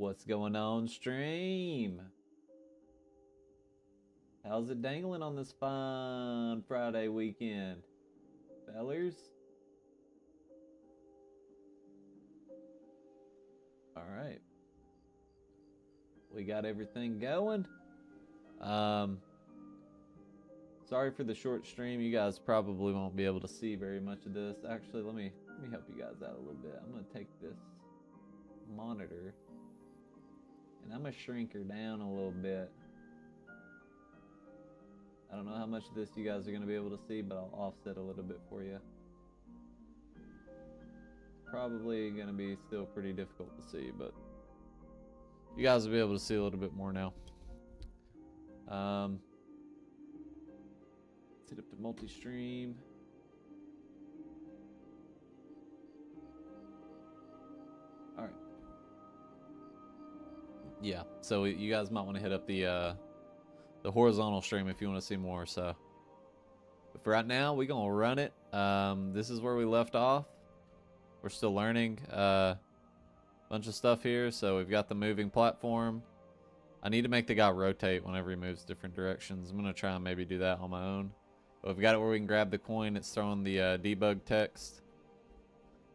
What's going on, stream? How's it dangling on this fine Friday weekend? Fellers? Alright. We got everything going. Sorry for the short stream. You guys probably won't be able to see very much of this. Actually, let me help you guys out a little bit. I'm gonna take this monitor and I'm gonna shrink her down a little bit. I don't know how much of this you guys are gonna be able to see, but I'll offset a little bit for you. Probably gonna be still pretty difficult to see, but you guys will be able to see a little bit more now. Set up to multi-stream. All right. Yeah, so you guys might want to hit up the horizontal stream if you want to see more. So, but for right now, we're gonna run it. This is where we left off. We're still learning bunch of stuff here. So we've got the moving platform. I need to make the guy rotate whenever he moves different directions. I'm gonna try and maybe do that on my own. But we've got it where we can grab the coin. It's throwing the debug text.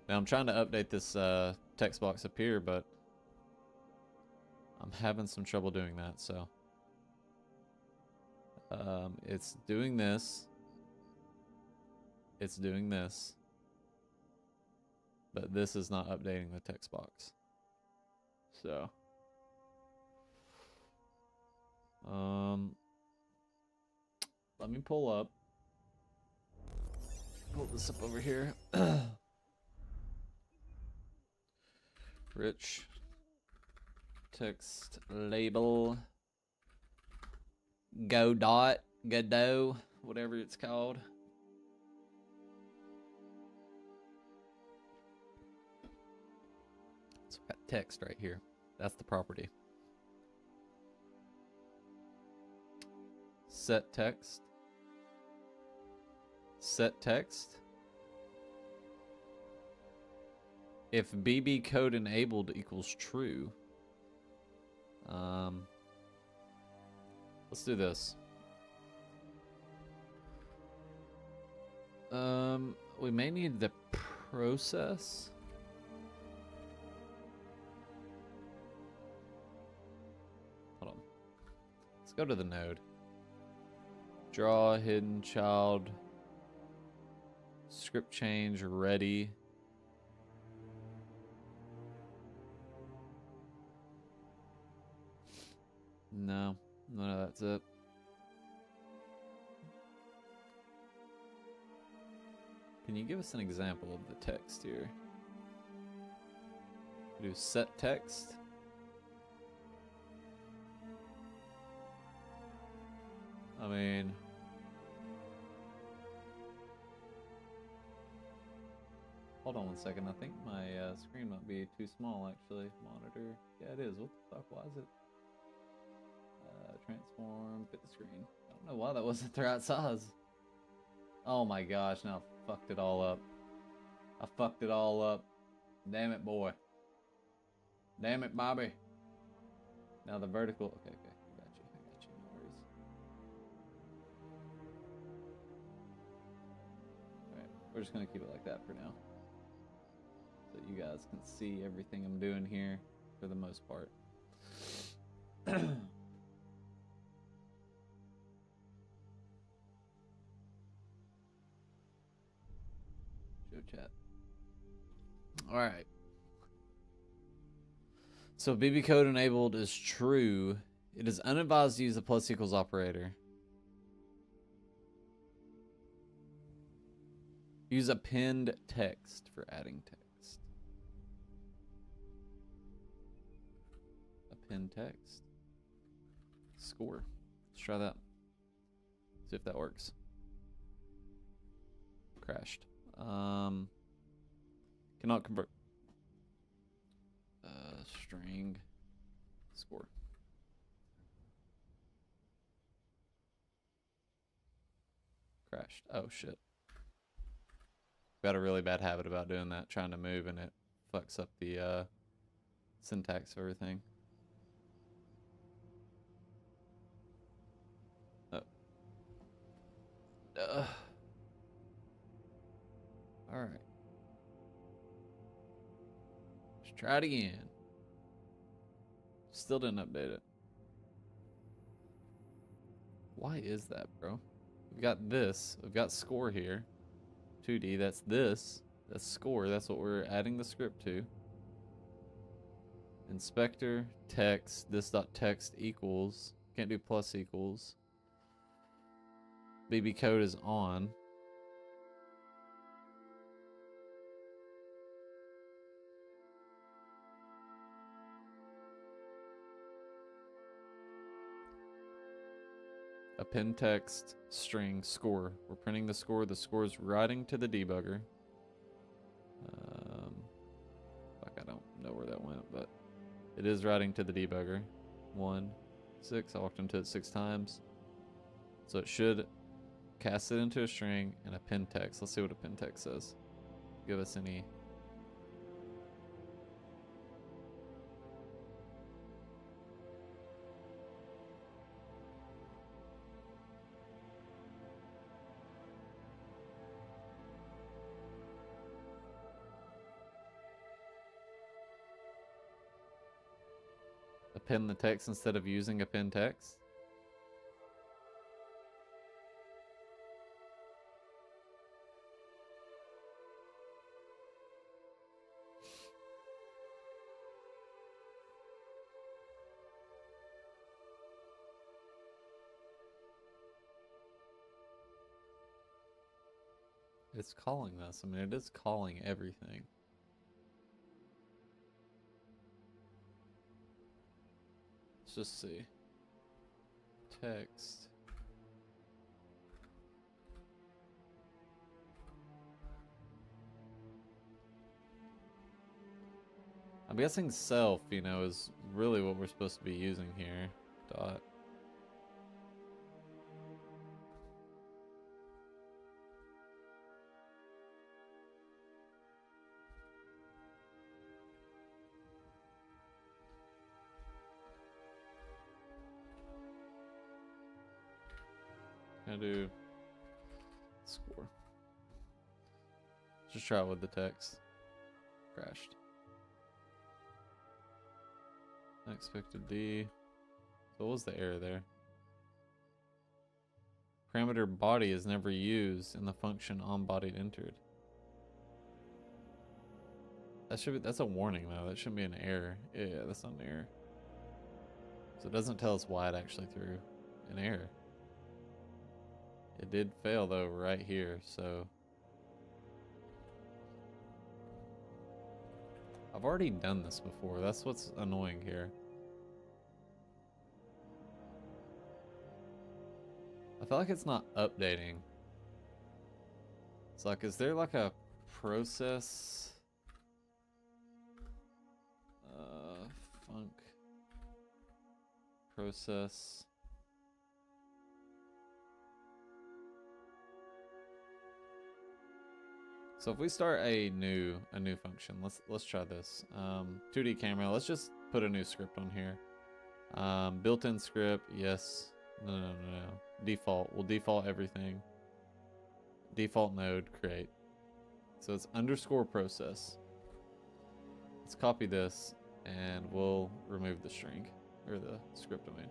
Now I'm trying to update this text box up here, but I'm having some trouble doing that. So it's doing this. It's doing this. But this is not updating the text box. So let me pull this up over here. Rich text label Godot, whatever it's called. So we got text right here. That's the property. Set text. Set text. If BB code enabled equals true. Let's do this. We may need the process. Hold on. Let's go to the node. Draw hidden child. Script change ready. No, that's it. Can you give us an example of the text here? Do set text. I mean, hold on one second. I think my screen might be too small, actually. Monitor. Yeah, it is. What the fuck? Why is it? Transform, fit the screen. I don't know why that wasn't the right size. Oh my gosh, now I fucked it all up. I fucked it all up. Damn it, boy. Damn it, Bobby. Now the vertical. Okay. I got you. No worries. Alright, we're just gonna keep it like that for now. So you guys can see everything I'm doing here for the most part. Chat. All right. So BB code enabled is true. It is unadvised to use the plus equals operator. Use append text for adding text. Append text. Score. Let's try that. See if that works. Crashed. Cannot convert string score. Crashed. Oh shit. Got a really bad habit about doing that, trying to move, and it fucks up the syntax of everything. All right. Let's try it again. Still didn't update it. Why is that, bro? We've got this. We've got score here. 2D, that's this. That's score. That's what we're adding the script to. Inspector, text, this dot text equals. Can't do plus equals. BB code is on. Append text, string, score. We're printing the score. The score is writing to the debugger. Fuck, I don't know where that went, but it is writing to the debugger. 1, 6. I walked into it 6 times. So it should cast it into a string and append text. Let's see what append text says. Give us any. Append the text instead of using append text. It's calling this. I mean, it is calling everything. Let's just see. Text. I'm guessing self, you know, is really what we're supposed to be using here. Dot. Gonna do score. Just try it with the text. Crashed. Unexpected D. So what was the error there? Parameter body is never used in the function onBodied entered. That should be, that's a warning though. That shouldn't be an error. Yeah, that's not an error. So it doesn't tell us why it actually threw an error. It did fail though right here, so I've already done this before. That's what's annoying here. I feel like it's not updating. It's like, is there like a process? Func process. So if we start a new function, let's try this. 2D camera. Let's just put a new script on here. Built-in script. Yes. No. Default. We'll default everything. Default node. Create. So it's underscore process. Let's copy this and we'll remove the string or the script domain.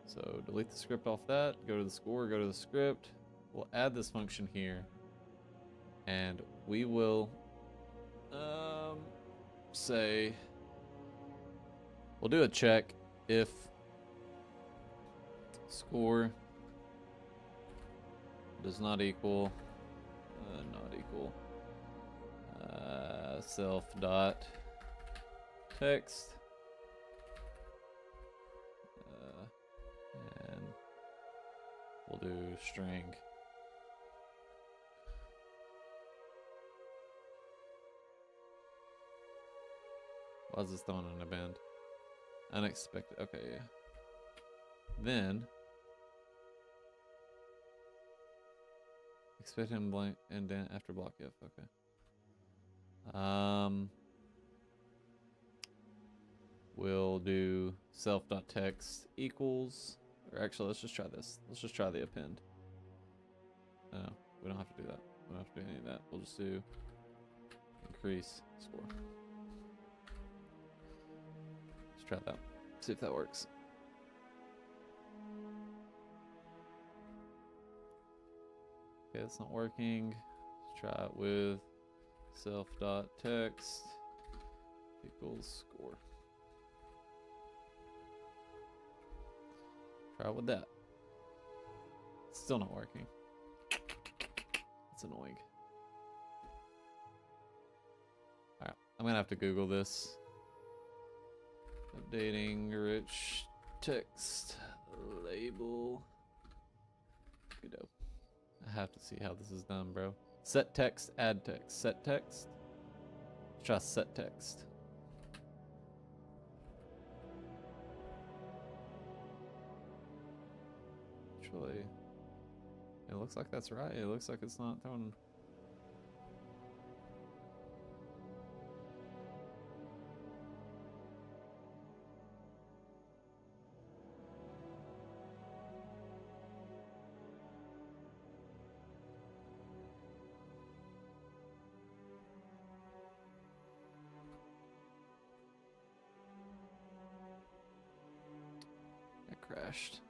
So delete the script off that. Go to the score. Go to the script. We'll add this function here. And we will say we'll do a check if score does not equal self dot text and we'll do string. Why is this throwing in a band? Unexpected. Okay, yeah. Then expect him blank and then after block if. Okay. We'll do self.text equals, or actually let's just try this. Let's just try the append. No, we don't have to do that. We don't have to do any of that. We'll just do increase score. Let's try that. See if that works. Okay, that's not working. Let's try it with self.text equals score. Try it with that. It's still not working. It's annoying. Alright, I'm gonna have to Google this. Updating rich text label. Good. I have to see how this is done, bro. Set text, add text. Set text. Let's try set text. Actually, it looks like that's right. It looks like it's not throwing. It crashed.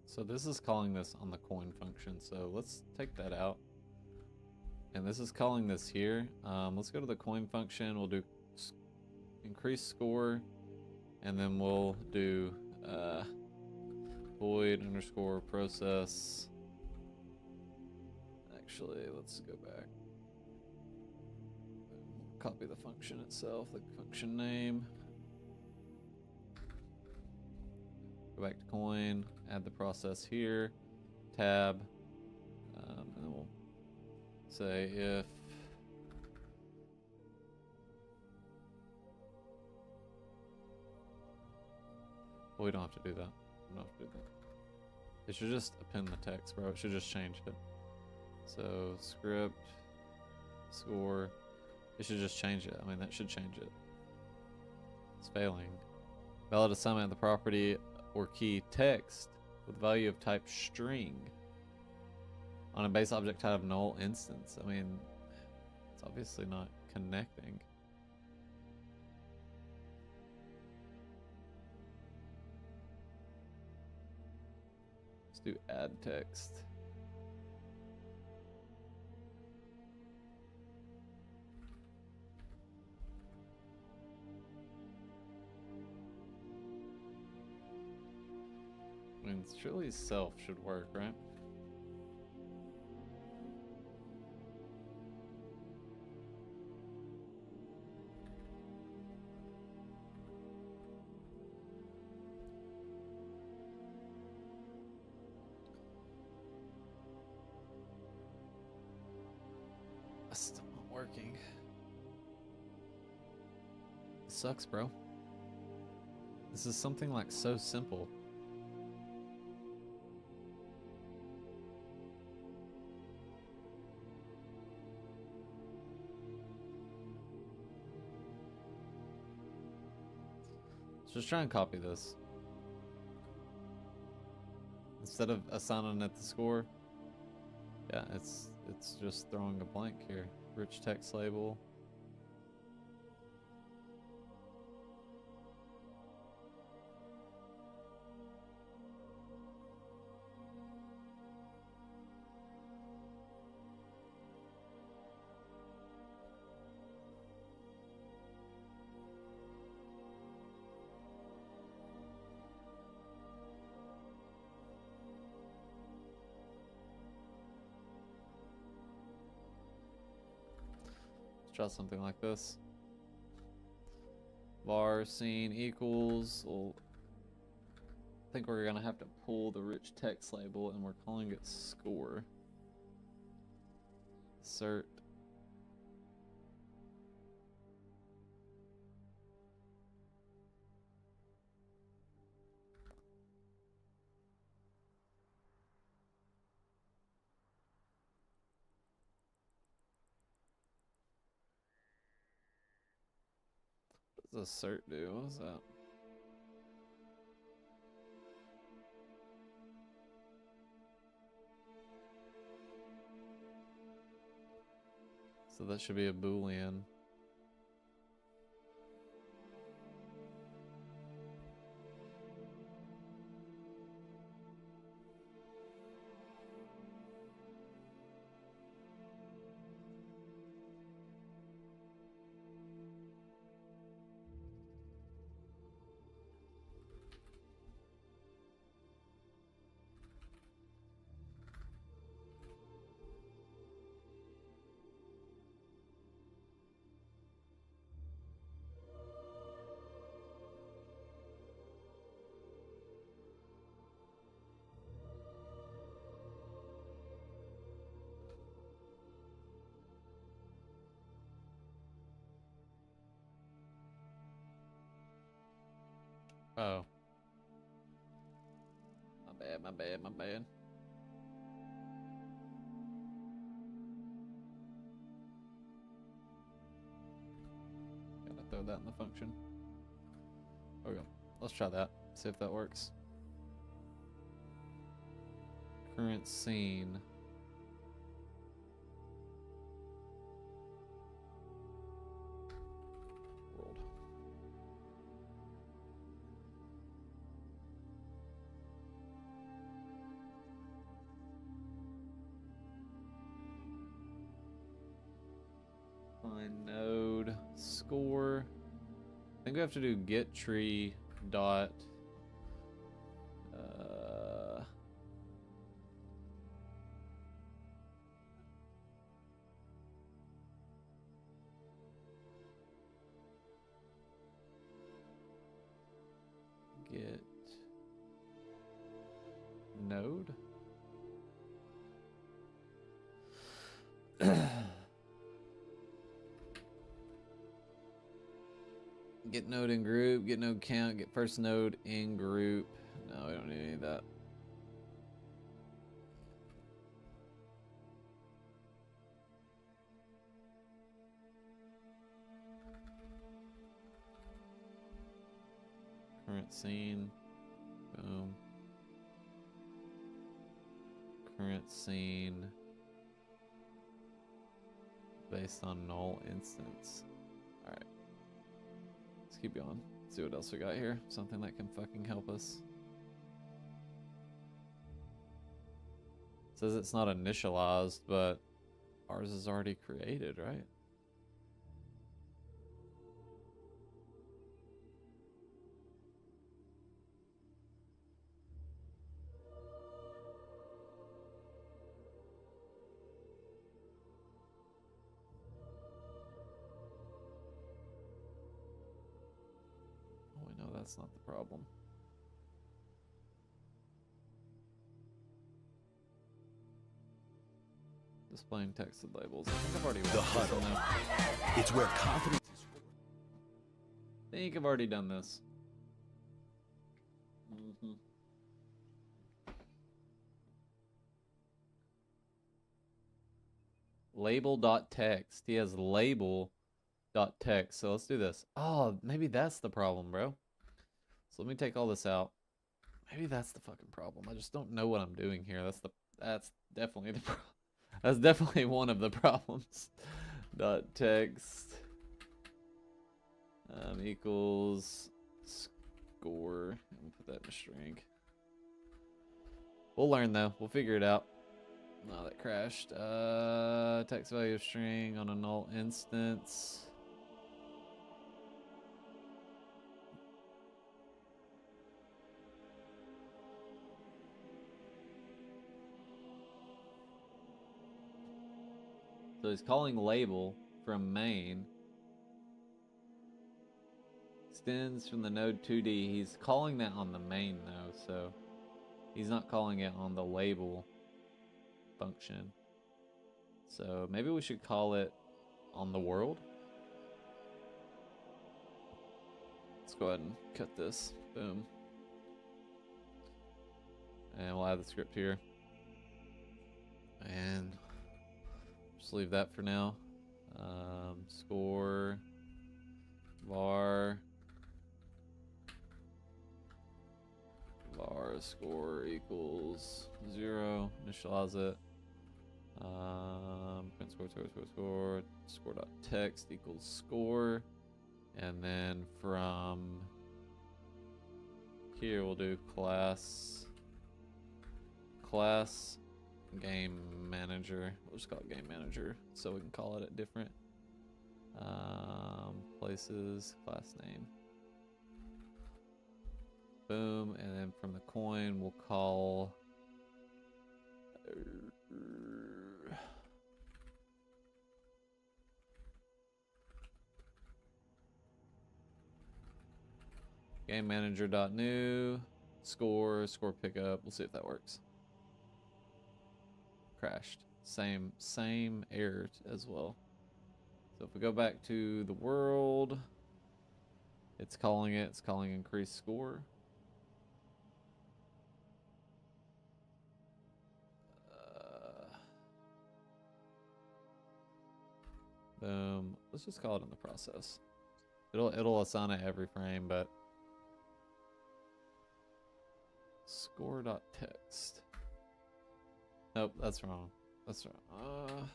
So this is calling this on the coin function. So let's take that out. And this is calling this here. Let's go to the coin function. We'll do increase score. And then we'll do void underscore process. Actually, let's go back. Copy the function itself, the function name. Go back to coin, add the process here, tab, and then we'll say if well, we don't have to do that. We don't have to do that. It should just append the text, bro. It should just change it. So script, score, it should just change it. I mean, that should change it. It's failing. Valid assignment of the property or key text with value of type string on a base object type null instance. I mean, it's obviously not connecting. Let's do add text. I mean, surely self should work, right? That's still not working. It sucks, bro. This is something like so simple. Just try and copy this. Instead of assigning it the score, yeah, it's just throwing a blank here. Rich text label. try something like this. Var scene equals. Well, I think we're gonna have to pull the rich text label, and we're calling it score. Assert. What does assert do? What is that? So that should be a Boolean. Oh. My bad. Gotta throw that in the function. There we go. Let's try that. See if that works. Current scene. World. Find node score. I think we have to do get tree dot get node. Get node in group, get node count, get first node in group. No, we don't need any of that. Current scene. Boom. Current scene. Based on null instance. Alright. Let's keep going. See what else we got here. Something that can fucking help us. It says it's not initialized, but ours is already created, right? Oh, we know that's not the problem. Displaying texted labels. I think I've already The huddle. It's where confidence is. I think I've already done this. Label.text. He has label.text. So let's do this. Oh, maybe that's the problem, bro. So let me take all this out. Maybe that's the fucking problem. I just don't know what I'm doing here. That's definitely the problem. That's definitely one of the problems. Dot text equals score. We'll put that in a string. We'll learn though. We'll figure it out. No, that crashed. Text value of string on a null instance. So he's calling label from main. Extends from the node 2D. He's calling that on the main though, so he's not calling it on the label function. So maybe we should call it on the world. Let's go ahead and cut this. Boom. And we'll add the script here. And just leave that for now. Score var score equals 0. Initialize it. Print score dot text equals score, and then from here we'll do class game manager. We'll just call it game manager so we can call it different. Places, class name. Boom, and then from the coin we'll call game manager.new score pickup. We'll see if that works. Crashed. Same error as well. So if we go back to the world, it's calling increase score. Boom. Let's just call it in the process. It'll assign it every frame, but score.text. Nope, that's wrong. That's wrong.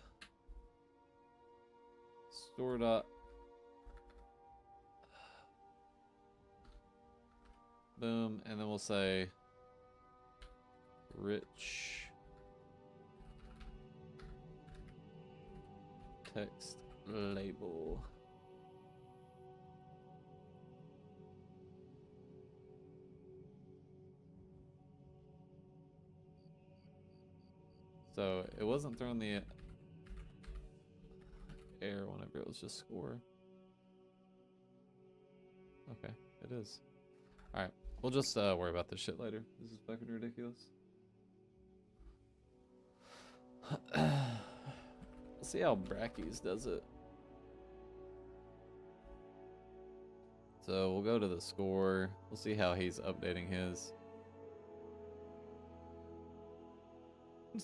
Store dot. Boom, and then we'll say rich text label. So it wasn't throwing the error whenever it was just score. Okay, it is. Alright, we'll just worry about this shit later. This is fucking ridiculous. Let's see how Brackies does it. So we'll go to the score. We'll see how he's updating his.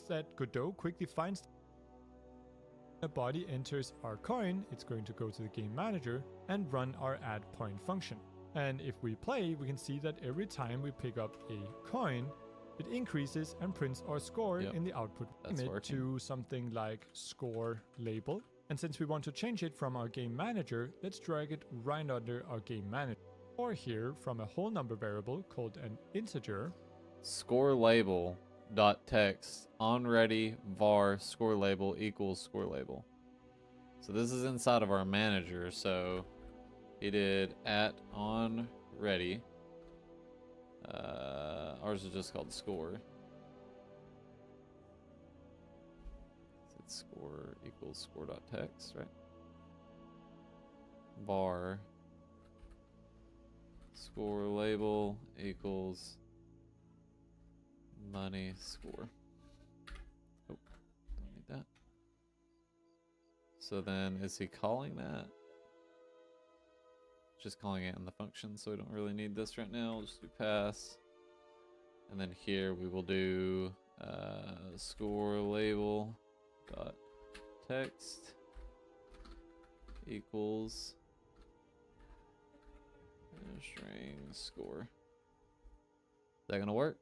That Godot quickly finds a body enters our coin, it's going to go to the game manager and run our add point function. And if we play, we can see that every time we pick up a coin, it increases and prints our score in the output limit to something like score label. And since we want to change it from our game manager, let's drag it right under our game manager. Or here from a whole number variable called an integer. Score label dot text on ready var score label equals score label. So this is inside of our manager. So he did at on ready. Ours is just called score. So it's score equals score dot text, right? Var score label equals money score. Oh, don't need that. So then is he calling that? Just calling it in the function, so we don't really need this right now. We'll just do pass. And then here we will do score label dot text equals string score. Is that gonna work?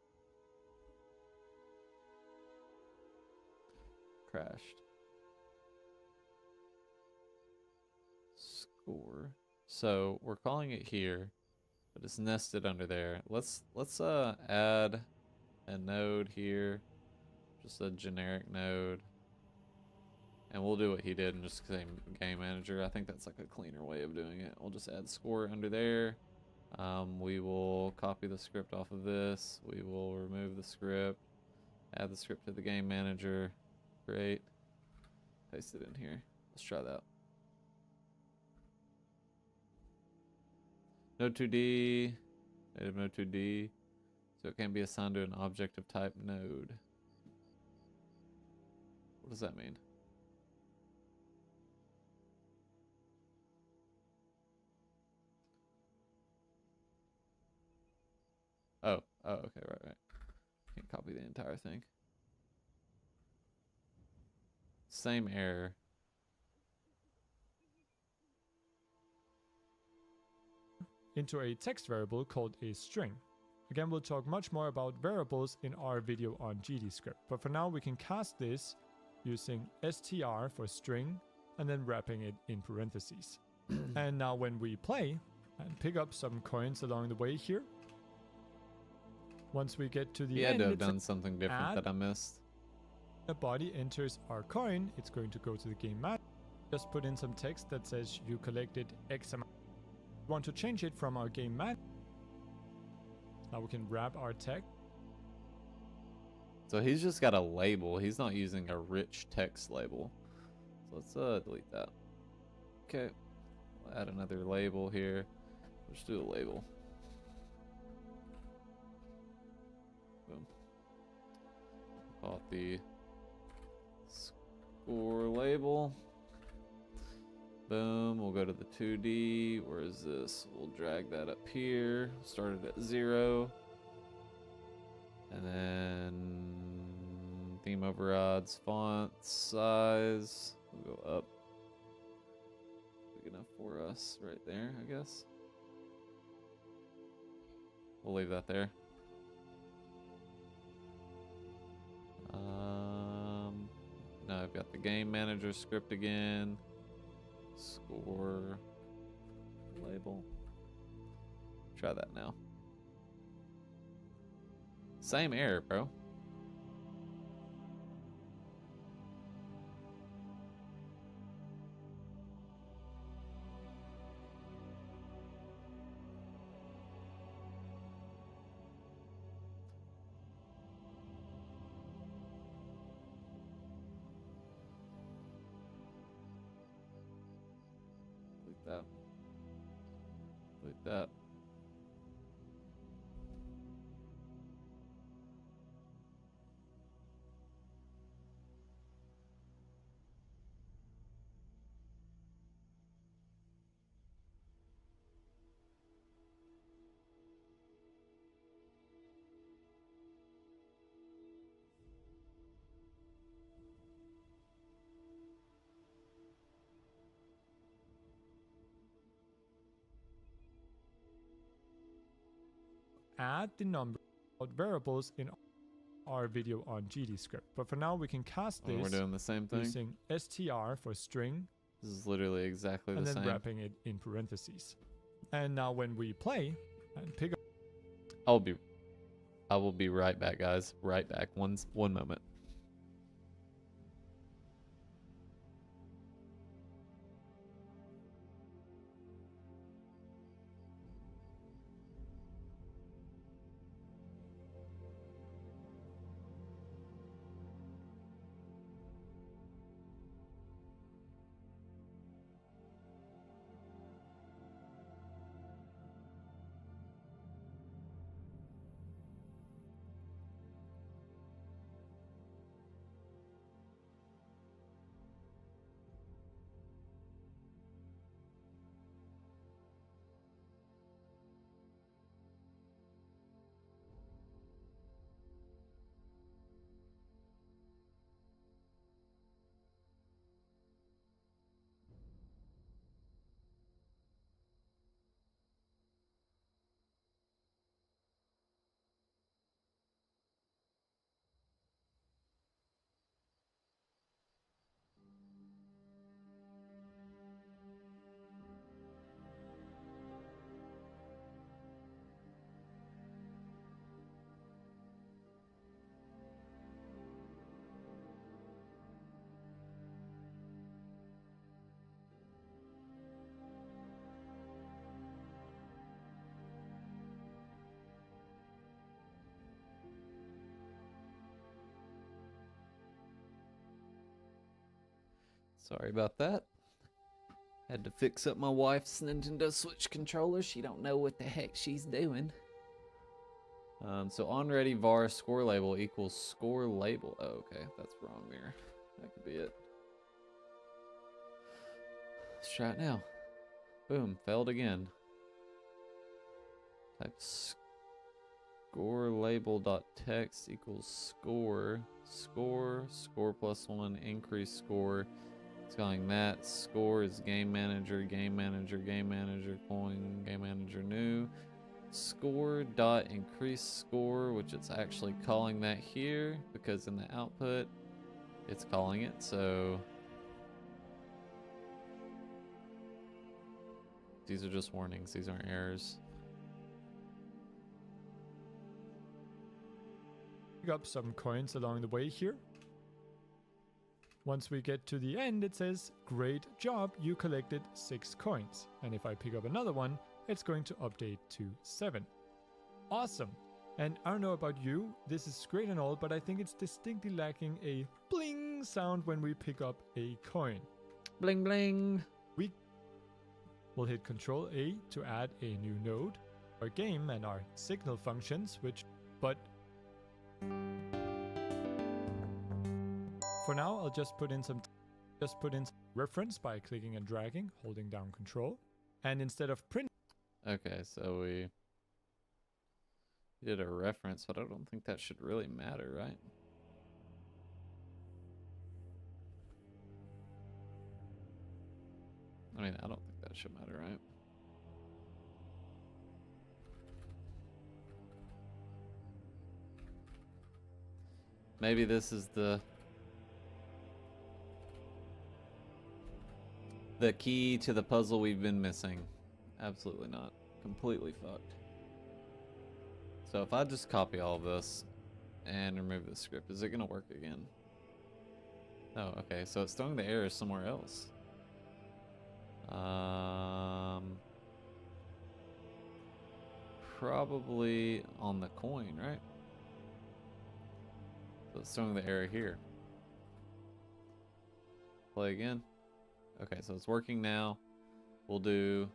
Crashed. Score. So we're calling it here, but it's nested under there. Let's add a node here, just a generic node, and we'll do what he did and just say game manager. I think that's like a cleaner way of doing it. We'll just add score under there. We will copy the script off of this. We will remove the script, add the script to the game manager. Great. Paste it in here. Let's try that. No 2D. Native no 2D. So it can't be assigned to an object of type node. What does that mean? Oh, okay, right. Can't copy the entire thing. Same error. Into a text variable called a string. Again, we'll talk much more about variables in our video on GDScript, but for now we can cast this using str for string and then wrapping it in parentheses. And now when we play and pick up some coins along the way here, once we get to the He end, had to have done something different that I missed. The body enters our coin, it's going to go to the game manager. Just put in some text that says you collected X amount. We want to change it from our game manager. Now we can wrap our text. So he's just got a label. He's not using a rich text label. So let's delete that. Okay. We'll add another label here. Let's do a label. Boom. Call it the score label. Boom. We'll go to the 2D. Where is this? We'll drag that up here. Start it at 0. And then theme overrides, font size. We'll go up. Big enough for us right there, I guess. We'll leave that there. Now I've got the game manager script again. Score label. Try that now. Same error, bro. Like that. Like that. Add the number of variables in our video on GDScript. But for now we can cast this we're doing the same thing. using str for string. This is literally exactly the and then same. wrapping it in parentheses. And now when we play and pick up, I will be right back, guys. Right back. One moment. Sorry about that. Had to fix up my wife's Nintendo Switch controller. She don't know what the heck she's doing. So on ready var score label equals score label. Oh, okay, that's wrong there. That could be it. Let's try it now. Boom, failed again. Type score label dot text equals score score plus 1 increase score. It's calling that score is game manager coin game manager new score dot increase score, which it's actually calling that here because in the output it's calling it. So these are just warnings, these aren't errors. Pick up some coins along the way here. Once we get to the end, it says, great job, you collected 6 coins. And if I pick up another one, it's going to update to 7. Awesome. And I don't know about you, this is great and all, but I think it's distinctly lacking a bling sound when we pick up a coin. Bling bling. We'll hit Ctrl A to add a new node, our game and our signal functions, but for now, I'll just put in some reference by clicking and dragging, holding down Control, and instead of print. Okay, so we did a reference, but I don't think that should really matter, right? I mean, I don't think that should matter, right? Maybe this is the key to the puzzle we've been missing. Absolutely not. Completely fucked. So if I just copy all of this and remove the script, is it gonna work again? Oh, okay, so it's throwing the error somewhere else. Probably on the coin, right? So it's throwing the error here. Play again. Okay, so it's working now. We'll do.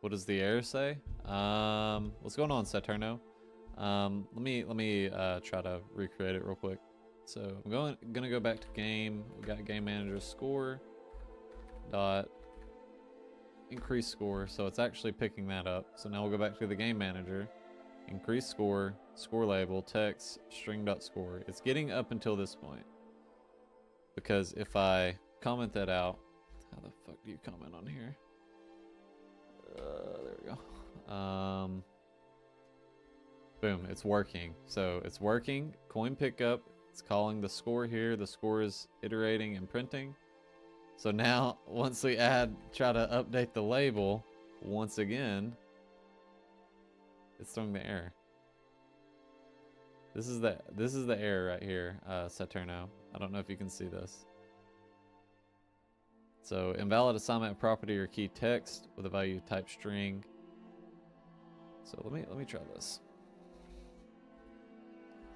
What does the error say? What's going on, Saturno? Let me try to recreate it real quick. So I'm gonna go back to game. We got game manager score dot increase score. So it's actually picking that up. So now we'll go back to the game manager. Increase score, score label, text, string dot score. It's getting up until this point. Because if I comment that out, how the fuck do you comment on here? There we go. Boom, it's working. So it's working. Coin pickup. It's calling the score here. The score is iterating and printing. So now, once we try to update the label once again, it's throwing the error. This is the error right here, Saturno. I don't know if you can see this. So invalid assignment of property or key text with a value type string. So let me try this.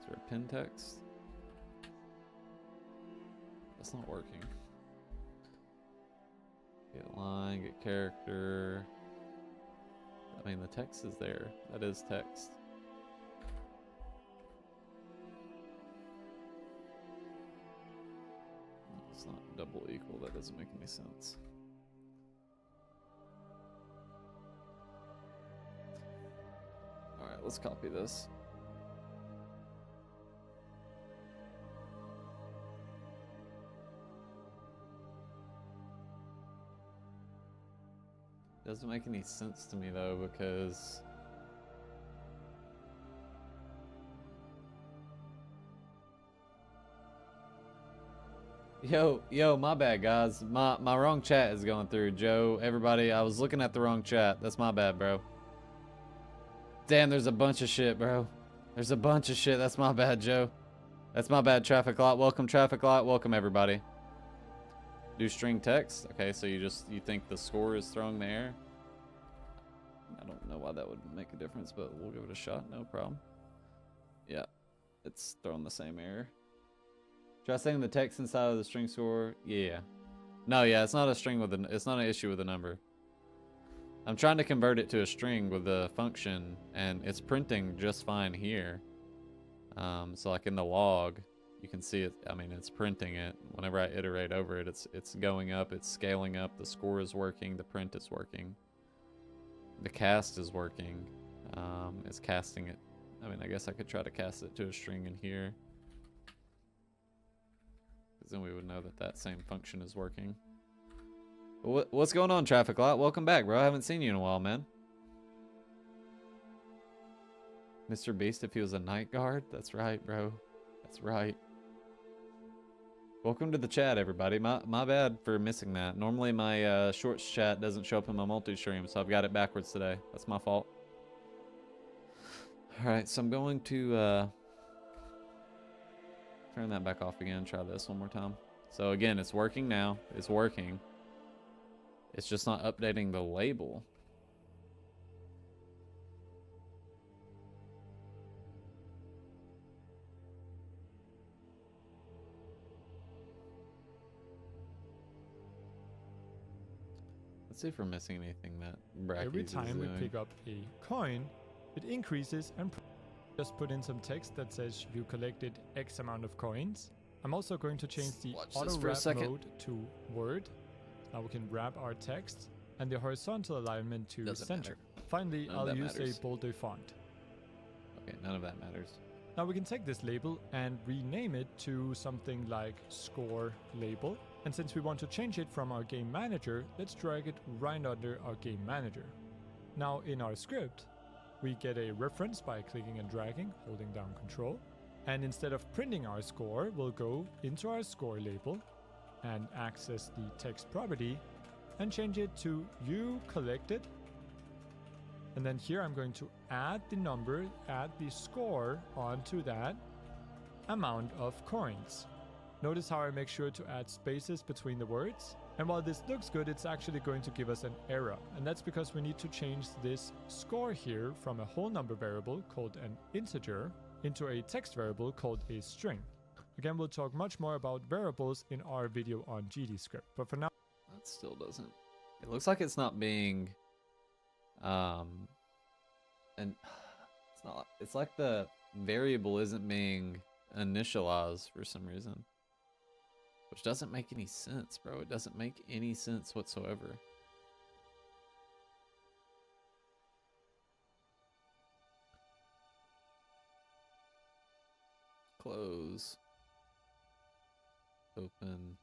Is there a pin text? That's not working. Get line, get character. I mean, the text is there. That is text. It's not double equal. That doesn't make any sense. All right, let's copy this. Doesn't make any sense to me though, because yo, my bad guys. My wrong chat is going through. Joe, everybody, I was looking at the wrong chat. That's my bad, bro. Damn, there's a bunch of shit, bro. There's a bunch of shit. That's my bad, Joe. That's my bad, Traffic Lot. Welcome, Traffic Lot. Welcome, everybody. Do string text. Okay, so you think the score is throwing the error? I don't know why that would make a difference, but we'll give it a shot. No problem. Yeah, it's throwing the same error. Try saying the text inside of the string score. Yeah. No, yeah, it's not a string with it's not an issue with the number. I'm trying to convert it to a string with the function, and it's printing just fine here. So like in the log, you can see it. I mean, it's printing it. Whenever I iterate over it, it's going up, it's scaling up. The score is working, the print is working, the cast is working. It's casting it. I mean, I guess I could try to cast it to a string in here, because then we would know that that same function is working. What's going on, Traffic Lot? Welcome back, bro. I haven't seen you in a while, man. Mr. Beast, if he was a night guard? That's right, bro. That's right. Welcome to the chat, everybody. My bad for missing that. Normally my shorts chat doesn't show up in my multi-stream, so I've got it backwards today. That's my fault. Alright, so I'm going to turn that back off again. Try this one more time. So again, it's working now. It's working. It's just not updating the label. Let's see if we're missing anything that Brackies Every is time we doing. pick up a coin, it increases and just put in some text that says you collected X amount of coins. I'm also going to change the Watch auto this for a wrap second. mode to word. Now we can wrap our text and the horizontal alignment to Doesn't center. matter. Finally, None of I'll that use matters. a bolder font. Okay, none of that matters. Now we can take this label and rename it to something like score label. And since we want to change it from our game manager, let's drag it right under our game manager. Now in our script, we get a reference by clicking and dragging, holding down Control. And instead of printing our score, we'll go into our score label and access the text property and change it to you collected. And then here I'm going to add the number, add the score onto that amount of coins. Notice how I make sure to add spaces between the words. And while this looks good, it's actually going to give us an error. And that's because we need to change this score here from a whole number variable called an integer into a text variable called a string. Again, we'll talk much more about variables in our video on GDScript. But for now, That still doesn't. It looks like it's not being and it's not, it's like the variable isn't being initialized for some reason, which doesn't make any sense, bro. It doesn't make any sense whatsoever. Close. Open.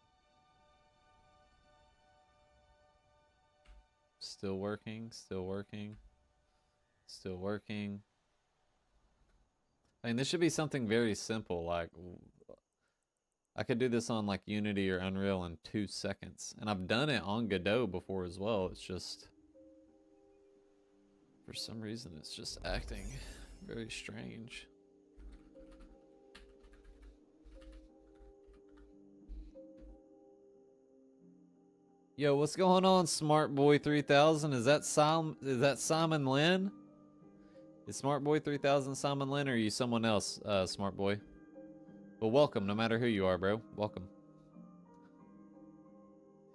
Still working, still working, still working. I mean, this should be something very simple. Like, I could do this on like Unity or Unreal in 2 seconds. And I've done it on Godot before as well. It's just, for some reason, it's just acting very strange. Yo, what's going on, Smart Boy 3000? Is that Simon Lynn? Is Smart Boy 3000 Simon Lynn, or are you someone else, Smart Boy? Well, welcome, no matter who you are, bro. Welcome.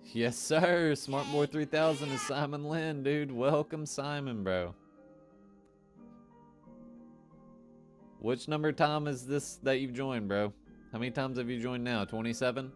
Yes, sir. Smart Boy 3000 is Simon Lynn, dude. Welcome, Simon, bro. Which number time is this that you've joined, bro? How many times have you joined now? 27?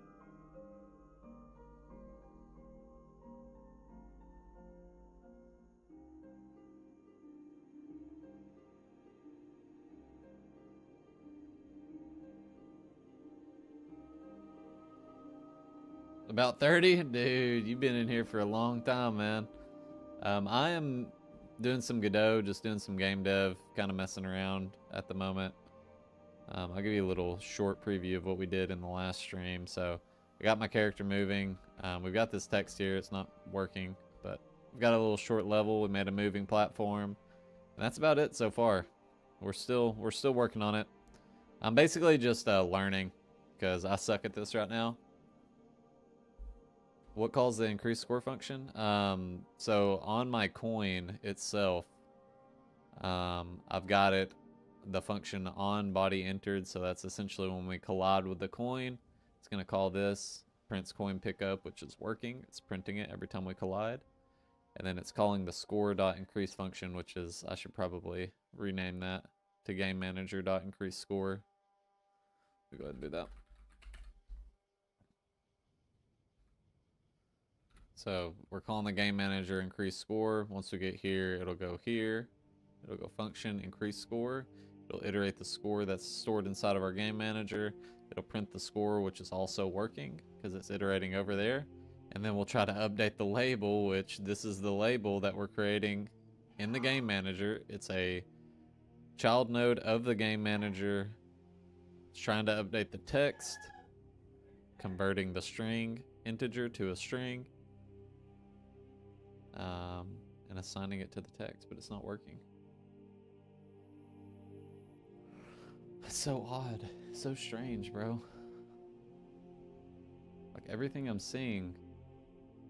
About 30? Dude, you've been in here for a long time, man. I am doing some Godot, just doing some game dev, kind of messing around at the moment. I'll give you a little short preview of what we did in the last stream. So, I got my character moving. We've got this text here. It's not working, but we've got a little short level. We made a moving platform. And that's about it so far. We're still working on it. I'm basically just learning, because I suck at this right now. What calls the increase score function? So on my coin itself, I've got it, the function on body entered. So that's essentially when we collide with the coin, it's going to call this. prints coin pickup, which is working. It's printing it every time we collide. And then it's calling the score.increase function, which is, I should probably rename that to game manager.increase score. We'll go ahead and do that. So we're calling the game manager increase score. Once we get here, it'll go here. It'll go function increase score. It'll iterate the score that's stored inside of our game manager. It'll print the score, which is also working because it's iterating over there. And then we'll try to update the label, which this is the label that we're creating in the game manager. It's a child node of the game manager. It's trying to update the text, converting the string integer to a string, and assigning it to the text, but it's not working. It's so odd, so strange, bro. Like everything I'm seeing,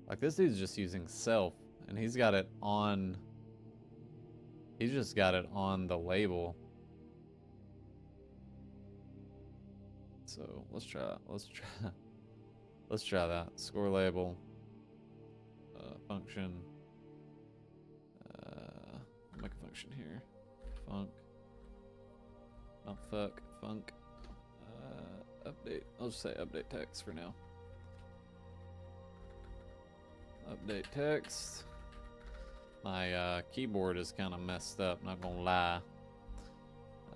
like this dude's just using self, and he's got it on, he's just got it on the label. So let's try that. Score label, function, I'll make a function here, func, not fuck, func, update, I'll just say update text for now. Update text. My keyboard is kind of messed up, not gonna lie.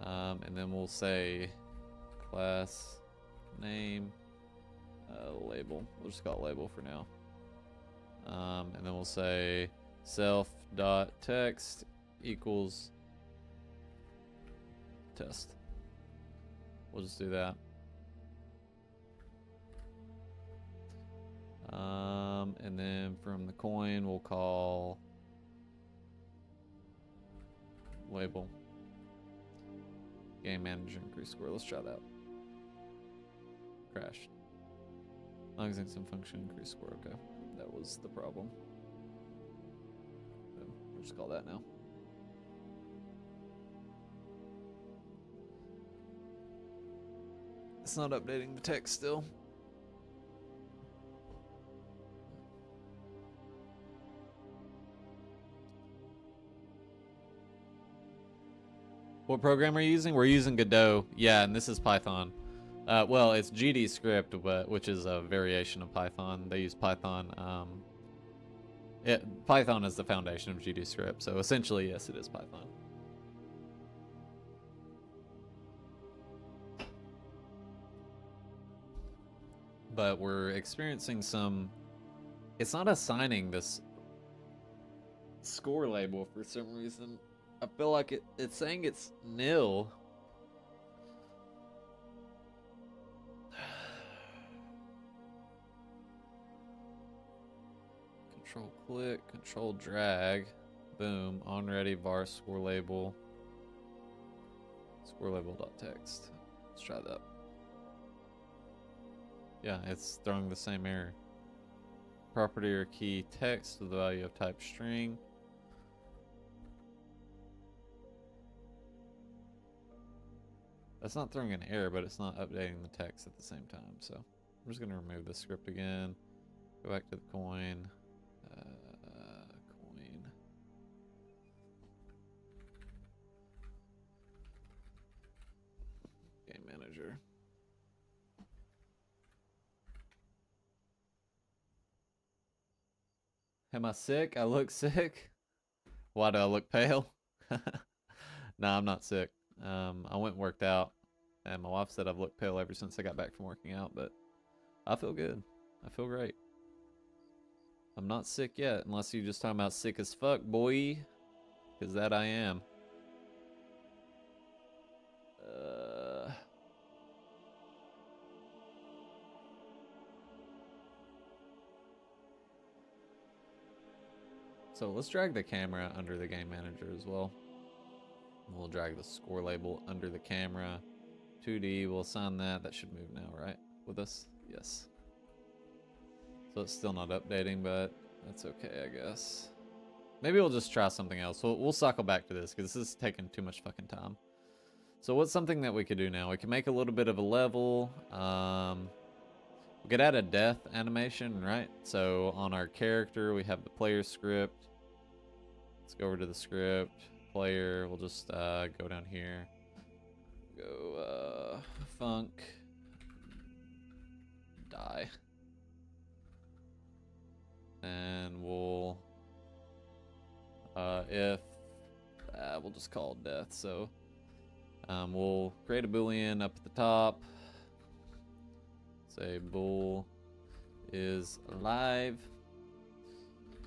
And then we'll say class name label. We'll just call it label for now. And then we'll say self.text equals test. We'll just do that. And then from the coin, we'll call label game manager increase score. Let's try that. Crashed. Non-existent function increase score. Okay, that was the problem. So we'll just call that now. It's not updating the text still. What program are you using? We're using Godot. Yeah, and this is Python. Well, it's GD script, but which is a variation of Python. They use Python. Python is the foundation of GD script, so essentially, yes, it is Python. But we're experiencing some. It's not assigning this score label for some reason. I feel like it's saying it's nil. Control click, control drag, boom, on ready var score label, score label.text. Let's try that. Yeah, it's throwing the same error. Property or key text with the value of type string. That's not throwing an error, but it's not updating the text at the same time. So I'm just going to remove this script again. Go back to the coin. Coin. Game manager. Am I sick? I look sick? Why do I look pale? Nah, I'm not sick. I went and worked out, and my wife said I've looked pale ever since I got back from working out, but I feel good. I feel great. I'm not sick yet, unless you're just talking about sick as fuck, boy. Because that I am. So let's drag the camera under the game manager as well. We'll drag the score label under the camera. 2D, we'll assign that. That should move now, right? With us? Yes. So it's still not updating, but that's okay, I guess. Maybe we'll just try something else. We'll cycle back to this because this is taking too much fucking time. So what's something that we could do now? We can make a little bit of a level. We could add a death animation, right? So on our character, we have the player script. Let's go over to the script. Player, we'll just go down here. Go funk. Die. And we'll if we'll just call it death. So we'll create a boolean up at the top. Say bool is alive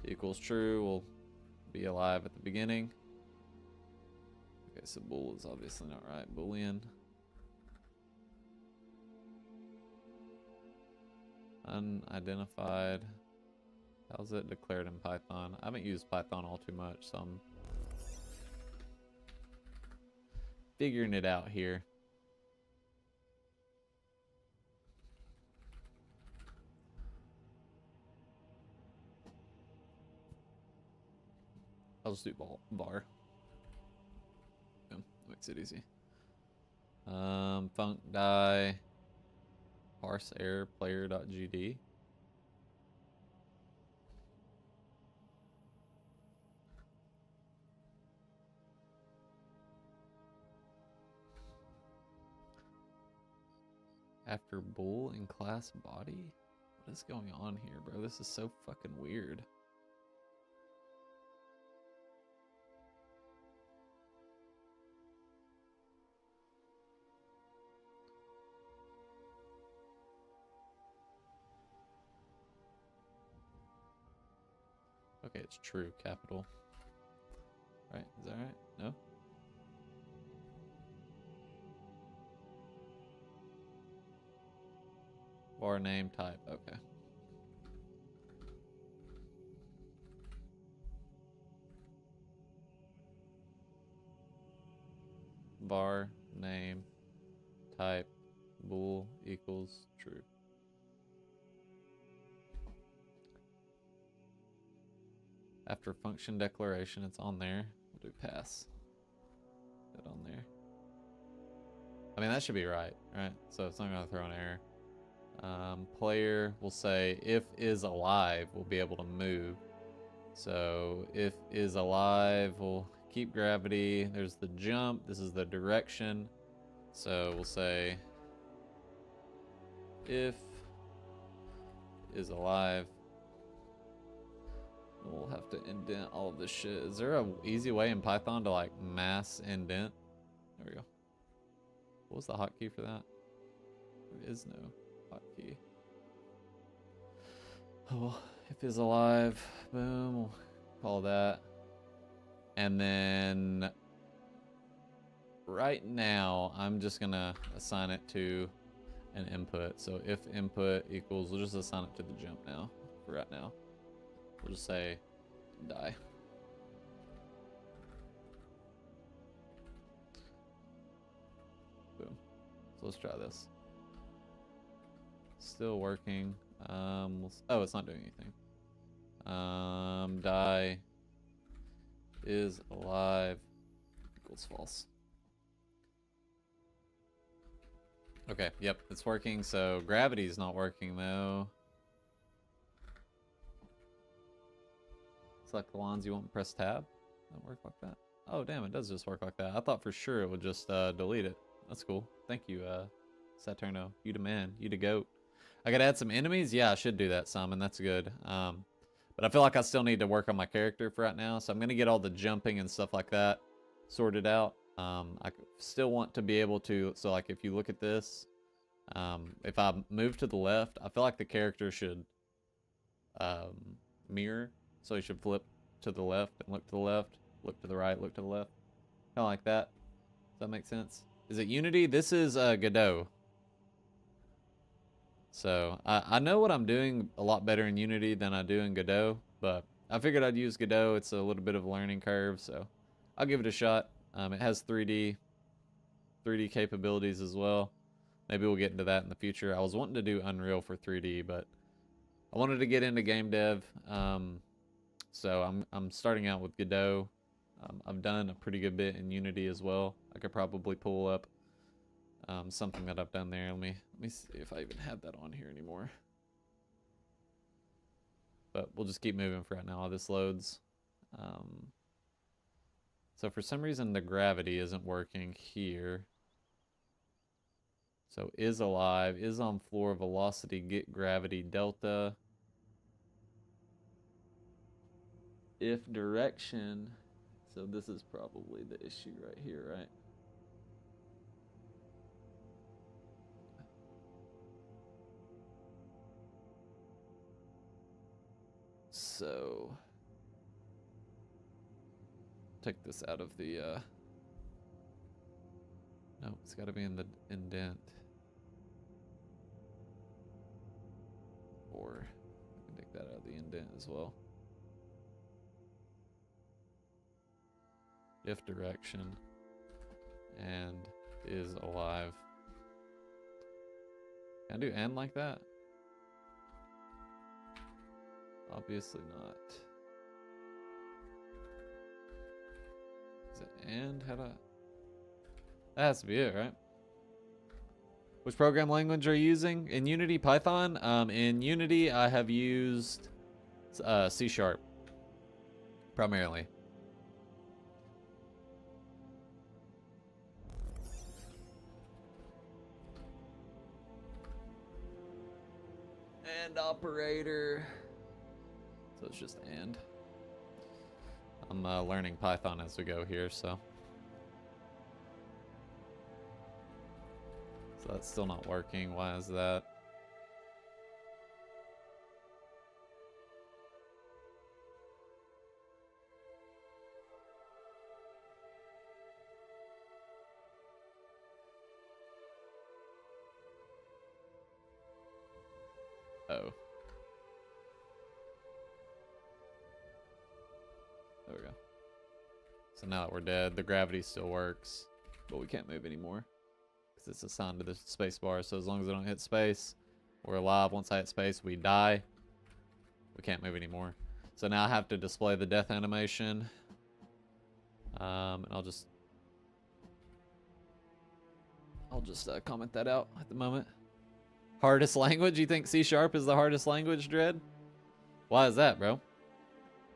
equals true. We'll be alive at the beginning. Okay, so bool is obviously not right. Boolean. Unidentified. How's it declared in Python? I haven't used Python all too much, so I'm figuring it out here. I'll just do var. Yeah, makes it easy. Func die parse error player.gd. After bool in class body? What is going on here, bro? This is so fucking weird. Okay, it's true, capital. Right, is that right? No? Var name type, okay. Var name type bool equals true. After function declaration, it's on there. We'll do pass. Put on there. I mean, that should be right? So it's not gonna throw an error. Player will say if is alive, we'll be able to move. So if is alive, we'll keep gravity. There's the jump. This is the direction. So we'll say if is alive. We'll have to indent all of this shit. Is there a easy way in Python to like mass indent? There we go. What was the hotkey for that? There is no hotkey. Oh, well, if is alive, boom, we'll call that. And then right now, I'm just gonna assign it to an input. So if input equals, we'll just assign it to the jump now, for right now. We'll just say die. Boom. So let's try this. Still working. Oh, it's not doing anything. Die is alive equals false. Okay, yep, it's working. So gravity's not working though. Select the ones you want, press tab. Doesn't work like that. Oh damn, it does just work like that. I thought for sure it would just delete it. That's cool. Thank you, Saturno. You the man. You the goat. I gotta add some enemies? Yeah, I should do that, Simon. That's good. But I feel like I still need to work on my character for right now. So I'm gonna get all the jumping and stuff like that sorted out. I still want to be able to, so like if you look at this, if I move to the left, I feel like the character should mirror. So you should flip to the left and look to the left, look to the right, look to the left. Kind of like that. Does that make sense? Is it Unity? This is Godot. So I know what I'm doing a lot better in Unity than I do in Godot, but I figured I'd use Godot. It's a little bit of a learning curve, so I'll give it a shot. It has 3D capabilities as well. Maybe we'll get into that in the future. I was wanting to do Unreal for 3D, but I wanted to get into game dev. So I'm starting out with Godot. I've done a pretty good bit in Unity as well. I could probably pull up something that I've done there. Let me see if I even have that on here anymore. we'll just keep moving for right now while this loads. So for some reason the gravity isn't working here. So is alive, is on floor, velocity, get gravity, delta. If direction, so this is probably the issue right here, right? So take this out of the no, it's got to be in the indent. Or I can take that out of the indent as well. If direction and is alive. Can I do and like that? Obviously not. Is it and? How do I... That has to be it, right? Which program language are you using? In Unity, Python? In Unity, I have used C# primarily. And operator. So it's just and. I'm learning Python as we go here, so. So that's still not working. Why is that? Oh. There we go. So now that we're dead, the gravity still works, but we can't move anymore because it's assigned to the space bar. So as long as I don't hit space, we're alive. Once I hit space, we die. We can't move anymore. So now I have to display the death animation. And I'll just comment that out at the moment. Hardest language? You think C# is the hardest language, Dread? Why is that, bro?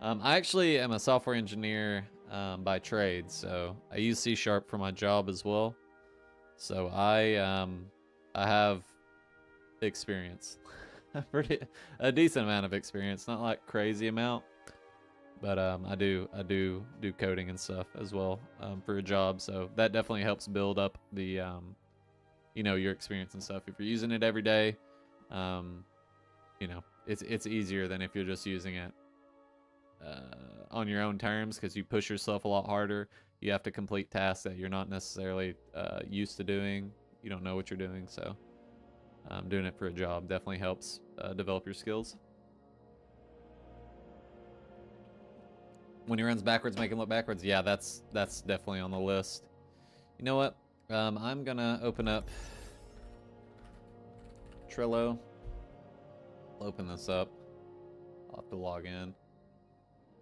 I actually am a software engineer by trade, so I use C# for my job as well. So I have experience, a decent amount of experience, not like crazy amount, but I do coding and stuff as well for a job. So that definitely helps build up the you know, your experience and stuff. If you're using it every day, you know, it's easier than if you're just using it on your own terms, because you push yourself a lot harder. You have to complete tasks that you're not necessarily used to doing. You don't know what you're doing, so doing it for a job definitely helps develop your skills. When he runs backwards, make him look backwards. Yeah, that's definitely on the list. You know what? I'm gonna open up Trello. I'll open this up. I'll have to log in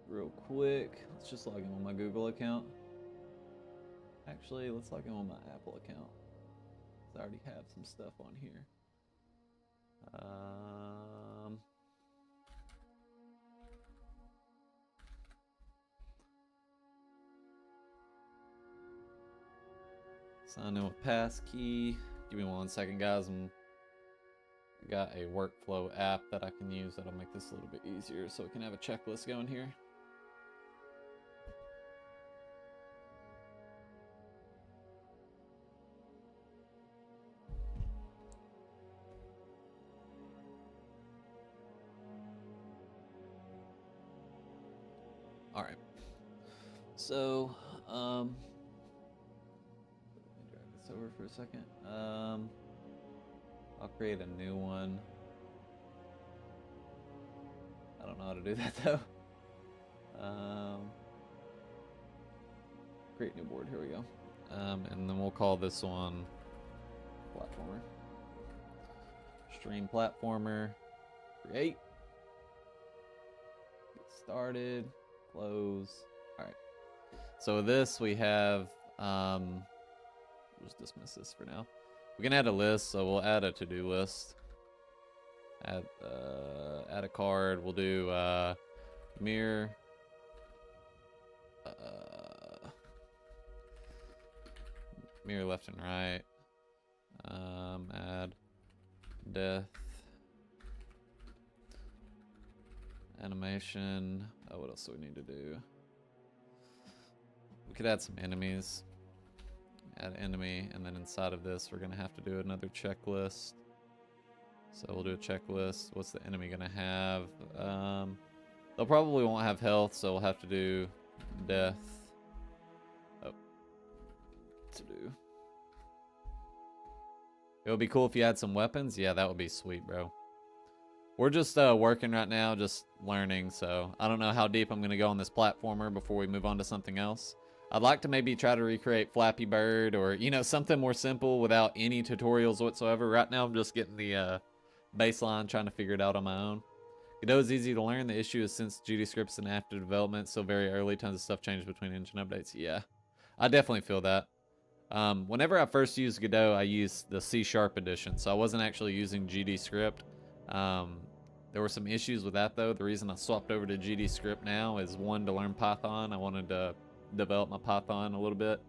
real quick. Let's just log in with my Google account. Actually, let's log in with my Apple account. I already have some stuff on here. Sign in with passkey. Give me 1 second, guys. I got a workflow app that I can use that'll make this a little bit easier, so we can have a checklist going here. All right. So, let me drag this over for a second. I'll create a new one. I don't know how to do that though. Create new board. Here we go. And then we'll call this one platformer. Stream platformer. Create. Get started. Close. All right. So with this we have. We'll just dismiss this for now. We can add a list, so we'll add a to-do list. Add a card. We'll do mirror. Mirror left and right. Add death. Animation. Oh, what else do we need to do? We could add some enemies. Add enemy, and then inside of this, we're gonna have to do another checklist. So we'll do a checklist. What's the enemy gonna have? They'll probably won't have health, so we'll have to do death. Oh, to do. It would be cool if you had some weapons. Yeah, that would be sweet, bro. We're just working right now, just learning, so I don't know how deep I'm gonna go on this platformer before we move on to something else. I'd like to maybe try to recreate Flappy Bird or, you know, something more simple without any tutorials whatsoever. Right now I'm just getting the baseline, trying to figure it out on my own. Godot is easy to learn. The issue is since GD-script's in active development, so very early, tons of stuff changed between engine updates. Yeah, I definitely feel that. Whenever I first used Godot, I used the C# edition, so I wasn't actually using GD-script. There were some issues with that, though. The reason I swapped over to GD-script now is, one, to learn Python. I wanted to develop my Python a little bit.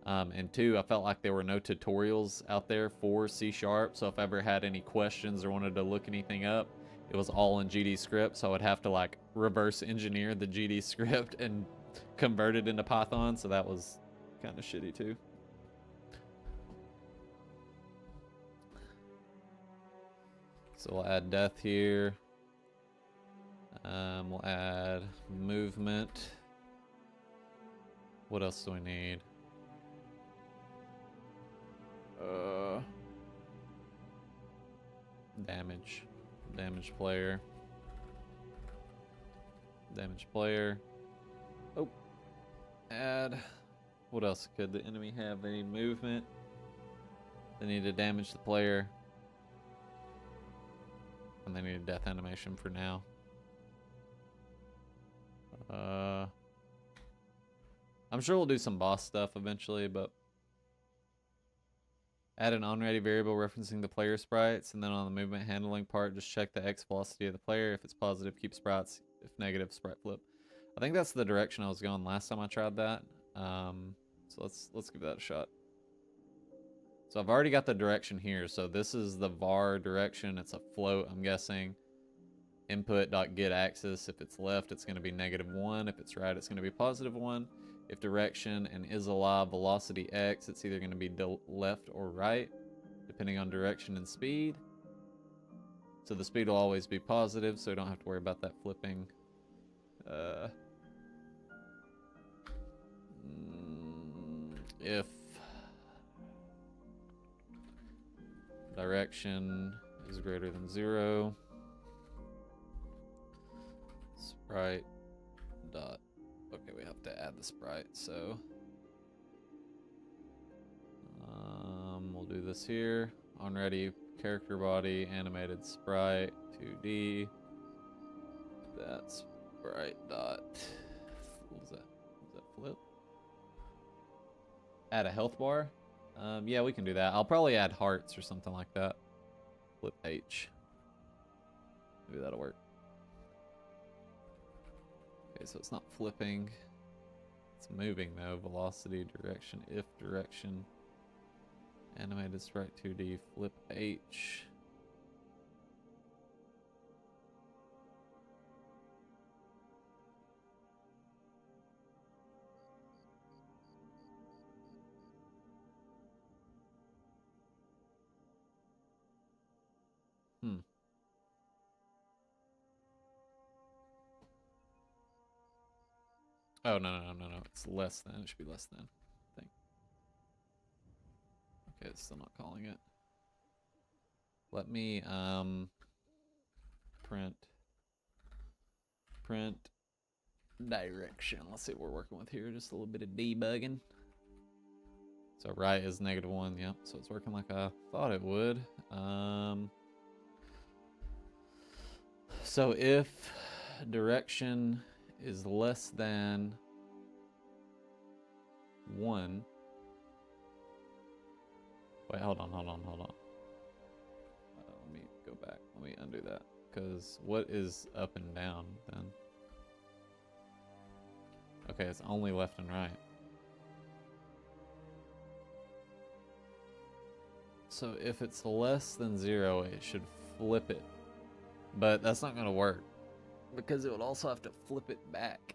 And two, I felt like there were no tutorials out there for C#, so if I ever had any questions or wanted to look anything up, it was all in GD-script, so I would have to like reverse engineer the GD-script and convert it into Python, so that was kind of shitty too. So we'll add death here. We'll add movement. What else do we need? Damage. Damage player. Damage player. Oh. Add. What else could the enemy have? They need movement. They need to damage the player. And they need a death animation for now. I'm sure we'll do some boss stuff eventually, but add an onReady variable referencing the player sprites, and then on the movement handling part, just check the X velocity of the player. If it's positive, keep sprites. If negative, sprite flip. I think that's the direction I was going last time I tried that. So let's give that a shot. So I've already got the direction here. So this is the var direction. It's a float, I'm guessing. Input.getAxis. If it's left, it's going to be -1. If it's right, it's going to be +1. If direction and is alive velocity x, it's either going to be left or right, depending on direction and speed. So the speed will always be positive, so you don't have to worry about that flipping. If direction is greater than 0, sprite dot. Okay, we have to add the sprite, so we'll do this here. onReady character body animated sprite 2D. That's sprite dot. What was that? Was that flip? Add a health bar. Yeah, we can do that. I'll probably add hearts or something like that. Flip H. Maybe that'll work. Okay, so it's not flipping. It's moving though. Velocity, direction, if direction. Animated sprite 2D, flip H. Oh, no. It's less than. It should be less than, I think. Okay, it's still not calling it. Let me, print direction. Let's see what we're working with here. Just a little bit of debugging. So right is -1. Yep, so it's working like I thought it would. So if direction is less than 1. Wait, hold on. Let me go back. back. Let me undo that. Because what is up and down then? Okay, it's only left and right. So if it's less than 0, it should flip it. But that's not going to work. Because it would also have to flip it back.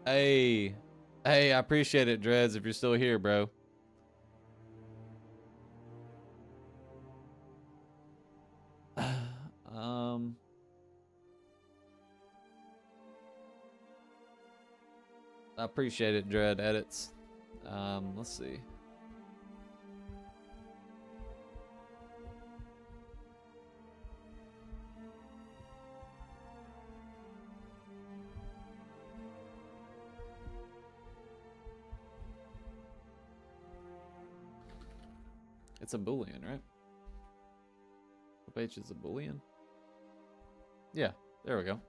Hey. Hey, I appreciate it, Dreads, if you're still here, bro. I appreciate it, Dread Edits. Let's see. It's a Boolean, right? H is a Boolean? Yeah, there we go.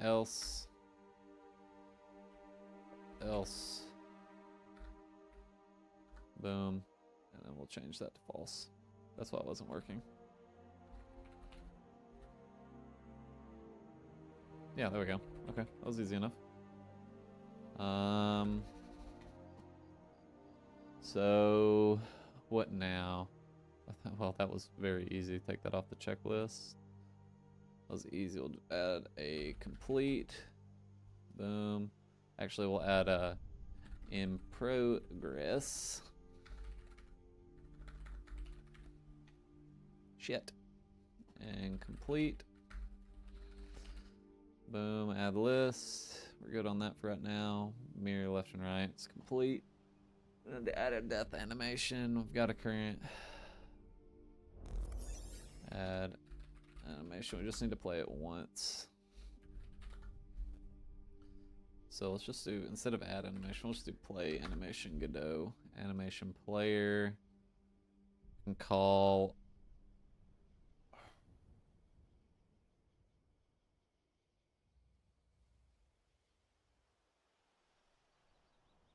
Else. Boom. And then we'll change that to false. That's why it wasn't working. Yeah, there we go. Okay, that was easy enough. So what now? Well, that was very easy. Take that off the checklist. That was easy. We'll add a complete. Boom. Actually, we'll add a in progress. Shit. And complete. Boom. Add list. We're good on that for right now. Mirror left and right. It's complete. And to add a death animation, we've got a current. Add animation. We just need to play it once. So let's just do, instead of add animation, we'll just do play animation Godot. Animation player. And call.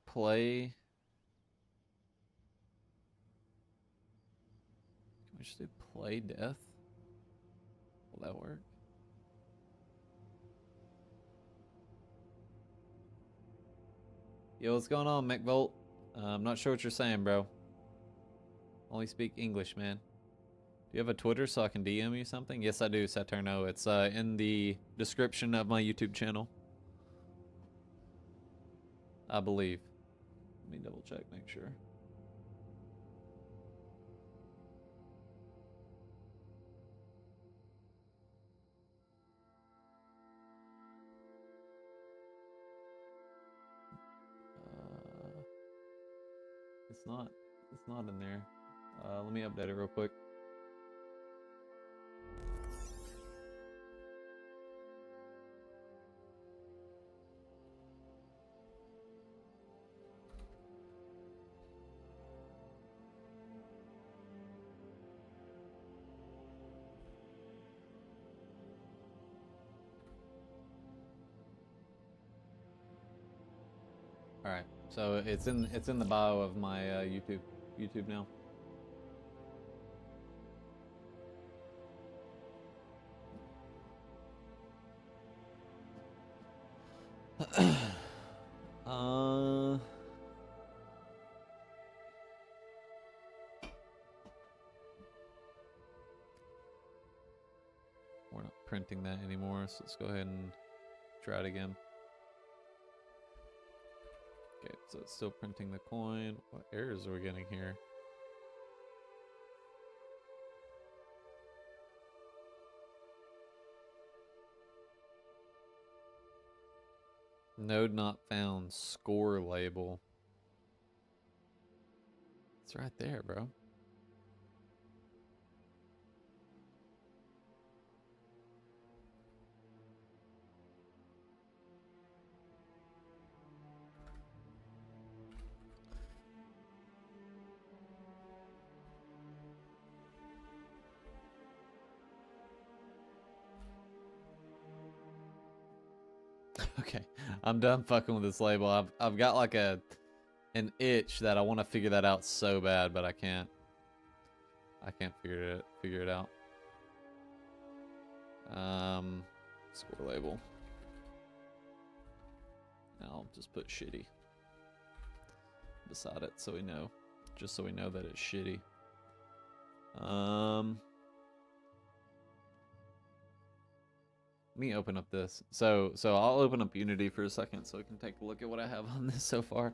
Play. Can we just do play death? Will that work? Yo, what's going on, McVolt? I'm not sure what you're saying, bro. Only speak English, man. Do you have a Twitter so I can DM you something? Yes, I do, Saturno. It's in the description of my YouTube channel. I believe. Let me double check, make sure. It's not in there. Let me update it real quick. All right, so it's in the bio of my YouTube now. We're not printing that anymore, so let's go ahead and try it again. Okay, so it's still printing the coin. What errors are we getting here? Node not found. Score label. It's right there, bro. Okay, I'm done fucking with this label. I've got like a an itch that I want to figure that out so bad, but I can't. I can't figure it out. Score label. I'll just put shitty beside it so we know. Just so we know that it's shitty. Let me open up this. So I'll open up Unity for a second so we can take a look at what I have on this so far.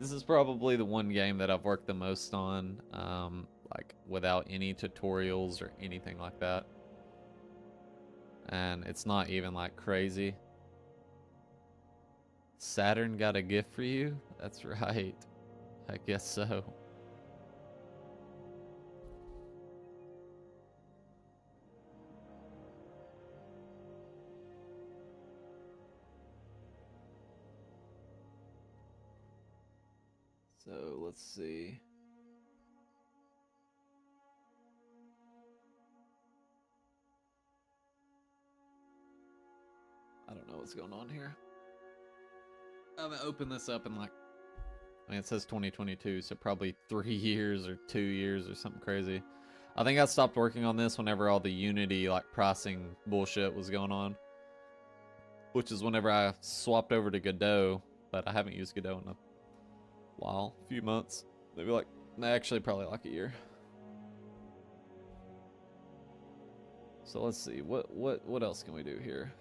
This is probably the one game that I've worked the most on, like without any tutorials or anything like that. And it's not even like crazy. Saturn got a gift for you? That's right. I guess so. So let's see. I don't know what's going on here. I haven't opened this up in like, I mean, it says 2022, so probably 3 years or 2 years or something crazy. I think I stopped working on this whenever all the Unity like pricing bullshit was going on, which is whenever I swapped over to Godot, but I haven't used Godot in a while, a few months, maybe like, actually probably like a year. So let's see, what else can we do here?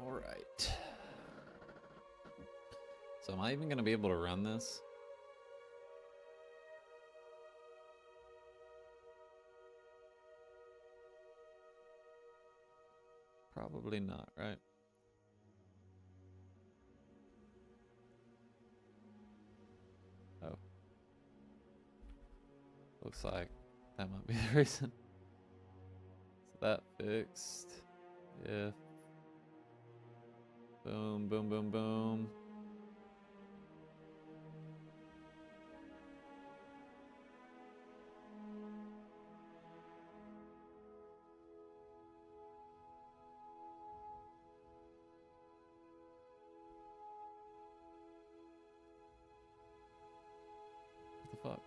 All right. So am I even going to be able to run this? Probably not, right? Oh. Looks like that might be the reason. So that fixed. If. Boom, boom, boom, boom. What the fuck?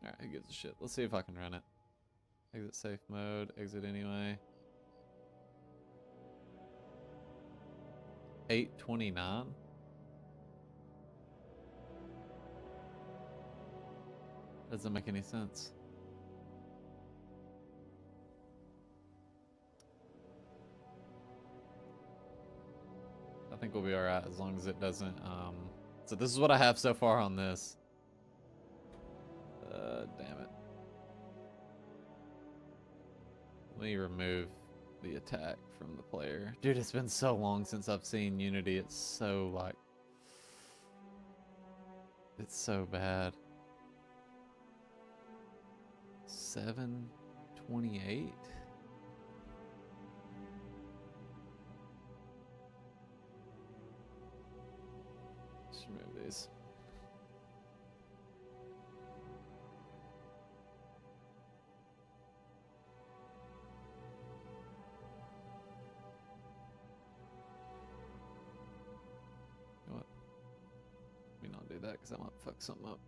Alright, who gives a shit? Let's see if I can run it. Exit safe mode, exit anyway. 829? Doesn't make any sense. I think we'll be alright as long as it doesn't, so this is what I have so far on this. Damn it. Let me remove the attack from the player. Dude, it's been so long since I've seen Unity. It's so, like... It's so bad. 728? Just remove these. You know what? Let me not do that because I might fuck something up.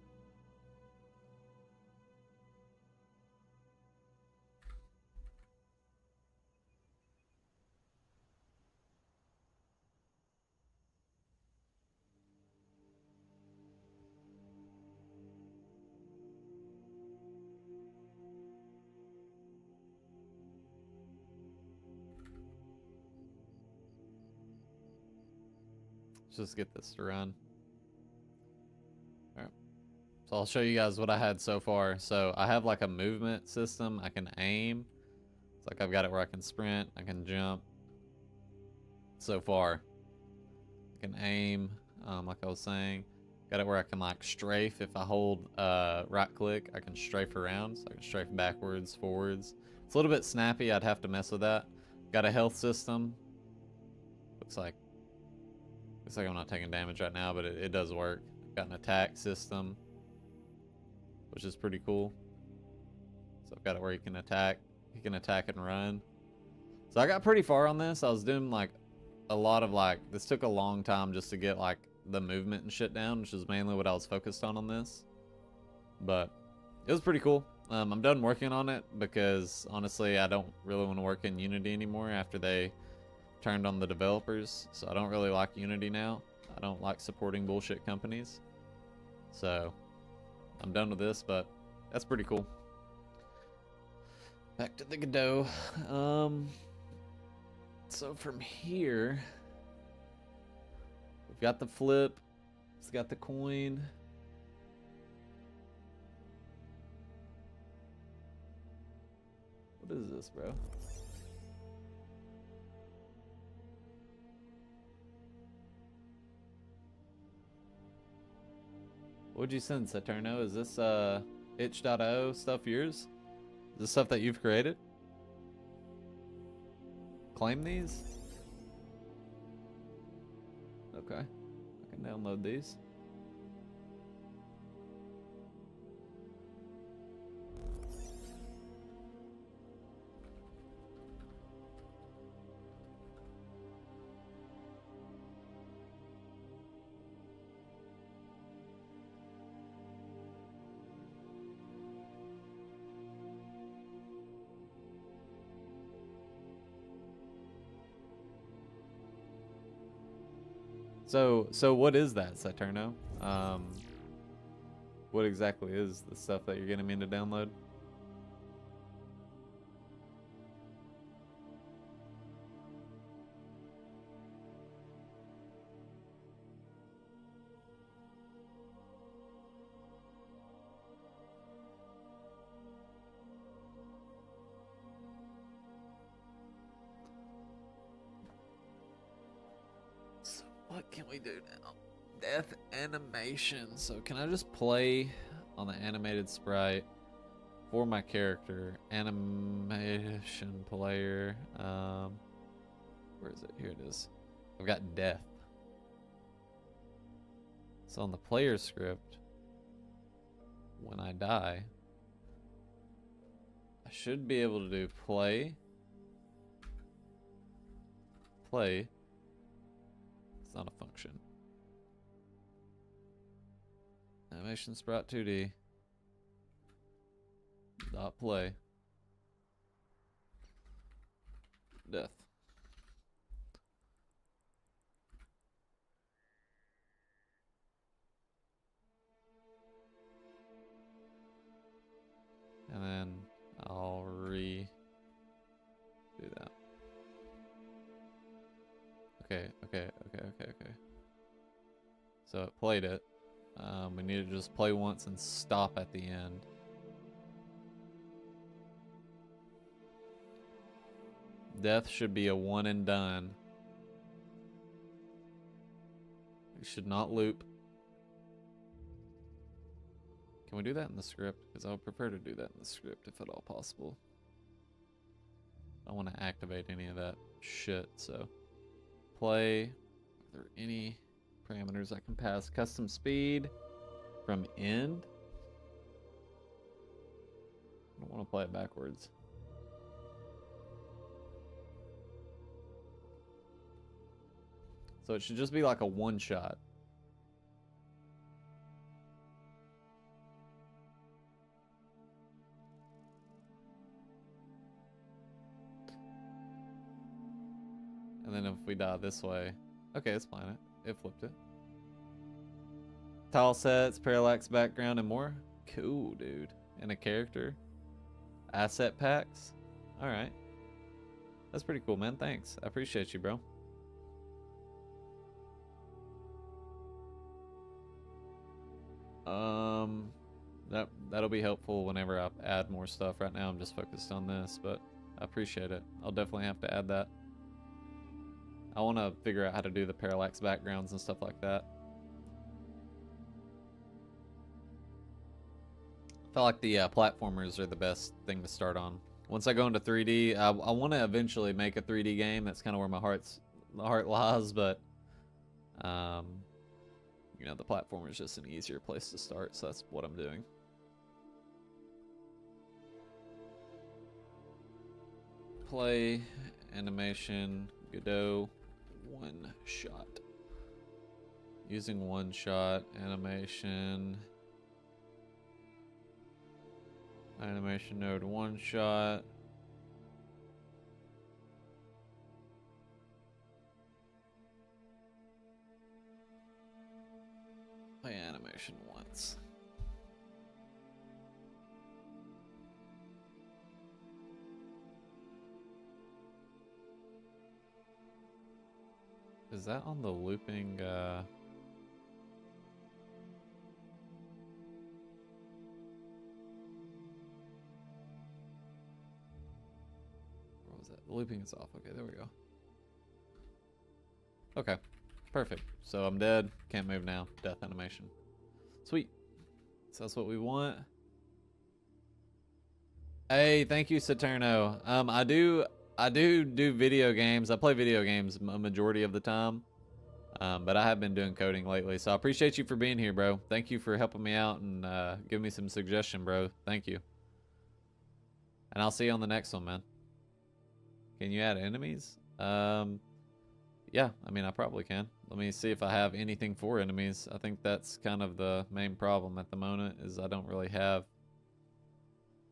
just get this to run. Alright. So I'll show you guys what I had so far. So I have like a movement system. I can aim. It's like I've got it where I can sprint, I can jump. So far. I can aim, like I was saying. Got it where I can like strafe. If I hold right click, I can strafe around. So I can strafe backwards, forwards. It's a little bit snappy, I'd have to mess with that. Got a health system. Looks like I'm not taking damage right now, but it does work. Got an attack system, which is pretty cool. So I've got it where you can attack and run. So I got pretty far on this. I was doing like a lot of like, this took a long time just to get like the movement and shit down, which is mainly what I was focused on this. But it was pretty cool. I'm done working on it because honestly I don't really want to work in Unity anymore after they turned on the developers. So I don't really like Unity now. I don't like supporting bullshit companies. So I'm done with this, but that's pretty cool. Back to the Godot. So from here, we've got the flip. It's got the coin. What is this, bro? What'd you send, Saturno? Is this itch.io stuff yours? Is this stuff that you've created? Claim these? Okay. I can download these. So what is that, Saturno? What exactly is the stuff that you're getting me to download? What can we do now? Death animation. So can I just play on the animated sprite for my character? Animation player. Where is it? Here it is. I've got death. So on the player script, when I die, I should be able to do play. It's not a function. Animation sprite 2D. Dot play. Death. And then I'll do that. Okay. So it played it. We need to just play once and stop at the end. Death should be a one and done. We should not loop. Can we do that in the script? Because I would prefer to do that in the script if at all possible. I don't want to activate any of that shit, so. Play. Are there any parameters I can pass? Custom speed from end. I don't want to play it backwards. So it should just be like a one shot. And then if we die this way, okay, it's fine. It flipped it. Tile sets, parallax background, and more. Cool, dude. And a character. Asset packs. All right. That's pretty cool, man. Thanks. I appreciate you, bro. That'll be helpful whenever I add more stuff. Right now I'm just focused on this, but I appreciate it. I'll definitely have to add that. I want to figure out how to do the parallax backgrounds and stuff like that. I feel like the platformers are the best thing to start on. Once I go into 3D, I want to eventually make a 3D game. That's kind of where my heart lies, but you know, the platformer is just an easier place to start, so that's what I'm doing. Play, animation, Godot, one shot. Using one shot, animation node, one shot. Play animation once. Is that on the looping? What was that? The looping is off. Okay, there we go. Okay, perfect. So I'm dead. Can't move now. Death animation. Sweet. So that's what we want. Hey, thank you, Saturno. I do video games. I play video games a majority of the time. But I have been doing coding lately, so I appreciate you for being here, bro. Thank you for helping me out and giving me some suggestion, bro. Thank you. And I'll see you on the next one, man. Can you add enemies? Yeah, I mean, I probably can. Let me see if I have anything for enemies. I think that's kind of the main problem at the moment, is I don't really have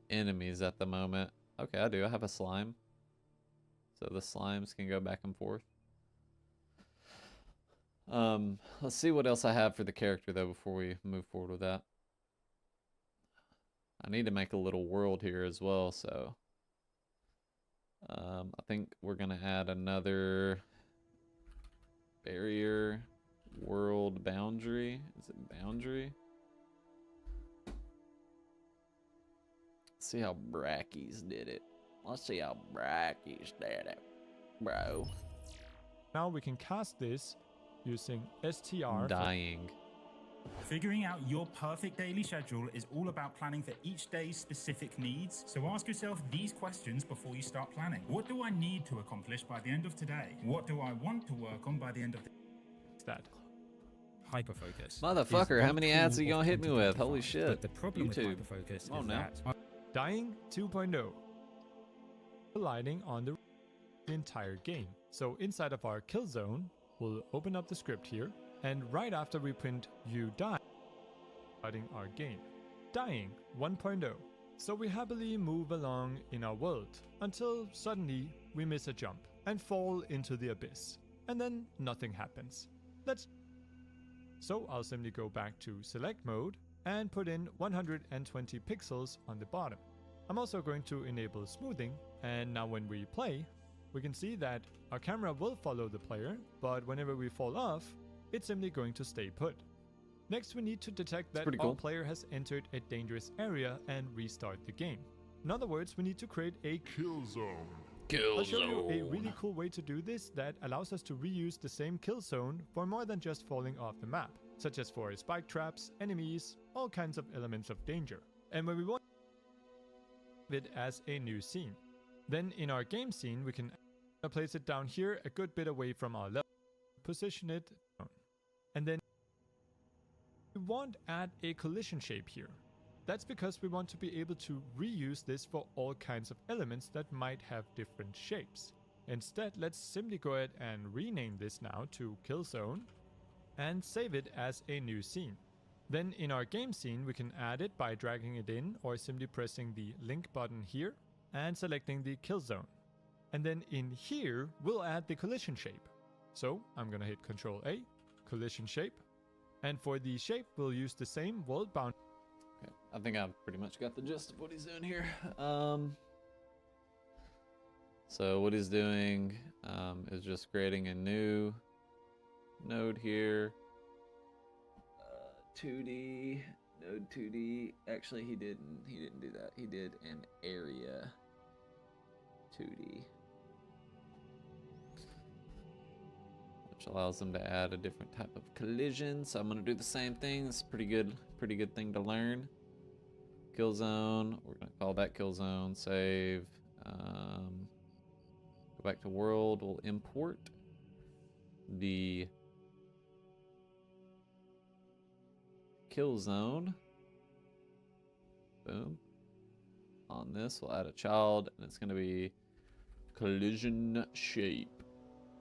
enemies at the moment. Okay, I do. I have a slime. So the slimes can go back and forth. Let's see what else I have for the character, though, before we move forward with that. I need to make a little world here as well, so I think we're gonna add another barrier world boundary. Is it boundary? Let's see how Brackies did it. Let's see how Brackies did it, bro. Now we can cast this using STR. Dying. Figuring out your perfect daily schedule is all about planning for each day's specific needs. So ask yourself these questions before you start planning. What do I need to accomplish by the end of today? What do I want to work on by the end of the That. hyperfocus? Motherfucker, how many ads are you gonna hit me with? Holy shit. But the problem YouTube. with hyperfocus Come on is now. that Dying 2.0. Lighting on the entire game. So inside of our kill zone, we'll open up the script here, and right after we print you die, starting our game. Dying 1.0. So we happily move along in our world until suddenly we miss a jump and fall into the abyss. And then nothing happens. So I'll simply go back to select mode and put in 120 pixels on the bottom. I'm also going to enable smoothing, and now when we play, we can see that our camera will follow the player, but whenever we fall off, it's simply going to stay put. Next, we need to detect that pretty our cool. player has entered a dangerous area and restart the game. In other words, we need to create a kill zone. I'll show you a really cool way to do this that allows us to reuse the same kill zone for more than just falling off the map, such as for spike traps, enemies, all kinds of elements of danger. And when we want it as a new scene, then in our game scene we can place it down here a good bit away from our level, position it down, and then we won't add a collision shape here. That's because we want to be able to reuse this for all kinds of elements that might have different shapes. Instead, let's simply go ahead and rename this now to Kill Zone and save it as a new scene. Then in our game scene, we can add it by dragging it in or simply pressing the link button here and selecting the Kill Zone. And then in here, we'll add the collision shape. So I'm gonna hit Ctrl A, collision shape. And for the shape, we'll use the same world bound. Okay, I think I've pretty much got the gist of what he's doing here. So what he's doing is just creating a new node here. 2D Node 2D. Actually, he didn't. He didn't do that. He did an area 2D, which allows them to add a different type of collision. So I'm gonna do the same thing. It's pretty good thing to learn. Kill zone. We're gonna call that kill zone. Save. Go back to world. We'll import the kill zone. Boom. On this, we'll add a child, and it's going to be collision shape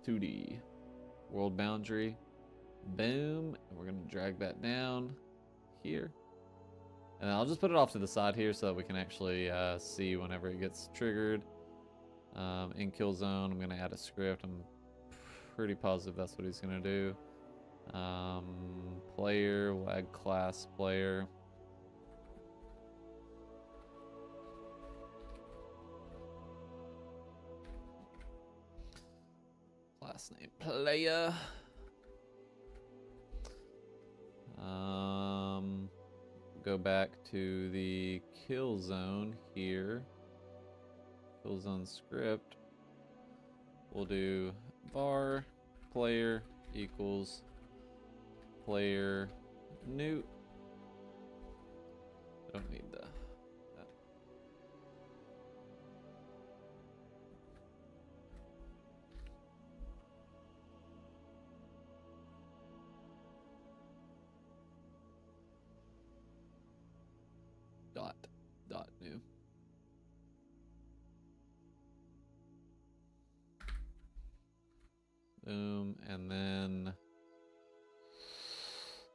2D. World boundary. Boom. And we're going to drag that down here. And I'll just put it off to the side here so that we can actually see whenever it gets triggered. In kill zone, I'm going to add a script. I'm pretty positive that's what he's going to do. Player, we'll add class player. Class name player. Go back to the kill zone here. Kill zone script. We'll do var player equals player new. Don't need that. Dot new. Boom, and then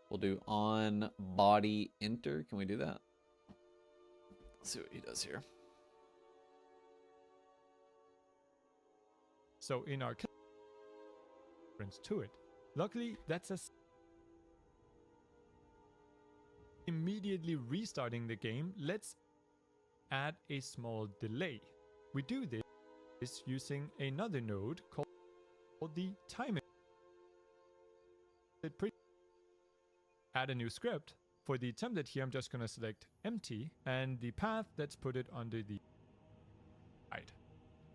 we'll do on body enter. Can we do that? Let's see what he does here. So in our reference to it, luckily that's immediately restarting the game. Let's add a small delay. We do this using another node called the timer. Add a new script. For the template here, I'm just going to select empty, and the path, let's put it under the right.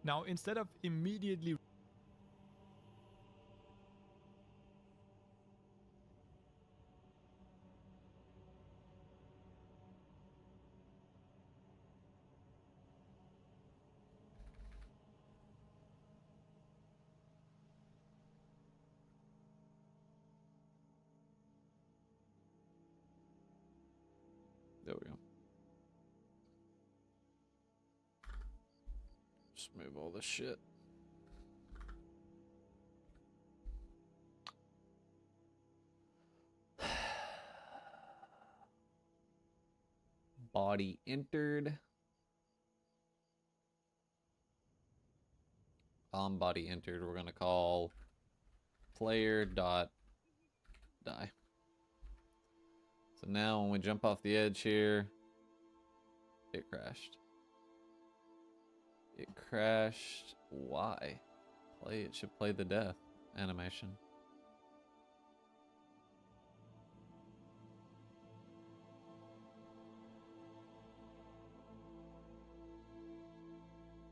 Now, instead of immediately There we go. Just move all this shit. Body entered. On body entered, we're gonna call player dot die. So now when we jump off the edge here, it crashed. It crashed. Why? It should play the death animation.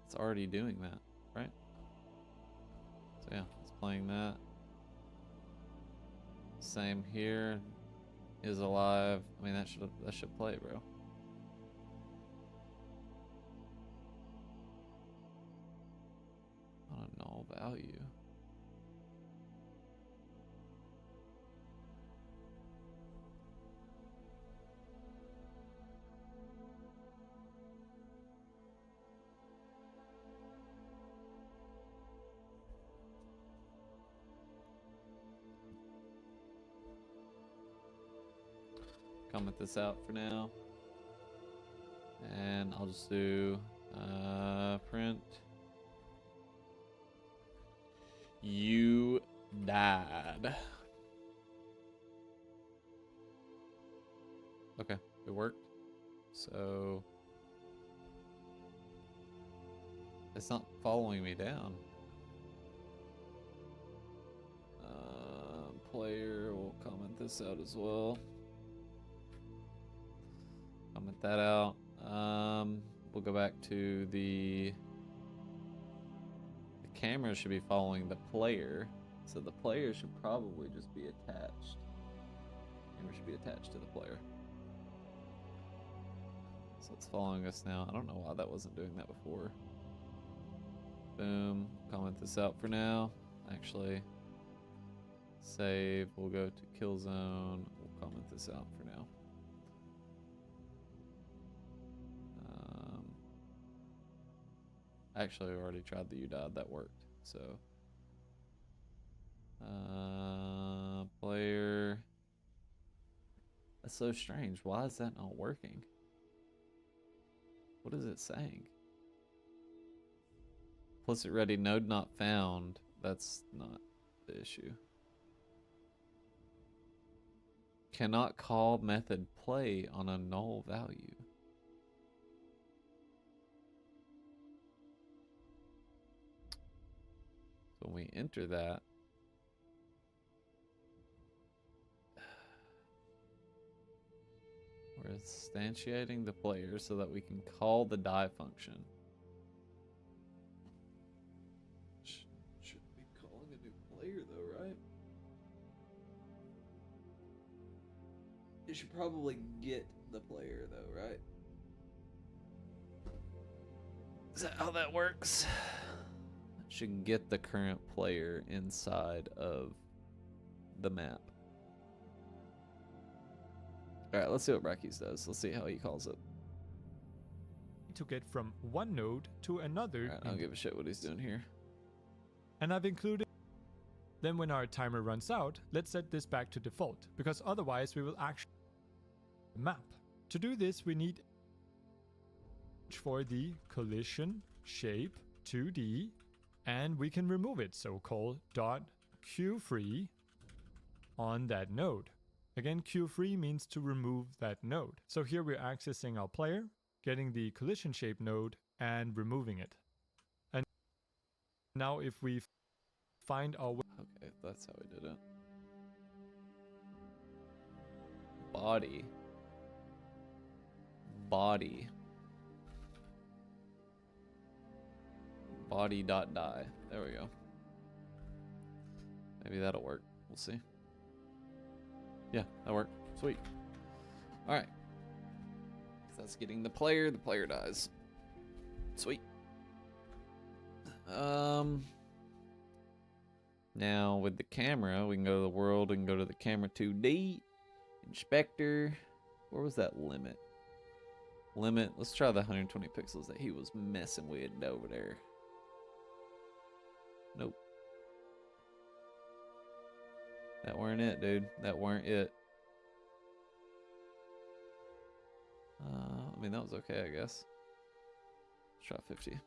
It's already doing that, right? So yeah, it's playing that. Same here. Is alive. I mean, that should play, bro. On a null value. Comment this out for now, and I'll just do print you died. Okay, it worked. So it's not following me down. Player, we'll comment this out as well. comment that out. We'll go back to the camera should be following the player, so the player should probably just be attached. The camera should be attached to the player. So it's following us now. I don't know why that wasn't doing that before. Boom. Comment this out for now. Actually, save. We'll go to kill zone. We'll comment this out for now. Actually, I already tried the UDOD. That worked. So, player. That's so strange. Why is that not working? What is it saying? Implicit ready node not found. That's not the issue. Cannot call method play on a null value. So when we enter that, we're instantiating the player so that we can call the die function. Should be calling a new player though, right? It should probably get the player though, right? Is that how that works? It should get the current player inside of the map. Alright, let's see what Brachys does. Let's see how he calls it. To get from one node to another. Alright, I don't give a shit what he's doing here. And I've included. Then when our timer runs out, let's set this back to default, because otherwise we will actually map. To do this, we need for the collision shape 2D, and we can remove it. So call .QFree on that node. Again, QFree means to remove that node. So here we're accessing our player, getting the collision shape node, and removing it. And now if we find our way. Okay, that's how we did it. Body. Body. Body.die. There we go. Maybe that'll work. We'll see. Yeah, that worked. Sweet. Alright. So that's getting the player dies. Sweet. Now with the camera, we can go to the world, we can go to the camera 2D. Inspector. Where was that limit? Limit. Let's try the 120 pixels that he was messing with over there. Nope. That weren't it, dude. That weren't it. I mean, that was okay, I guess. Let's try 50.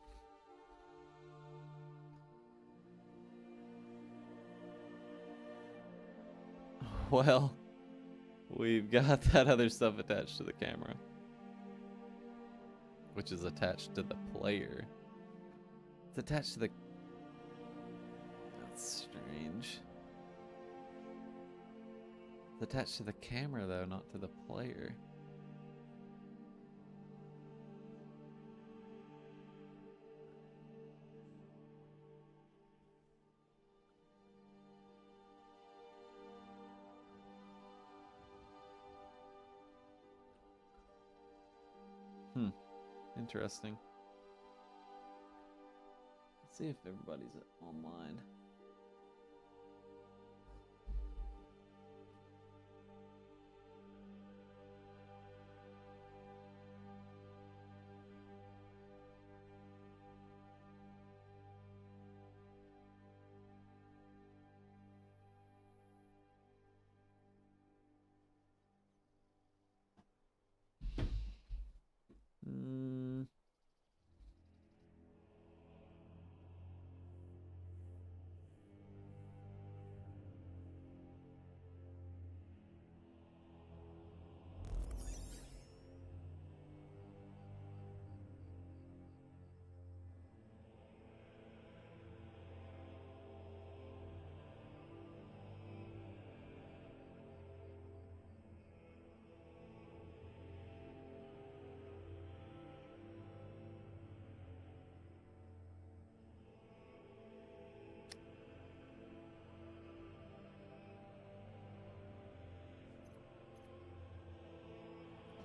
Well, we've got that other stuff attached to the camera, which is attached to the player. It's attached to the... That's strange. It's attached to the camera, though, not to the player. Interesting. Let's see if everybody's online.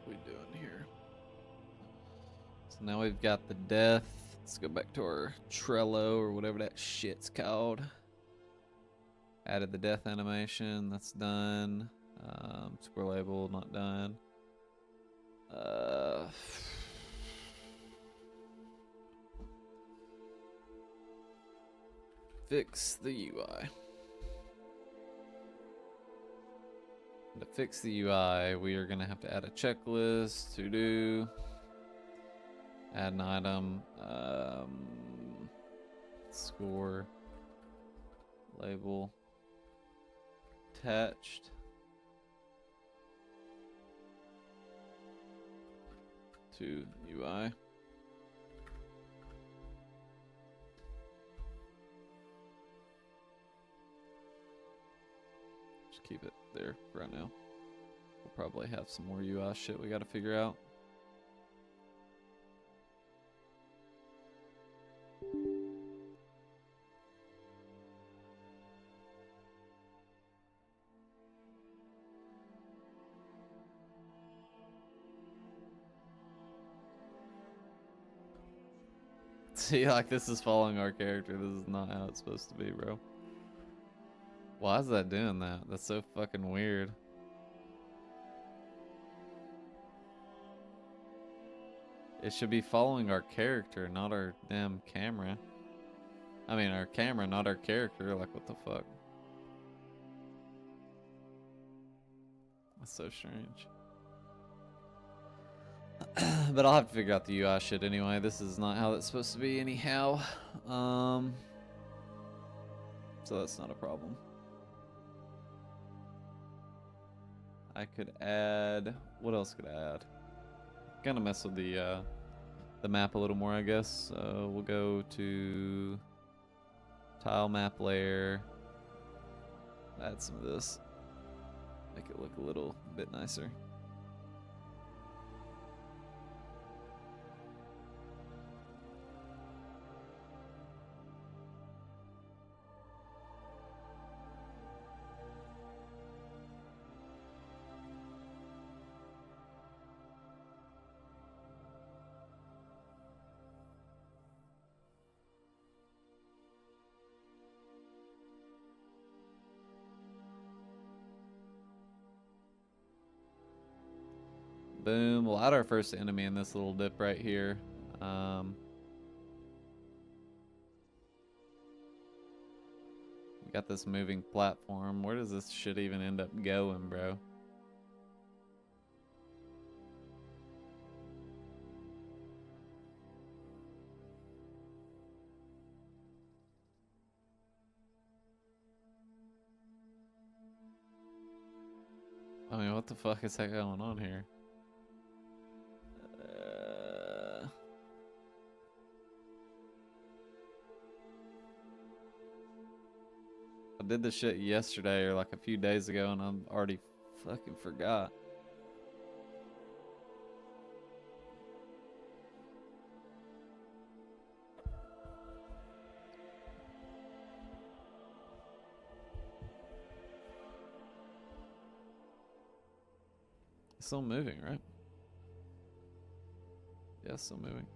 we doing here? So now we've got the death. Let's go back to our Trello or whatever that shit's called. Added the death animation. That's done. Square label, not done. Fix the UI. To fix the UI, we are going to have to add a checklist, to do, add an item, score, label, attached, to UI. Just keep it there right now. We'll probably have some more UI shit we gotta figure out. See, like, this is following our character. This is not how it's supposed to be, bro. Why is that doing that? That's so fucking weird. It should be following our character, not our damn camera. I mean, our camera, not our character. Like, what the fuck? That's so strange. But I'll have to figure out the UI shit anyway. This is not how that's supposed to be anyhow. So that's not a problem. I could add... What else could I add? Gonna mess with the map a little more, I guess. So we'll go to tile map layer. Add some of this. Make it look a little bit nicer. Boom. We'll add our first enemy in this little dip right here. We got this moving platform. Where does this shit even end up going, bro? I mean, what the fuck is that going on here? I did this shit yesterday or like a few days ago and I'm already fucking forgot. It's still moving, right? Yeah, it's still moving.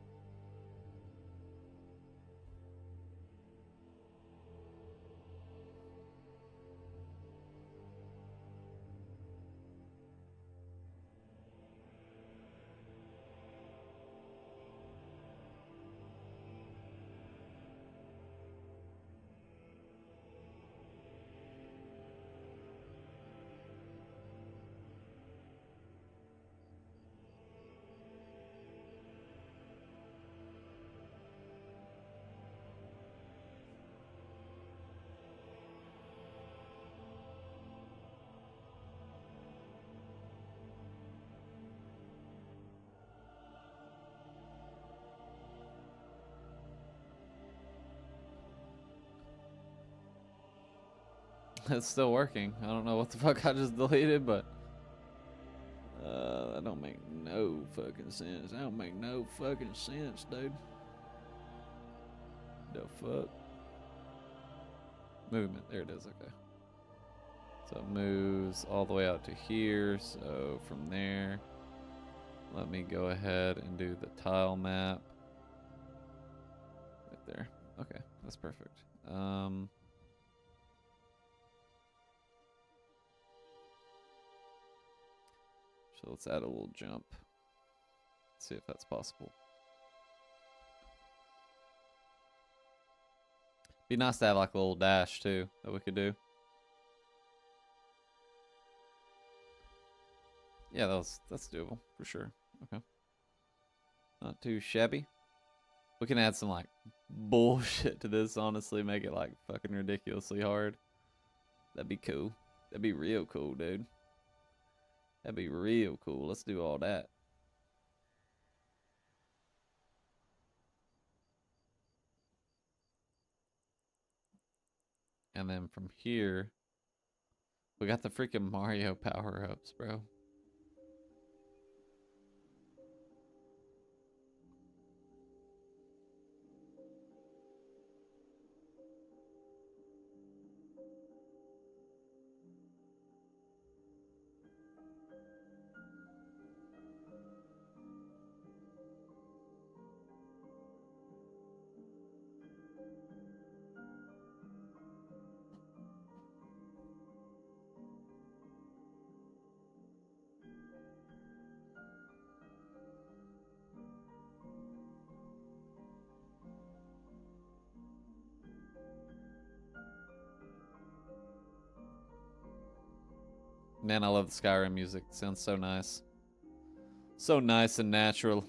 It's still working. I don't know what the fuck I just deleted, but that don't make no fucking sense. That don't make no fucking sense, dude. The fuck? Movement. There it is. Okay. So it moves all the way out to here. So from there, Let me go ahead and do the tile map. Right there. Okay, that's perfect. So let's add a little jump. See if that's possible. Be nice to have like a little dash too that we could do. Yeah, that's doable for sure. Okay. Not too shabby. We can add some like bullshit to this, honestly, make it like fucking ridiculously hard. That'd be cool. That'd be real cool, dude. That'd be real cool. Let's do all that. And then from here, we got the freaking Mario power-ups, bro. Man, I love the Skyrim music. It sounds so nice. So nice and natural.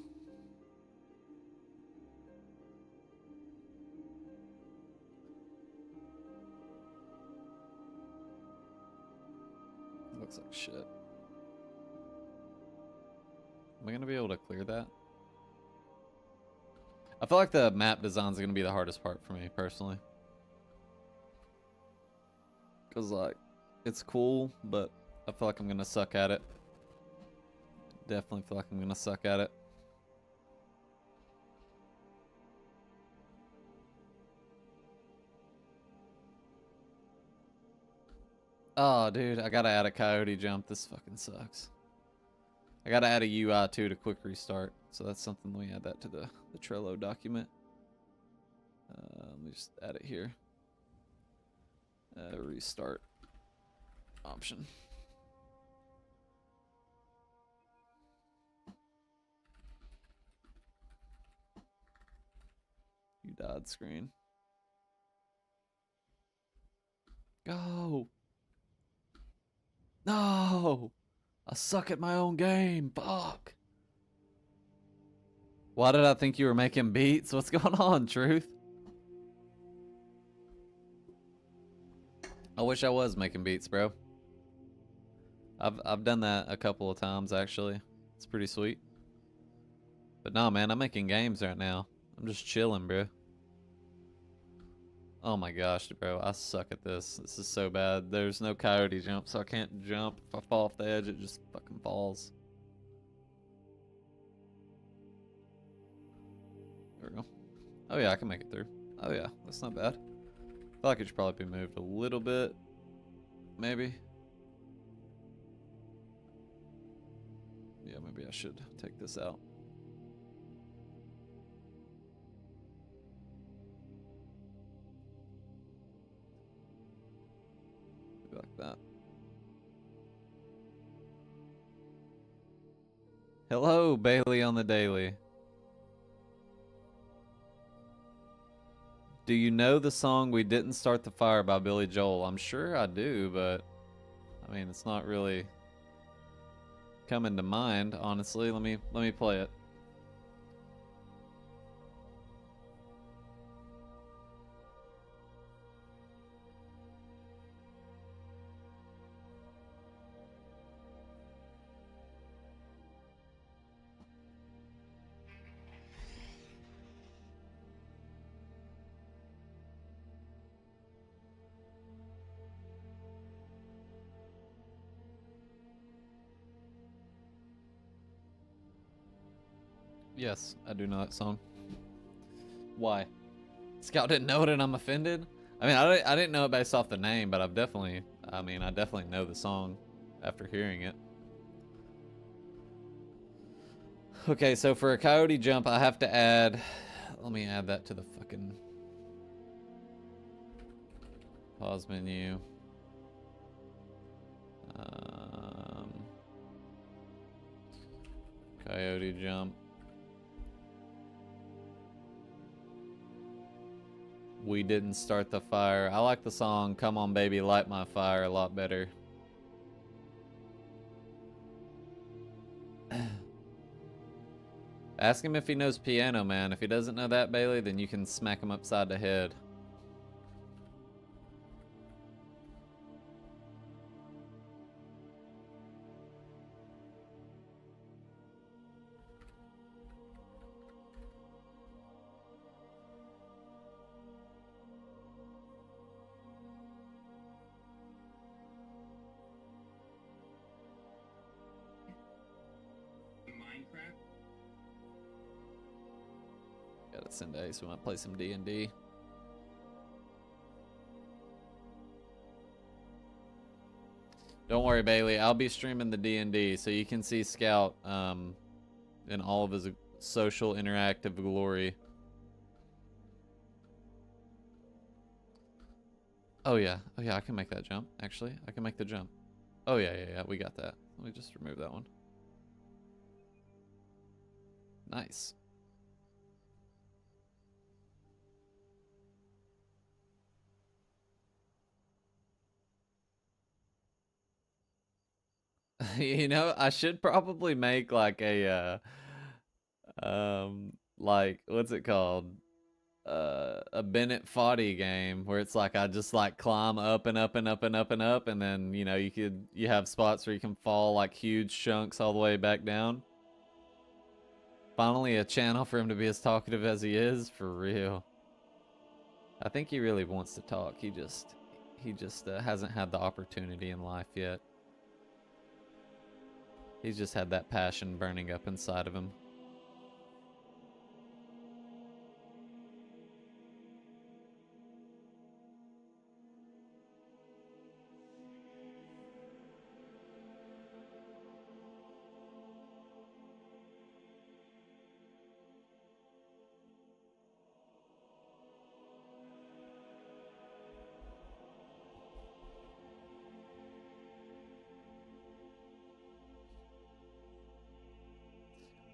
Looks like shit. Am I gonna be able to clear that? I feel like the map design is gonna be the hardest part for me personally. Cause like, it's cool, but I feel like I'm gonna suck at it. Definitely feel like I'm gonna suck at it. Oh, dude, I gotta add a coyote jump. This fucking sucks. I gotta add a UI too to quick restart. So that's something, we add that to the Trello document. Let me just add it here. Restart option. You died screen. Go! No! I suck at my own game. Fuck. Why did I think you were making beats? What's going on, Truth? I wish I was making beats, bro. I've done that a couple of times actually. It's pretty sweet. But nah, man, I'm making games right now. I'm just chilling, bro. Oh my gosh, bro, I suck at this. This is so bad. There's no coyote jump, so I can't jump. If I fall off the edge, it just fucking falls. There we go. Oh yeah, I can make it through. Oh yeah, that's not bad. I feel like it should probably be moved a little bit. Maybe. Yeah, maybe I should take this out. Maybe like that. Hello, Bailey on the daily. Do you know the song "We Didn't Start the Fire" by Billy Joel? I'm sure I do, but I mean, it's not really coming to mind, honestly. Let me play it. Yes, I do know that song. Why? Scout didn't know it and I'm offended? I mean, I didn't know it based off the name, but I definitely know the song after hearing it. Okay, so for a coyote jump, I have to add... Let me add that to the fucking... pause menu. Coyote jump. We didn't start the fire. I like the song Come On Baby Light My Fire a lot better. Ask him if he knows piano, man. If he doesn't know that, Bailey, then you can smack him upside the head. Gotta send Ace. We might play some D&D. Don't worry, Bailey. I'll be streaming the D&D, so you can see Scout in all of his social interactive glory. Oh yeah, I can make that jump. Actually, I can make the jump. Oh yeah, we got that. Let me just remove that one. Nice. You know, I should probably make like a like what's it called? A Bennett Foddy game where it's like I just like climb up and up and up and up and up, and then you know you have spots where you can fall like huge chunks all the way back down. Finally a channel for him to be as talkative as he is, for real. I think he really wants to talk. He just hasn't had the opportunity in life yet. He's just had that passion burning up inside of him.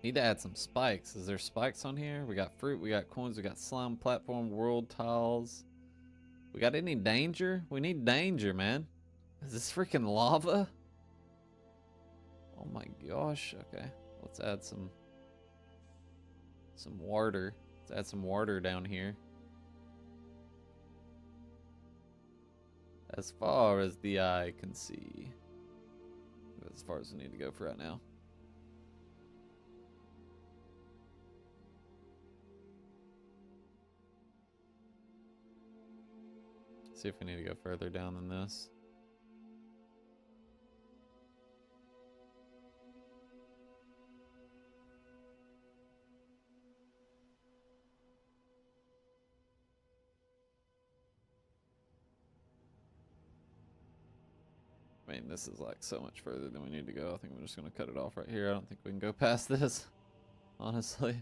Need to add some spikes. Is there spikes on here? We got fruit, we got coins, we got slime, platform, world tiles. We got any danger? We need danger, man. Is this freaking lava? Oh my gosh. Okay. Let's add some water. Let's add some water down here. As far as the eye can see. As far as we need to go for right now. See if we need to go further down than this. I mean, this is like so much further than we need to go. I think we're just going to cut it off right here. I don't think we can go past this, honestly.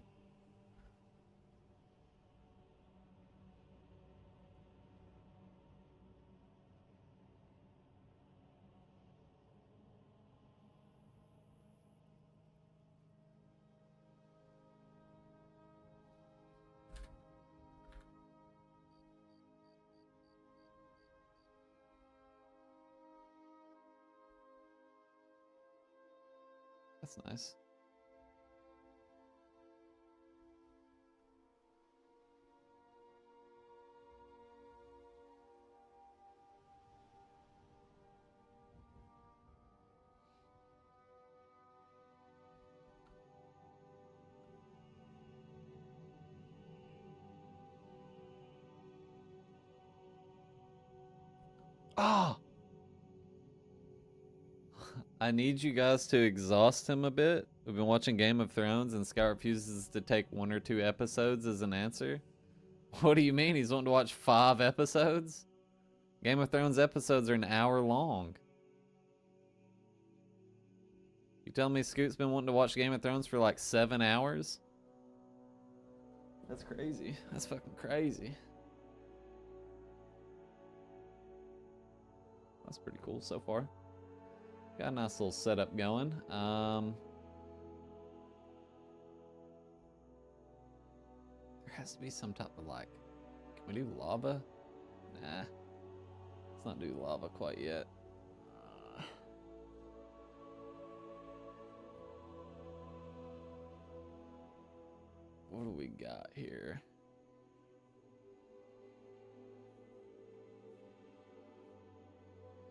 That's nice. Ah! I need you guys to exhaust him a bit. We've been watching Game of Thrones and Scout refuses to take 1 or 2 episodes as an answer. What do you mean? He's wanting to watch 5 episodes? Game of Thrones episodes are an hour long. You telling me Scoot's been wanting to watch Game of Thrones for like 7 hours? That's crazy. That's fucking crazy. That's pretty cool so far. Got a nice little setup going. There has to be some type of like, can we do lava? Nah. Let's not do lava quite yet. What do we got here?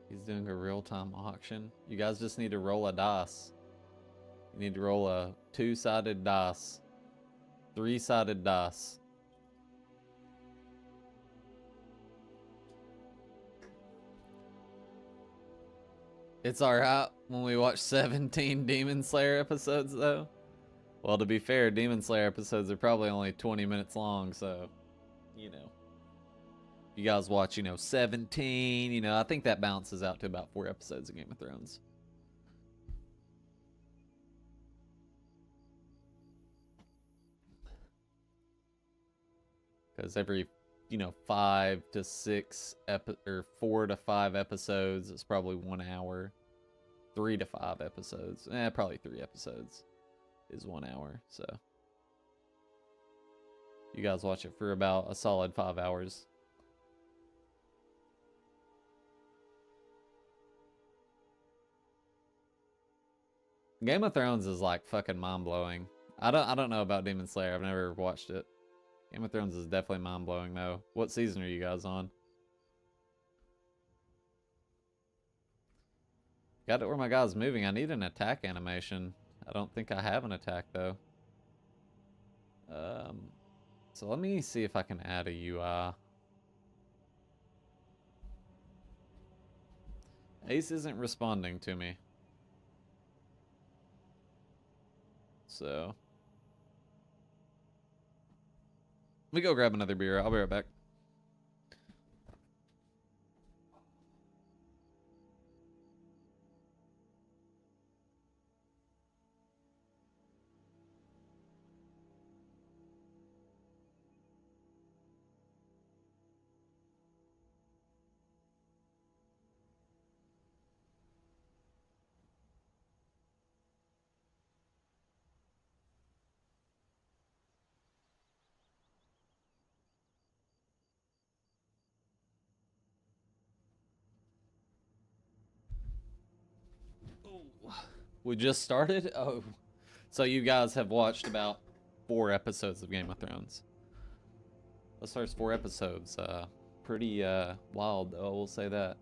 He's doing a real-time auction. You guys just need to roll a dice. You need to roll a 2-sided dice. 3-sided dice. It's alright when we watch 17 Demon Slayer episodes, though. Well, to be fair, Demon Slayer episodes are probably only 20 minutes long, so, you know. You guys watch, 17, I think that balances out to about 4 episodes of Game of Thrones. Because every, 5 to 6 or 4 to 5 episodes is probably 1 hour. 3 to 5 episodes, probably 3 episodes is 1 hour. So you guys watch it for about a solid 5 hours. Game of Thrones is like fucking mind-blowing. I don't know about Demon Slayer. I've never watched it. Game of Thrones is definitely mind-blowing though. What season are you guys on? Got it where my guy's moving. I need an attack animation. I don't think I have an attack though. So let me see if I can add a UI. Ace isn't responding to me. So let me go grab another beer. I'll be right back. We just started? Oh. So you guys have watched about 4 episodes of Game of Thrones. Those first 4 episodes, pretty wild though, I will say that.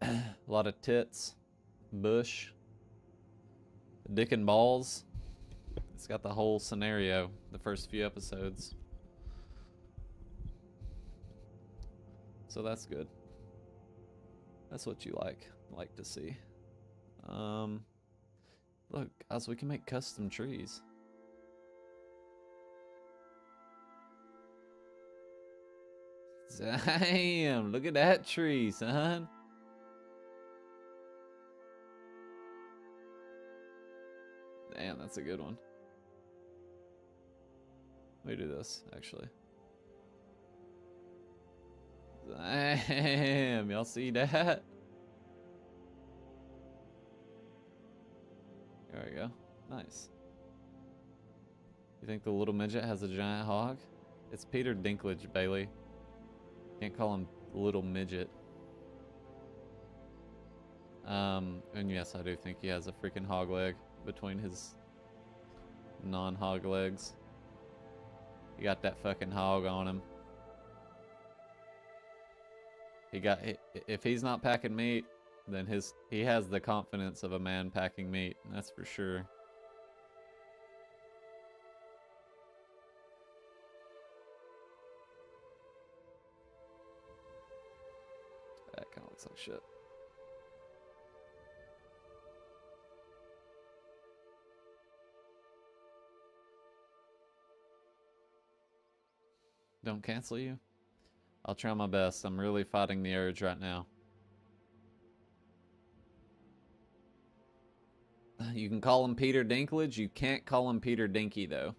A lot of tits, bush, dick and balls. It's got the whole scenario, the first few episodes. So that's good. That's what you like to see. Look, guys, we can make custom trees. Damn, look at that tree, son. Damn, that's a good one. Let me do this, actually. Damn, y'all see that? There we go. Nice. You think the little midget has a giant hog? It's Peter Dinklage, Bailey. Can't call him little midget. And yes, I do think he has a freaking hog leg between his non-hog legs. He got that fucking hog on him. If he's not packing meat, then he has the confidence of a man packing meat. That's for sure. That kind of looks like shit. Don't cancel you? I'll try my best. I'm really fighting the urge right now. You can call him Peter Dinklage. You can't call him Peter Dinky, though.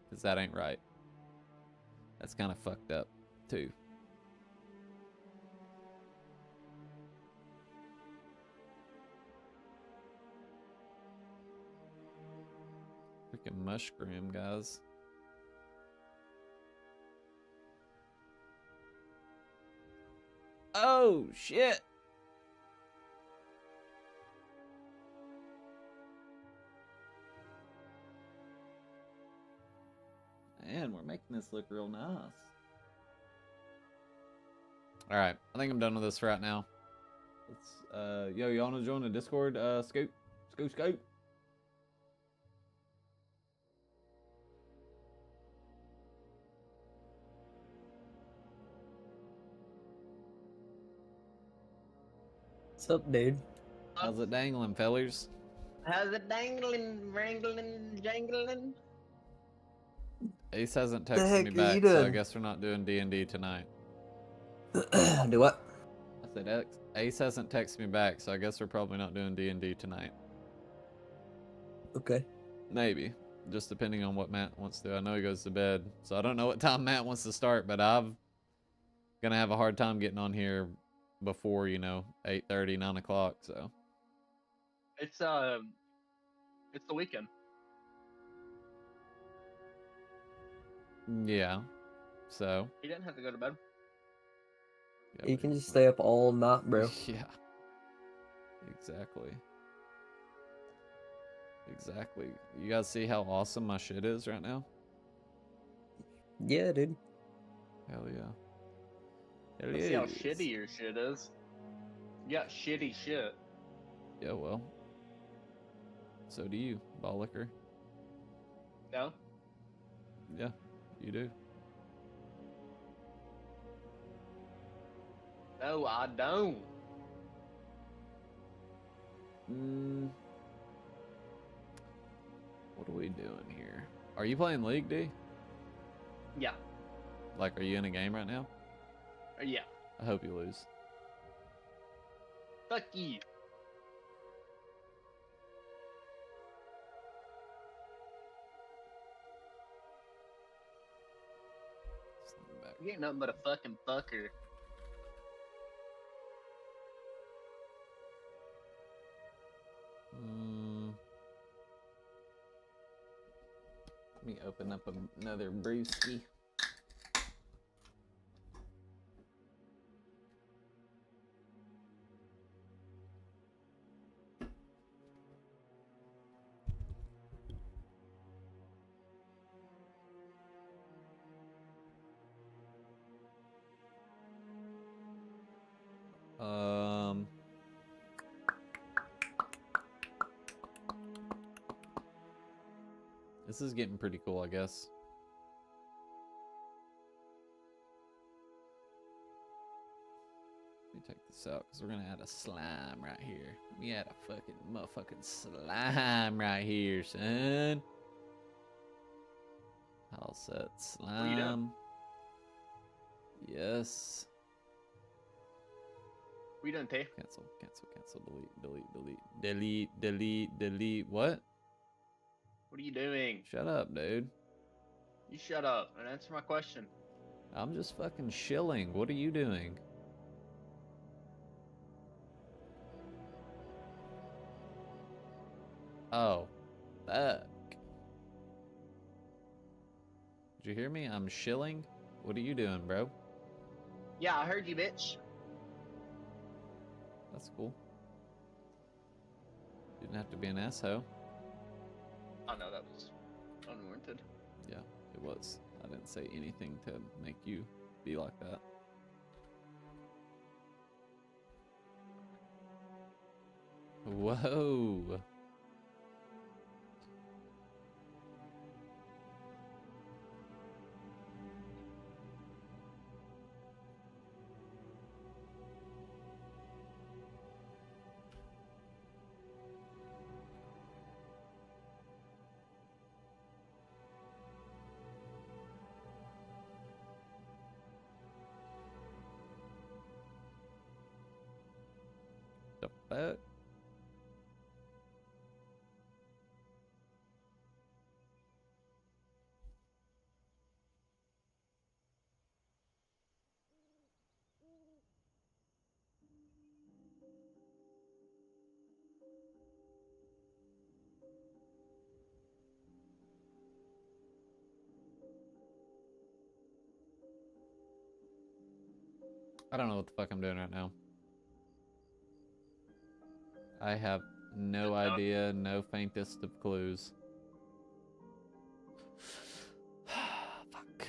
Because that ain't right. That's kind of fucked up, too. Freaking mushroom, guys. Oh, shit. Man, we're making this look real nice. All right, I think I'm done with this right now. Let's, yo, y'all wanna join the Discord? Scoop. What's up, dude? How's it dangling, fellers? How's it dangling, wrangling, jangling? Ace hasn't The texted heck me are back, you so I doing? guess we're not doing D&D tonight. Do what? I said Ace hasn't texted me back, so I guess we're probably not doing D&D tonight. Okay. Maybe. Just depending on what Matt wants to do. I know he goes to bed, so I don't know what time Matt wants to start, but I'm gonna have a hard time getting on here before, 8:30, 9 o'clock, so. It's the weekend. Yeah. So. He didn't have to go to bed. Yeah, You can just stay up all night, bro. Yeah. Exactly. Exactly. You guys see how awesome my shit is right now? Yeah, dude. Hell yeah. Hell Let's see how yes. shitty your shit is. You got shitty shit. Yeah, well. So do you, ball liquor. No? Yeah, you do. No, I don't. What are we doing here? Are you playing League, D? Yeah. Like, are you in a game right now? Yeah. I hope you lose. Fuck you. Back. You ain't nothing but a fucking fucker. Let me open up another brewski. This is getting pretty cool, I guess. Let me take this out because we're gonna add a slime right here. We add a fucking motherfucking slime right here, son. All set. Slime. Yes. What you doing, Tay? Cancel. Delete. What? What are you doing? Shut up, dude. You shut up and answer my question. I'm just fucking shilling. What are you doing? Oh. Fuck. Did you hear me? I'm shilling. What are you doing, bro? Yeah, I heard you, bitch. That's cool. Didn't have to be an asshole. Oh no, that was unwarranted. Yeah, it was. I didn't say anything to make you be like that. Whoa. The fuck? I don't know what the fuck I'm doing right now. I have no idea, no faintest of clues. Fuck.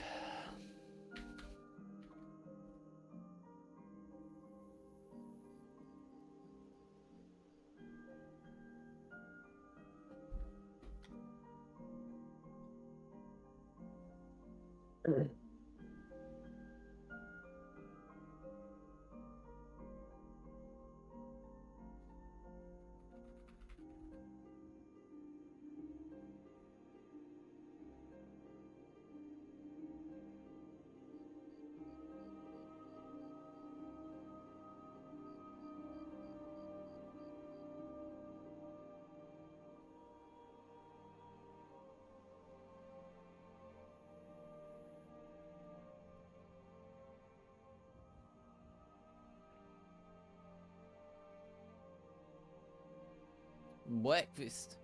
Breakfast.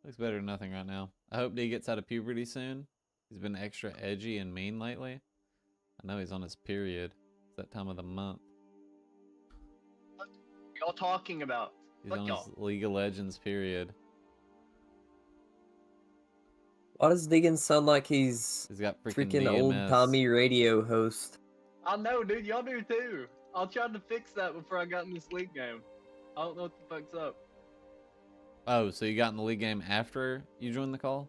Looks better than nothing right now. I hope D gets out of puberty soon. He's been extra edgy and mean lately. I know he's on his period. It's that time of the month. Y'all talking about? He's Fuck on y'all. his League of Legends period. Why does Deegan sound like he's He's got freaking old DMS. Tommy radio host? I know, dude. Y'all do too. I tried to fix that before I got in this league game. I don't know what the fuck's up. Oh, so you got in the league game after you joined the call?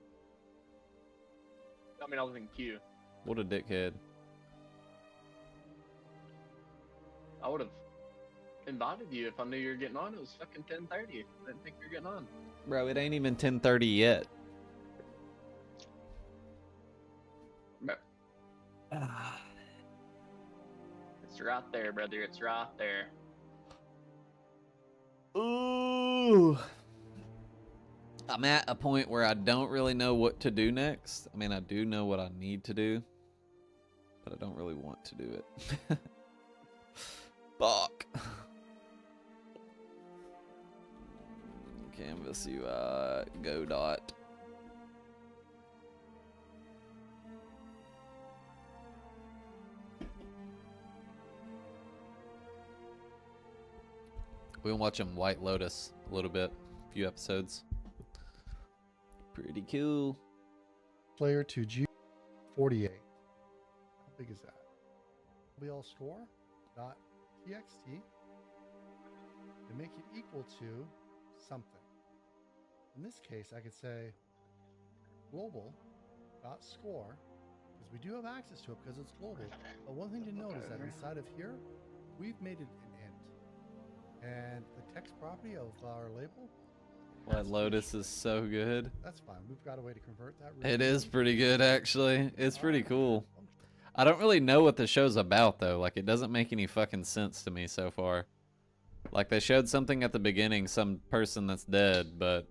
I mean, I was in queue. What a dickhead. I would have invited you if I knew you were getting on. It was fucking 10:30. I didn't think you were getting on. Bro, it ain't even 10:30 yet. Bro, it's right there, brother. It's right there. Ooh. I'm at a point where I don't really know what to do next. I mean, I do know what I need to do, but I don't really want to do it. Fuck. Canvas UI, go dot. We'll watch him White Lotus a little bit, a few episodes. Pretty cool. Player to G48. How big is that? We all score dot txt to make it equal to something. In this case, I could say global dot score because we do have access to it because it's global. But one thing to note is that inside of here, we've made it an int, and the text property of our label. White Lotus is so good. That's fine. We've got a way to convert that. It is pretty good, actually. It's pretty cool. I don't really know what the show's about, though. Like, it doesn't make any fucking sense to me so far. Like, they showed something at the beginning, some person that's dead, but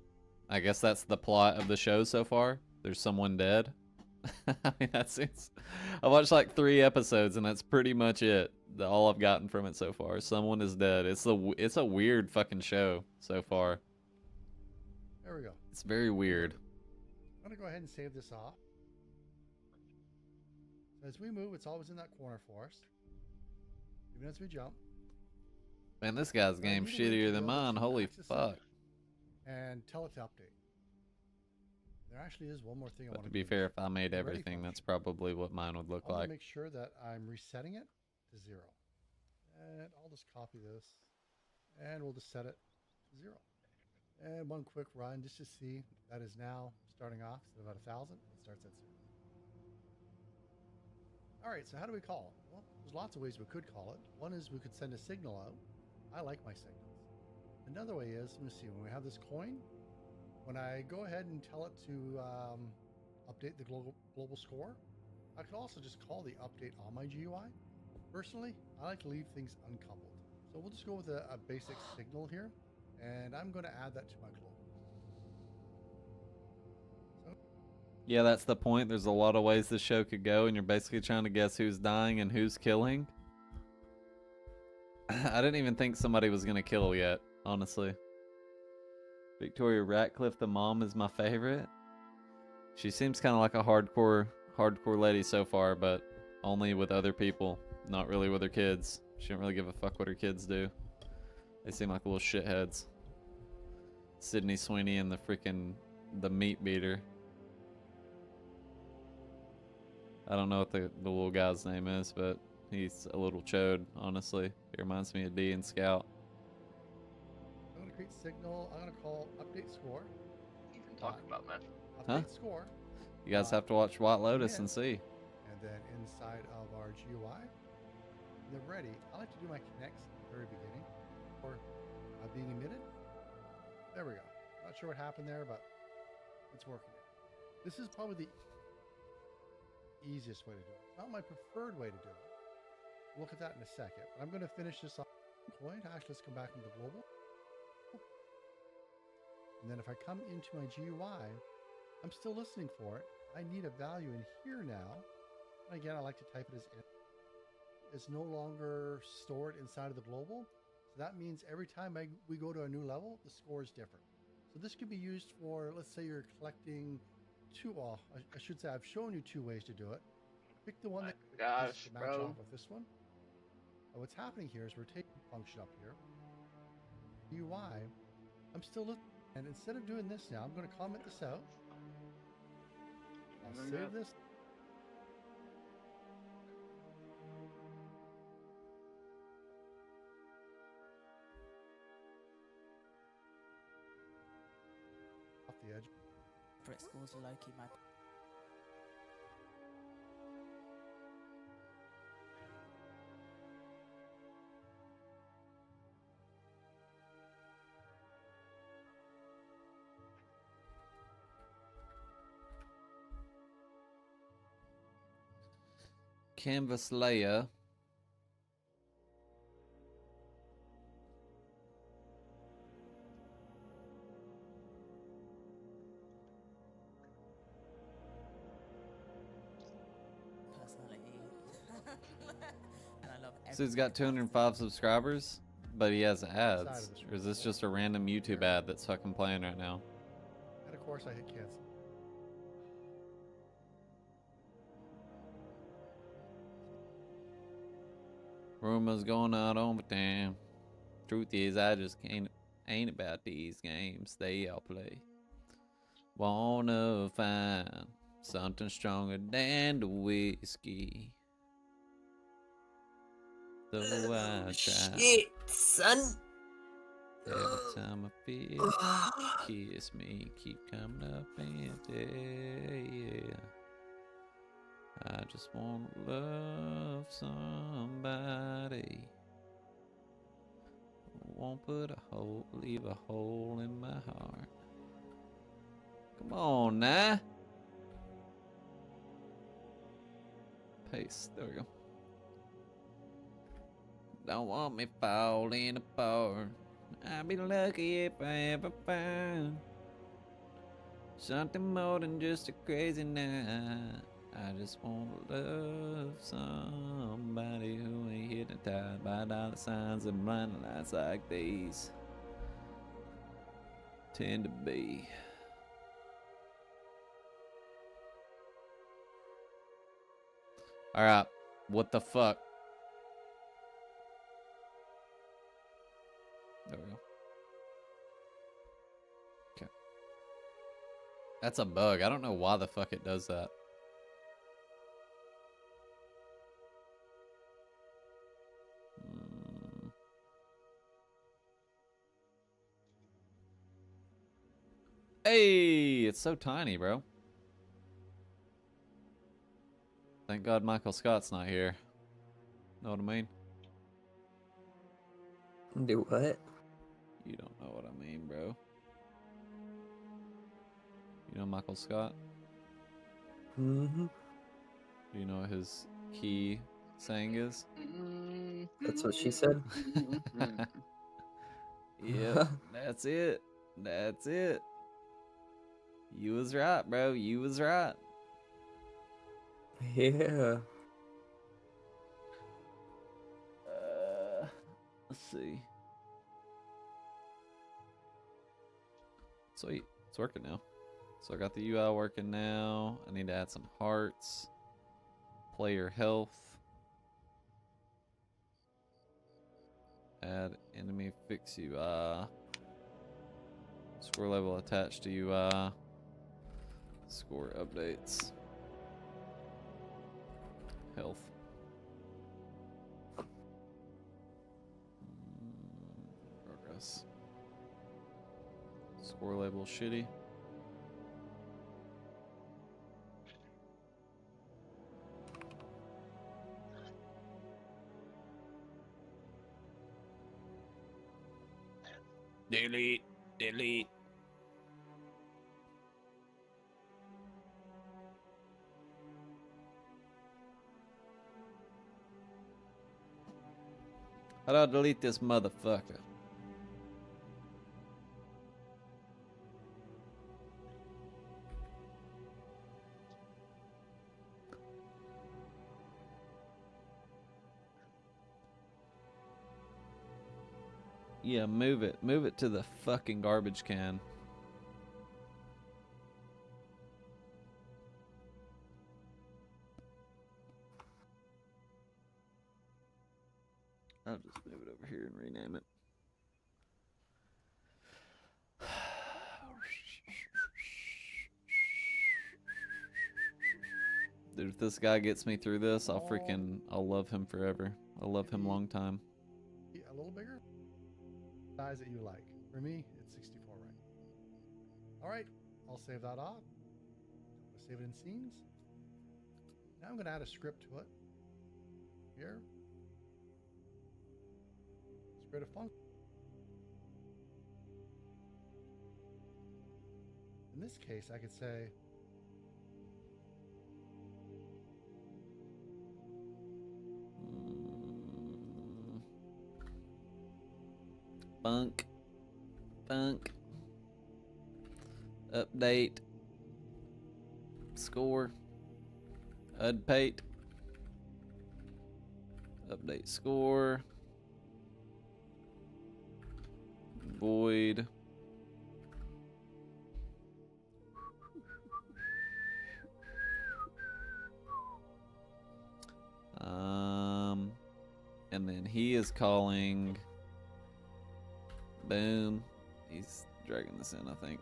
I guess that's the plot of the show so far. There's someone dead. I mean, that's it. I watched like 3 episodes, and that's pretty much it. All I've gotten from it so far. Someone is dead. It's a weird fucking show so far. There we go. It's very weird. I'm going to go ahead and save this off. As we move, it's always in that corner for us. Even as we jump. Man, this guy's game's shittier than mine. Holy fuck. And tell it to update. There actually is one more thing I But want to be fair, if I made everything, that's probably what mine would look I want like. to make sure that I'm resetting it to 0. And I'll just copy this. And we'll just set it to 0. And one quick run just to see that is now starting off instead of at 1,000. It starts at 0. All right, so how do we call? Well, there's lots of ways we could call it. One is we could send a signal out. I like my signals. Another way is, let me see, when we have this coin, when I go ahead and tell it to update the global score, I could also just call the update on my GUI. Personally, I like to leave things uncoupled. So we'll just go with a basic signal here, and I'm going to add that to my global. So, Yeah, that's the point. There's a lot of ways this show could go, and you're basically trying to guess who's dying and who's killing. I didn't even think somebody was going to kill yet, honestly. Victoria Ratcliffe, the mom, is my favorite. She seems kind of like a hardcore lady so far, but only with other people, not really with her kids. She don't really give a fuck what her kids do. They seem like little shitheads. Sydney Sweeney and the meat beater. I don't know what the little guy's name is, but he's a little chode, honestly. He reminds me of D and Scout. I'm going to create signal. I'm going to call update score. Even talking about, man. Update score. You guys have to watch White Lotus and see. And then inside of our GUI, when they're ready, I like to do my connects at the very beginning or being emitted. There we go. Not sure what happened there, but it's working. This is probably the easiest way to do it. Not my preferred way to do it. We'll look at that in a second. But I'm going to finish this off. Actually, let's come back into global. And then if I come into my GUI, I'm still listening for it. I need a value in here now. And again, I like to type it as in. It's no longer stored inside of the global. So that means every time we go to a new level, the score is different. So this could be used for, let's say you're collecting I should say I've shown you two ways to do it. Pick the one that Gosh, match bro. off with this one. What's happening here is we're taking the function up here. UI, I'm still looking. And instead of doing this now, I'm going to comment this out. I'll save this. Off the edge. Brit scores are low-key mad. Canvas layer. Personality. And I love So he's got 205 subscribers, but he has ads. Or is this just a random YouTube ad that's fucking playing right now? And of course I hit cancel. Rumors going out on the damn. Truth is, I just ain't about these games they all play. Wanna find something stronger than the whiskey. So I try. Shit, son. Every time I feel kiss me, keep coming up empty. Yeah. I just wanna love somebody. Won't leave a hole in my heart. Come on now. Paste, there we go. Don't want me falling apart. I'd be lucky if I ever found something more than just a crazy night. I just want to love somebody who ain't hypnotized by dollar signs and blind lights like these tend to be. Alright, what the fuck? There we go. Okay. That's a bug. I don't know why the fuck it does that. Hey, it's so tiny, bro. Thank God Michael Scott's not here. Know what I mean? Do what? You don't know what I mean, bro. You know Michael Scott? Mm-hmm. Do you know what his key saying is? That's what she said. Yep, that's it. That's it. You was right, bro. You was right. Yeah. Let's see. Sweet. It's working now. So I got the UI working now. I need to add some hearts. Player health. Add enemy fix UI. Score level attached to UI. Score updates. Health. Progress. Score label shitty. Delete. Delete. How do I delete this motherfucker? Yeah, move it. Move it to the fucking garbage can. I'll just move it over here and rename it. Dude, if this guy gets me through this, I'll love him forever. I'll love him long time. A little bigger? Size that you like. For me, it's 64 right. All right, I'll save that off. I'll save it in scenes. Now I'm going to add a script to it. Here. Script a function. In this case, I could say Bunk. Update. Score. Update. Update score. Void. And then he is calling. Boom. He's dragging this in, I think.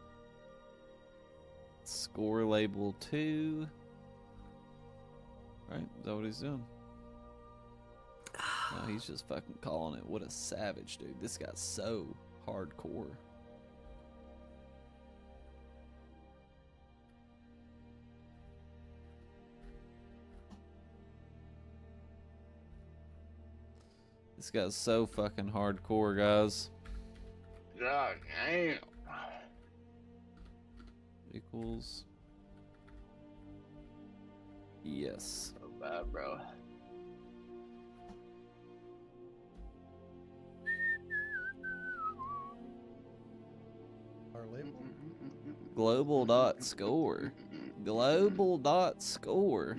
Score label 2. Right? Is that what he's doing? No, he's just fucking calling it. What a savage, dude. This guy's so hardcore. This guy's so fucking hardcore, guys. God damn. Equals. Yes. So bad, bro. our label. Global dot score. Global dot score.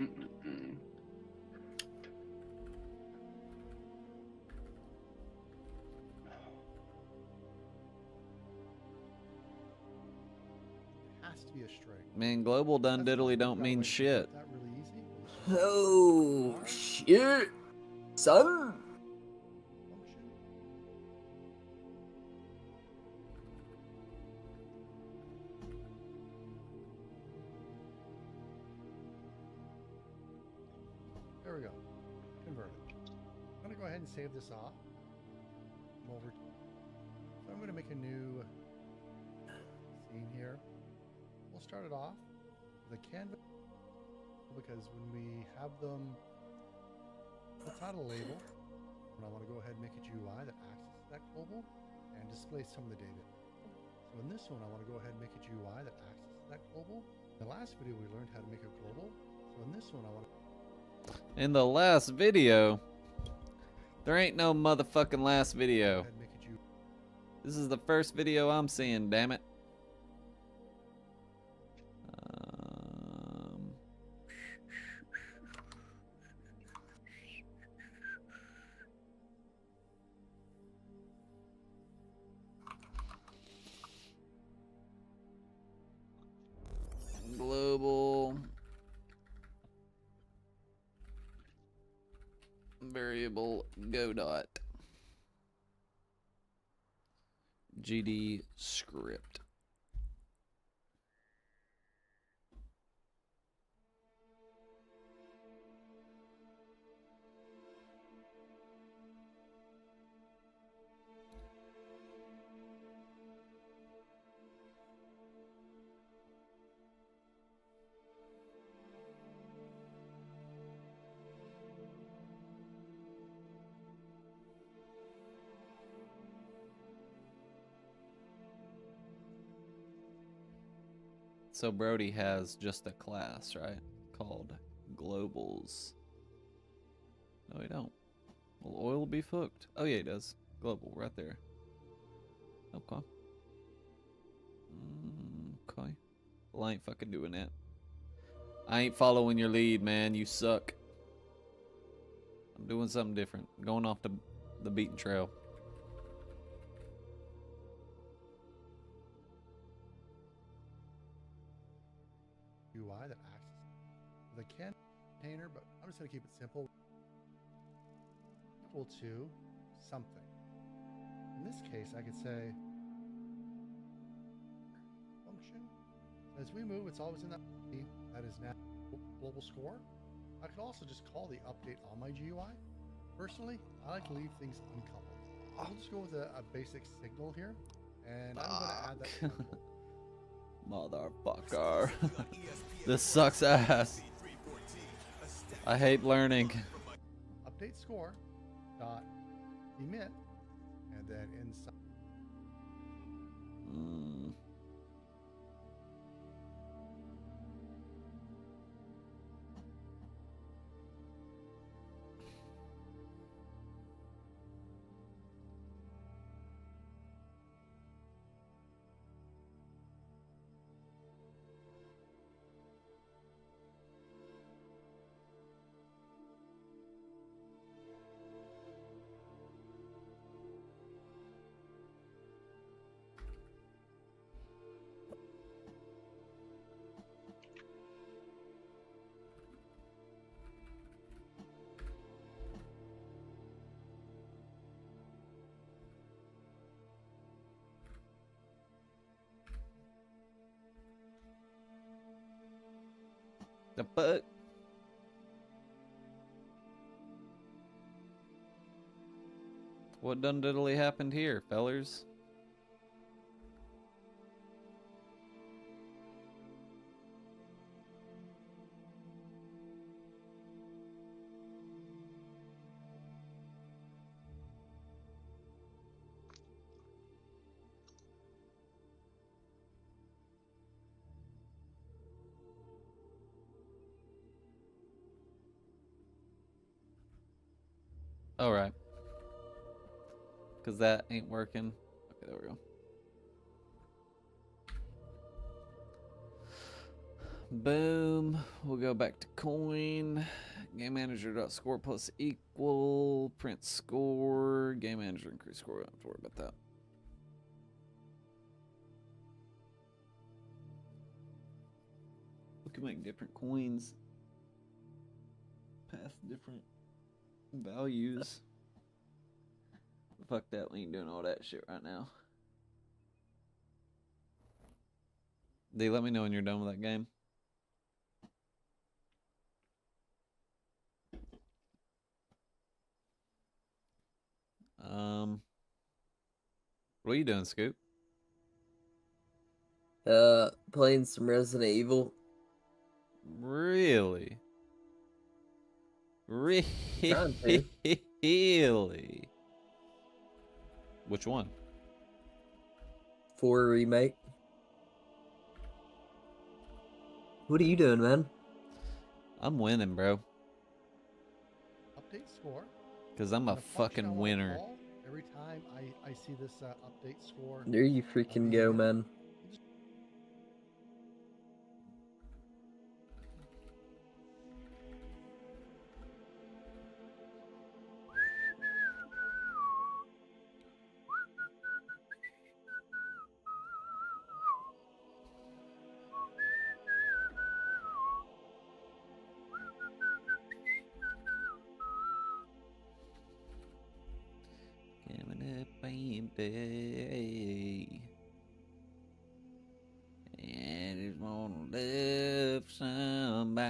Has to be a string. Man, global done diddly don't mean shit. That really easy. Oh, shit, son. Function. There we go. Converted. I'm going to go ahead and save this off. Come over. So I'm going to make a new scene here. We'll start it off with a canvas because when we have them, it's not a label. And I want to go ahead and make a GUI that accesses that global and displays some of the data. So in this one, I want to go ahead and make a GUI that accesses that global. In the last video, we learned how to make a global. So in this one, I want to In the last video, there ain't no motherfucking last go video. ahead and make a Jew. This is the first video I'm seeing, damn it. Um, global variable go dot GD script. So Brody has just a class, right? Called globals. No, he don't. Well, oil will be hooked. Oh yeah, he does. Global, right there. Okay. Okay. Well, I ain't fucking doing that. I ain't following your lead, man. You suck. I'm doing something different. Going off the beaten trail. UI that acts as a container, but I'm just going to keep it simple. Equal to something. In this case, I could say function. As we move, it's always in that is now global score. I could also just call the update on my GUI. Personally, I like to leave things uncoupled. I'll just go with a basic signal here, and I'm going to add that to my global. Motherfucker. This sucks ass. I hate learning. Update score dot emit, and then inside. The fuck? What done diddly happened here, fellers? All right. Because that ain't working. Okay, there we go. Boom. We'll go back to coin. Game manager.score plus equal. Print score. Game manager increase score. We don't have to worry about that. We can make different coins. Pass different values. Fuck that, we ain't doing all that shit right now. D, let me know when you're done with that game. What are you doing, Scoop? Playing some Resident Evil. Really? Trying to. Really? Which one? 4 remake. What are you doing, man? I'm winning, bro. Update score. Because I'm a And the function I fucking wanna winner. call every time I see this update score. There you freaking go, man. Coming up, baby. I just wanna love somebody.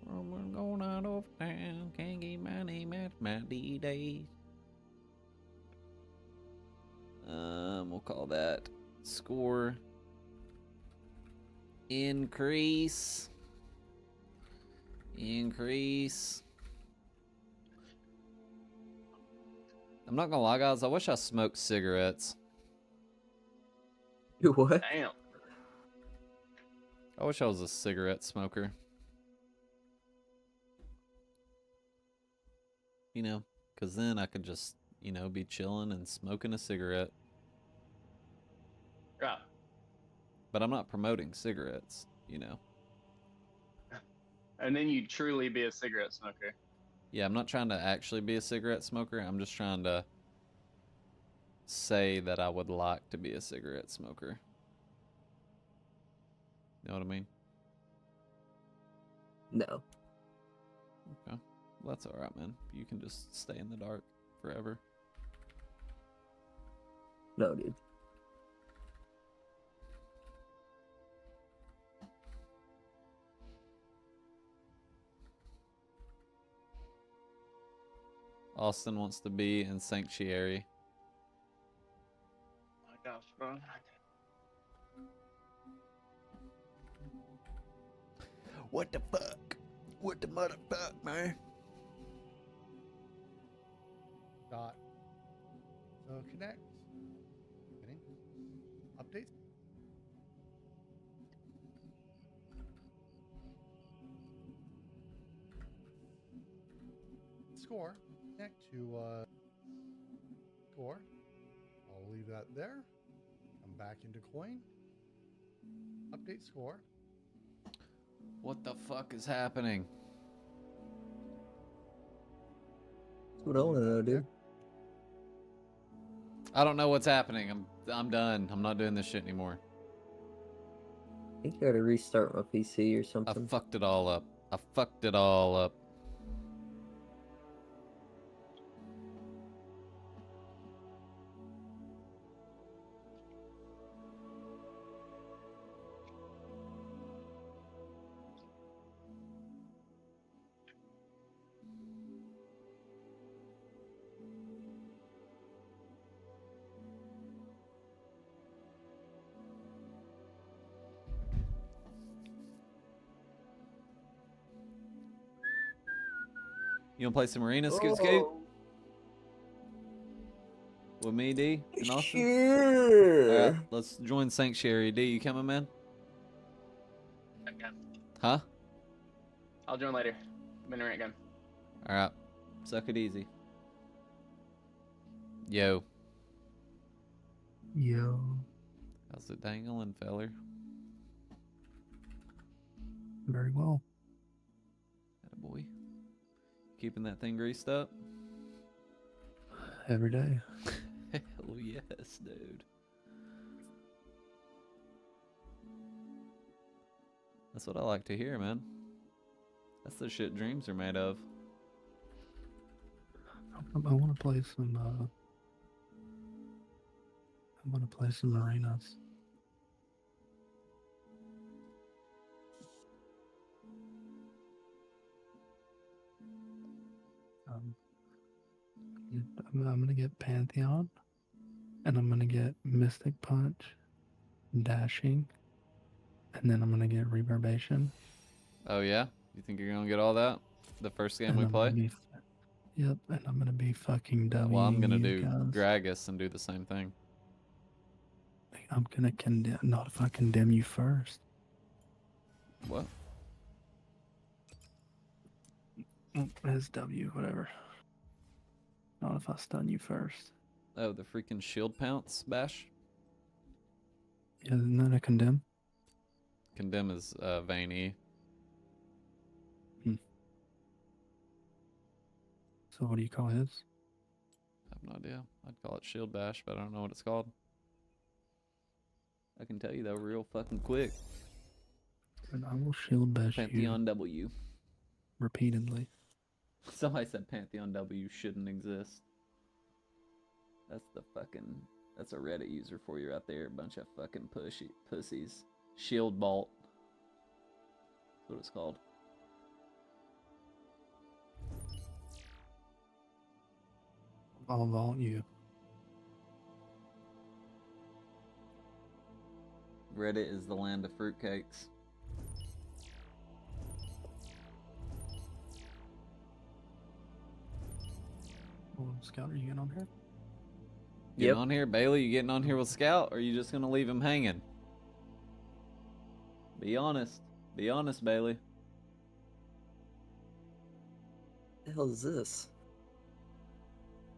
I'm going out of town, can't get my name out my D-days. We'll call that score increase. Increase. I'm not gonna lie, guys. I wish I smoked cigarettes. You what? Damn. I wish I was a cigarette smoker. You know, because then I could just, you know, be chilling and smoking a cigarette. Right. But I'm not promoting cigarettes, you know. And then you truly be a cigarette smoker. Yeah, I'm not trying to actually be a cigarette smoker. I'm just trying to say that I would like to be a cigarette smoker. You know what I mean? No. Okay. Well, that's alright, man. You can just stay in the dark forever. No, dude. Austin wants to be in Sanctuary. Oh my gosh, bro. What the fuck? What the motherfuck, man? Dot. So connect. Kidding. Updates. Score. Connect to score. I'll leave that there. Come back into coin. Update score. What the fuck is happening? That's what I want to know, dude. I don't know what's happening. I'm done. I'm not doing this shit anymore. I think I gotta restart my PC or I something. fucked it all up. I fucked it all up. You wanna play some arena, Scoot Scoot? With me, D, and Austin? Sure. Alright, let's join Sanctuary. D, you coming, man? Okay. Huh? I'll join later. I'm in the rant game. Alright. Suck it easy. Yo. Yo. How's it dangling, feller? Very well. Attaboy. Keeping that thing greased up? Every day. Hell yes, dude. That's what I like to hear, man. That's the shit dreams are made of. I want to play some. I want to play some arenas. I'm gonna get Pantheon, and I'm gonna get Mystic Punch, Dashing, and then I'm gonna get Reverbation. Oh yeah? You think you're gonna get all that? The first game and we I'm play? gonna be, Yep, and I'm gonna be fucking Well, I'm gonna you do guys. Gragas and do the same thing. I'm gonna condemn. Not if I condemn you first. What? SW, whatever. Not if I stun you first. Oh, the freaking shield pounce bash. Yeah, isn't that a condemn? Condemn is Vayne E. So what do you call his? I have no idea. I'd call it shield bash, but I don't know what it's called. I can tell you though, real fucking quick. And I will shield bash Pantheon you W. repeatedly. Somebody said Pantheon W shouldn't exist. That's a Reddit user for you right there. A bunch of fucking pussies. Shield Bolt. That's what it's called. I'll vault you. Reddit is the land of fruitcakes. Oh, Scout, are you getting on here? Getting on here? Bailey, you getting on here with Scout, or are you just gonna leave him hanging? Be honest. Be honest, Bailey. The hell is this?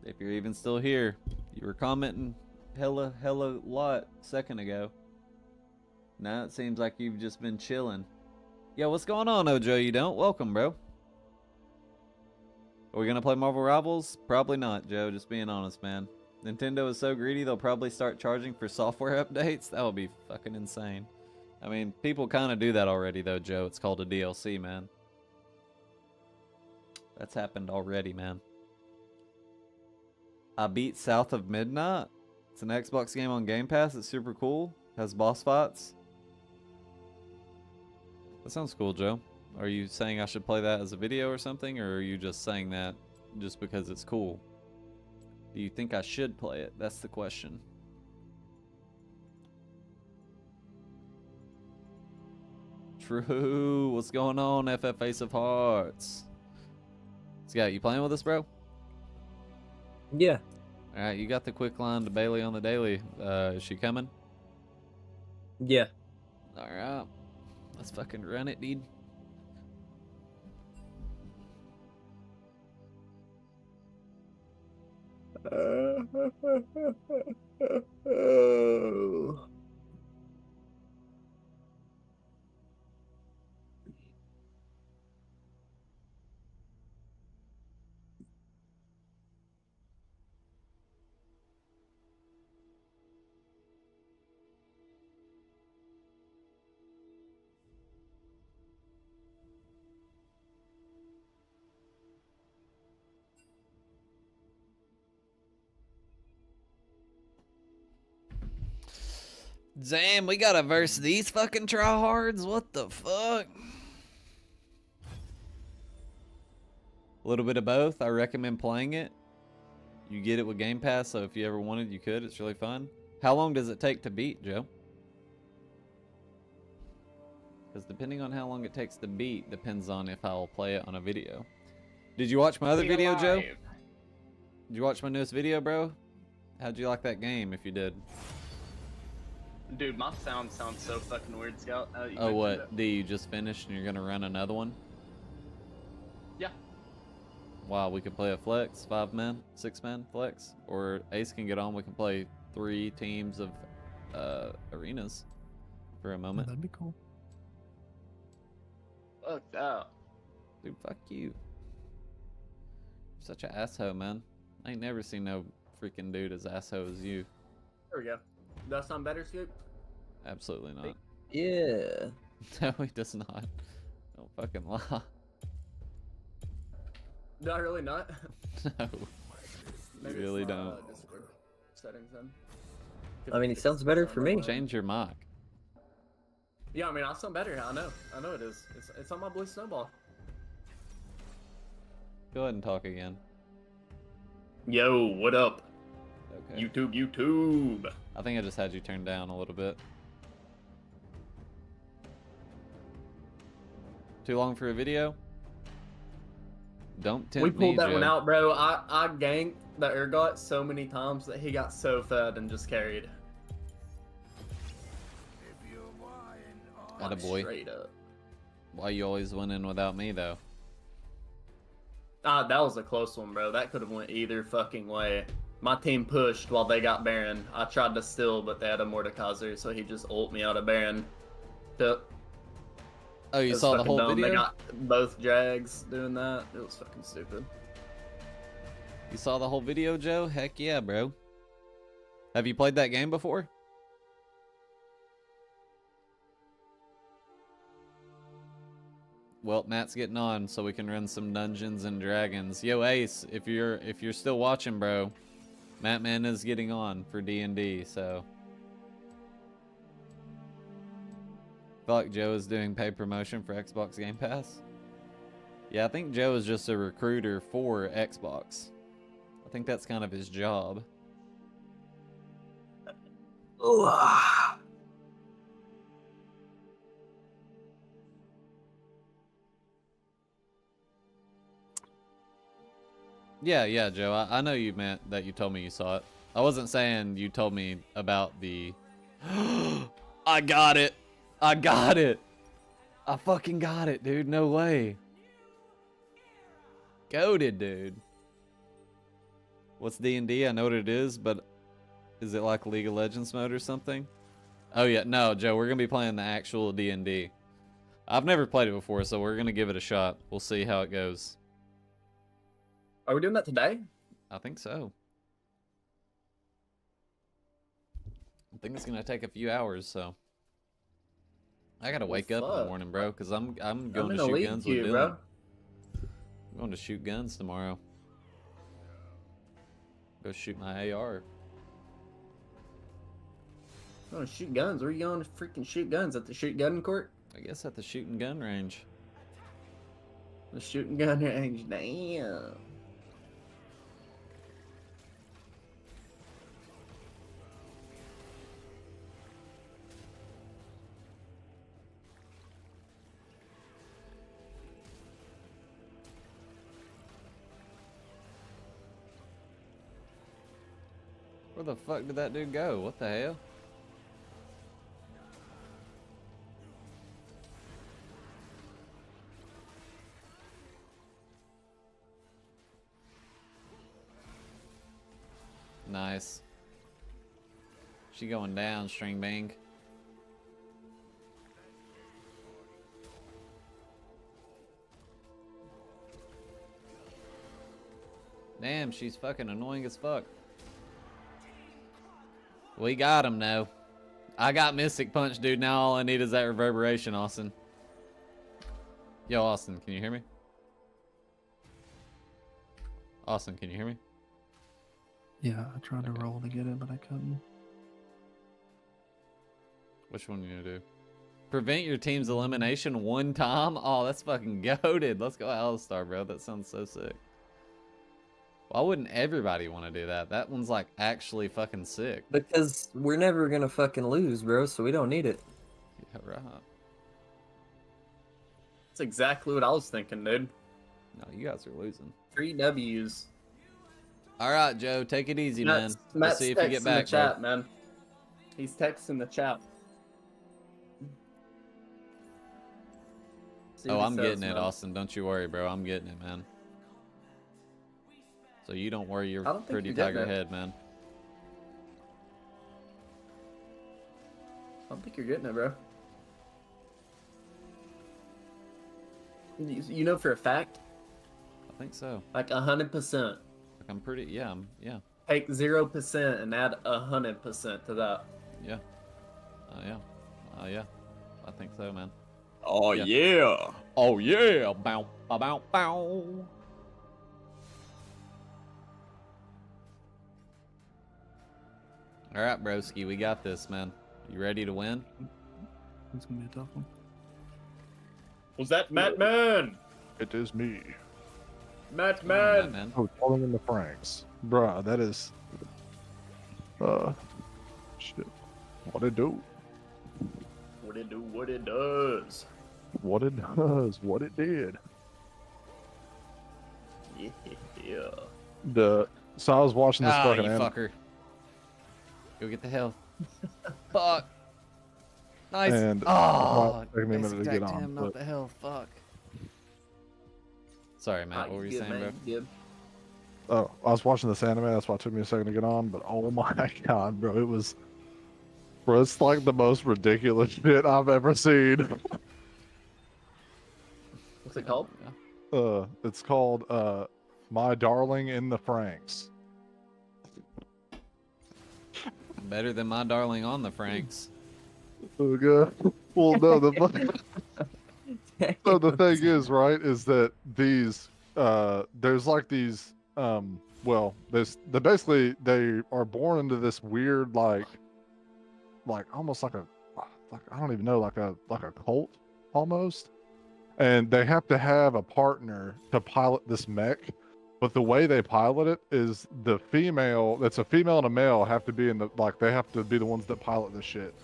If you're even still here, you were commenting hella lot a second ago. Now it seems like you've just been chilling. Yo, what's going on, Ojo? You don't? Welcome, bro. Are we gonna play Marvel Rivals? Probably not, Joe. Just being honest, man. Nintendo is so greedy they'll probably start charging for software updates. That would be fucking insane. I mean, people kind of do that already, though, Joe. It's called a DLC, man. That's happened already, man. I beat South of Midnight. It's an Xbox game on Game Pass. It's super cool. Has boss fights. That sounds cool, Joe. Are you saying I should play that as a video or something? Or are you just saying that just because it's cool? Do you think I should play it? That's the question. True. What's going on, FF Ace of Hearts? Scott, you playing with us, bro? Yeah. Alright, you got the quick line to Bailey on the daily. Is she coming? Yeah. Alright. Let's fucking run it, dude. Damn, we gotta verse these fucking tryhards? What the fuck? A little bit of both. I recommend playing it. You get it with Game Pass, so if you ever wanted, you could. It's really fun. How long does it take to beat, Joe? Because depending on how long it takes to beat, depends on if I'll play it on a video. Did you watch my other video, Joe? Did you watch my newest video, bro? How'd you like that game, if you did? Dude, my sound sounds so fucking weird, Scout. Oh, what? Do you just finished and you're gonna run another one? Yeah. Wow, we could play a flex, 5-man, 6-man flex, or Ace can get on. We can play 3 teams of arenas for a moment. That'd be cool. Fuck that. Dude, fuck you. You're such an asshole, man. I ain't never seen no freaking dude as asshole as you. There we go. Does that sound better, Scoop? Absolutely not. Yeah. No, he does not. Don't fucking lie. Do I really not? No. You really don't. Discord settings then. I mean, it sounds better for me. Change your mic. Yeah, I mean, I sound better. I know it is. It's on my blue snowball. Go ahead and talk again. Yo, what up? Okay. YouTube. I think I just had you turned down a little bit. Too long for a video? Don't tempt We pulled me, that one Joe. out, bro. I ganked the Urgot so many times that he got so fed and just carried. Attaboy. Straight up. Why you always winning without me, though? That was a close one, bro. That could have went either fucking way. My team pushed while they got Baron. I tried to steal, but they had a Mordekaiser, so he just ult me out of Baron. Yep. Oh, you It was saw the fucking whole dumb. video? They got both drags doing that. It was fucking stupid. You saw the whole video, Joe? Heck yeah, bro. Have you played that game before? Well, Matt's getting on, so we can run some Dungeons and Dragons. Yo, Ace, if you're still watching, bro, Matt Man is getting on for D&D, so. I feel like Joe is doing paid promotion for Xbox Game Pass. Yeah, I think Joe is just a recruiter for Xbox. I think that's kind of his job. Yeah, Joe. I know you meant that you told me you saw it. I wasn't saying you told me about the... I got it! I got it! I fucking got it, dude. No way. Goated, dude. What's D&D? I know what it is, but is it like League of Legends mode or something? Oh yeah, no, Joe, we're gonna be playing the actual D&D. I've never played it before, so we're gonna give it a shot. We'll see how it goes. Are we doing that today? I think so. I think it's gonna take a few hours, so I gotta wake up in the morning, bro, because I'm going to shoot guns with Dylan. Bro. I'm going to shoot guns tomorrow. Go shoot my AR. Oh, shoot guns. Where are you going to freaking shoot guns? At the shoot gun court? I guess at the shooting gun range. The shooting gun range. Damn. Where the fuck did that dude go? What the hell? Nice. She going down, string bang. Damn, she's fucking annoying as fuck. We got him now. I got Mystic Punch, dude. Now all I need is that reverberation, Austin. Yo, Austin, can you hear me? Austin, can you hear me? Yeah, I tried to roll to get it, but I couldn't. Which one are you gonna do? Prevent your team's elimination one time? Oh, that's fucking goated. Let's go Alistar, bro. That sounds so sick. Why wouldn't everybody want to do that? That one's like actually fucking sick. Because we're never gonna fucking lose, bro, so we don't need it. Yeah, right. That's exactly what I was thinking, dude. No, you guys are losing. 3 W's. All right, Joe, take it easy, man. We'll Matt's see if you get back, in the chat, man. He's texting the chat. See Oh, what he I'm says, getting it, man. Austin. Don't you worry, bro. I'm getting it, man. So you don't worry your I don't think pretty you're getting tiger it. head, man. I don't think you're getting it, bro. You know for a fact? I think so. Like 100%. Like I'm pretty, yeah, yeah. Take 0% and add 100% to that. Yeah. Yeah. Yeah. I think so, man. Oh Yeah. yeah. Oh, yeah. Bow, bow, bow, bow. All right, broski, we got this, man. You ready to win? It's gonna be a tough one. Was that Matt Man? It is me. Matt Come on, Matt, Man. man. Oh, calling in the Franks. Bruh, that is... Shit. What it do? What it do, what it does. What it does, what it did. Yeah. So I was watching this Ah, you fucking anime. fucker. Go get the health. Fuck. Nice. And Oh, might take me a basic minute to get attack to on, him, but- not the health. Fuck. Sorry, Matt. What were you saying, bro? Good. Oh, I was watching this anime. That's why it took me a second to get on. But oh my god, bro, bro, it's like the most ridiculous shit I've ever seen. What's it called? It's called My Darling in the Franks. Better than my darling on the Franks. Oh god. Well, no, so the thing is, right, is that these there's like these well, basically they are born into this weird like almost like I don't even know, like a cult almost. And they have to have a partner to pilot this mech. But the way they pilot it is the female, that's a female and a male, have to be in the, like, they have to be the ones that pilot the shit.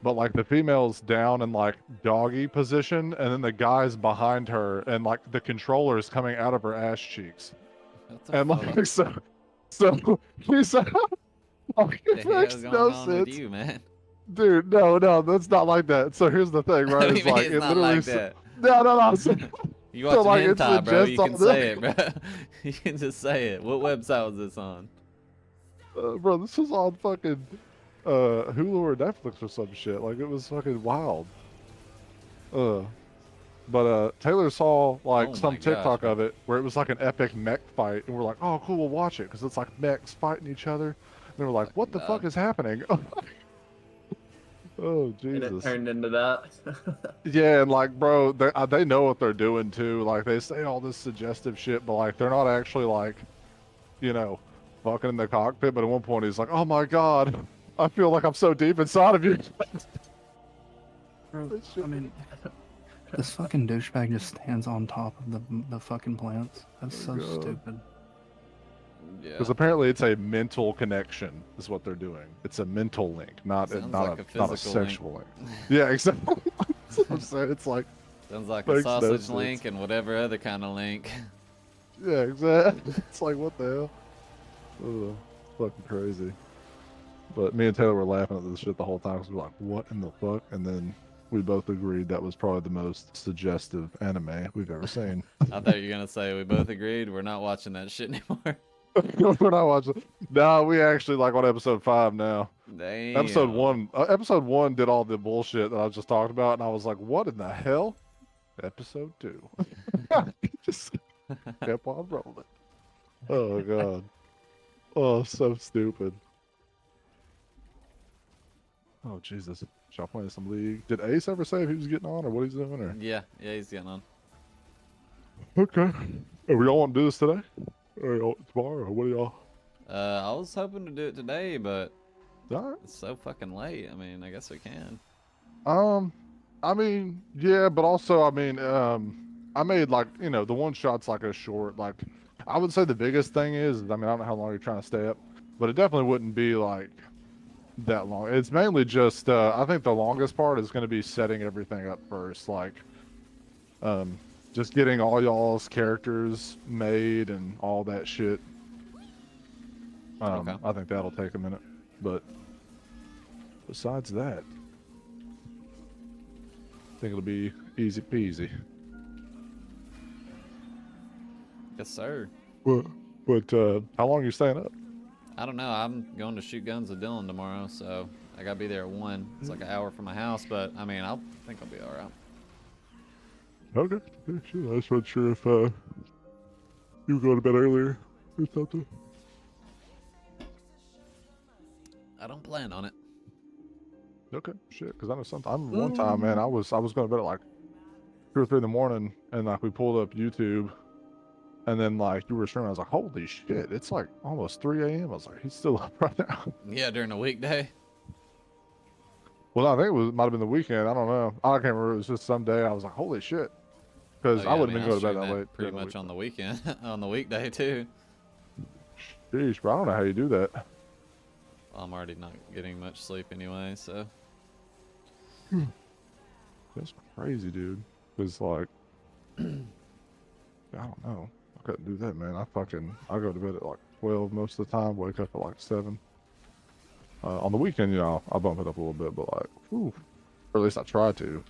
But, like, the female's down in, like, doggy position, and then the guy's behind her, and, like, the controller is coming out of her ass cheeks. What the And, fuck? like, so he's like, What it the makes hell's no going on with sense. you, man? Dude, no, that's not like that. So here's the thing, right? What do It's you mean like, it's it not literally like that? No. So, You watching like, it hentai, bro? You suggests can all say the- it, bro. You can just say it. What website was this on? bro, this was on fucking Hulu or Netflix or some shit. Like, it was fucking wild. But Taylor saw like Oh some my gosh, TikTok bro. of it where it was like an epic mech fight, and we're like, oh cool, we'll watch it because it's like mechs fighting each other. And they were like, what the fuck is happening? Oh And it Jesus. turned into that. Yeah, and like, bro, they know what they're doing too. Like, they say all this suggestive shit, but like, they're not actually like, you know, fucking in the cockpit. But at one point, he's like, "Oh my god, I feel like I'm so deep inside of you." Bro, I mean, this fucking douchebag just stands on top of the fucking plants. That's so God. stupid. Yeah. Because apparently, it's a mental connection, is what they're doing. It's a mental link, not Sounds not like a a not a physical sexual link. Yeah, exactly. That's what I'm saying. It's like, Sounds like a makes no sausage sense. link and whatever other kind of link. yeah, exactly. It's like, what the hell? Ugh, fucking crazy. But me and Taylor were laughing at this shit the whole time because we were like, what in the fuck? And then we both agreed that was probably the most suggestive anime we've ever seen. I thought you were gonna say we both agreed we're not watching that shit anymore. We're not watching. No, we actually like on episode 5 now. Damn. Episode 1 did all the bullshit that I was just talking about, and I was like, what in the hell? Episode 2. Just kept on rolling. Oh, God. Oh, so stupid. Oh, Jesus. Y'all playing some League? Did Ace ever say if he was getting on or what he's doing? Or? Yeah, he's getting on. Okay. Are we all want to do this today? Or tomorrow? Or what do y'all? I was hoping to do it today, but All right. it's so fucking late. I mean, I guess we can. I mean, yeah, but also, I mean, I made like, you know, the one shot's like a short, like, I would say the biggest thing is, I mean, I don't know how long you're trying to stay up, but it definitely wouldn't be like that long. It's mainly just, I think the longest part is going to be setting everything up first, like, just getting all y'all's characters made and all that shit. Okay. I think that'll take a minute, but besides that, I think it'll be easy peasy. Yes, sir. But how long are you staying up? I don't know. I'm going to shoot guns with Dylan tomorrow, so I gotta be there at 1. It's like an hour from my house, but I mean, I think I'll be all right. Okay, yeah, sure. I just wasn't sure if you were going to bed earlier or something. I don't plan on it. Okay, shit. Because I know sometimes one time, man, I was going to bed at like 2 or 3 in the morning, and like we pulled up YouTube, and then like you were streaming. I was like, holy shit! It's like almost 3 a.m. I was like, he's still up right now. Yeah, during a weekday. Well, I think it might have been the weekend. I don't know. I can't remember. It was just some day. I was like, holy shit. Because Oh, I yeah, wouldn't mean, even go to bed stream that that late. pretty much on the weekend, on the weekday too. Jeez, bro, I don't know how you do that. Well, I'm already not getting much sleep anyway, so. That's crazy, dude. It's like, I don't know. I couldn't do that, man. I go to bed at like 12 most of the time. Wake up at like 7. On the weekend, you know, I'll bump it up a little bit, but like, whew, or at least I try to.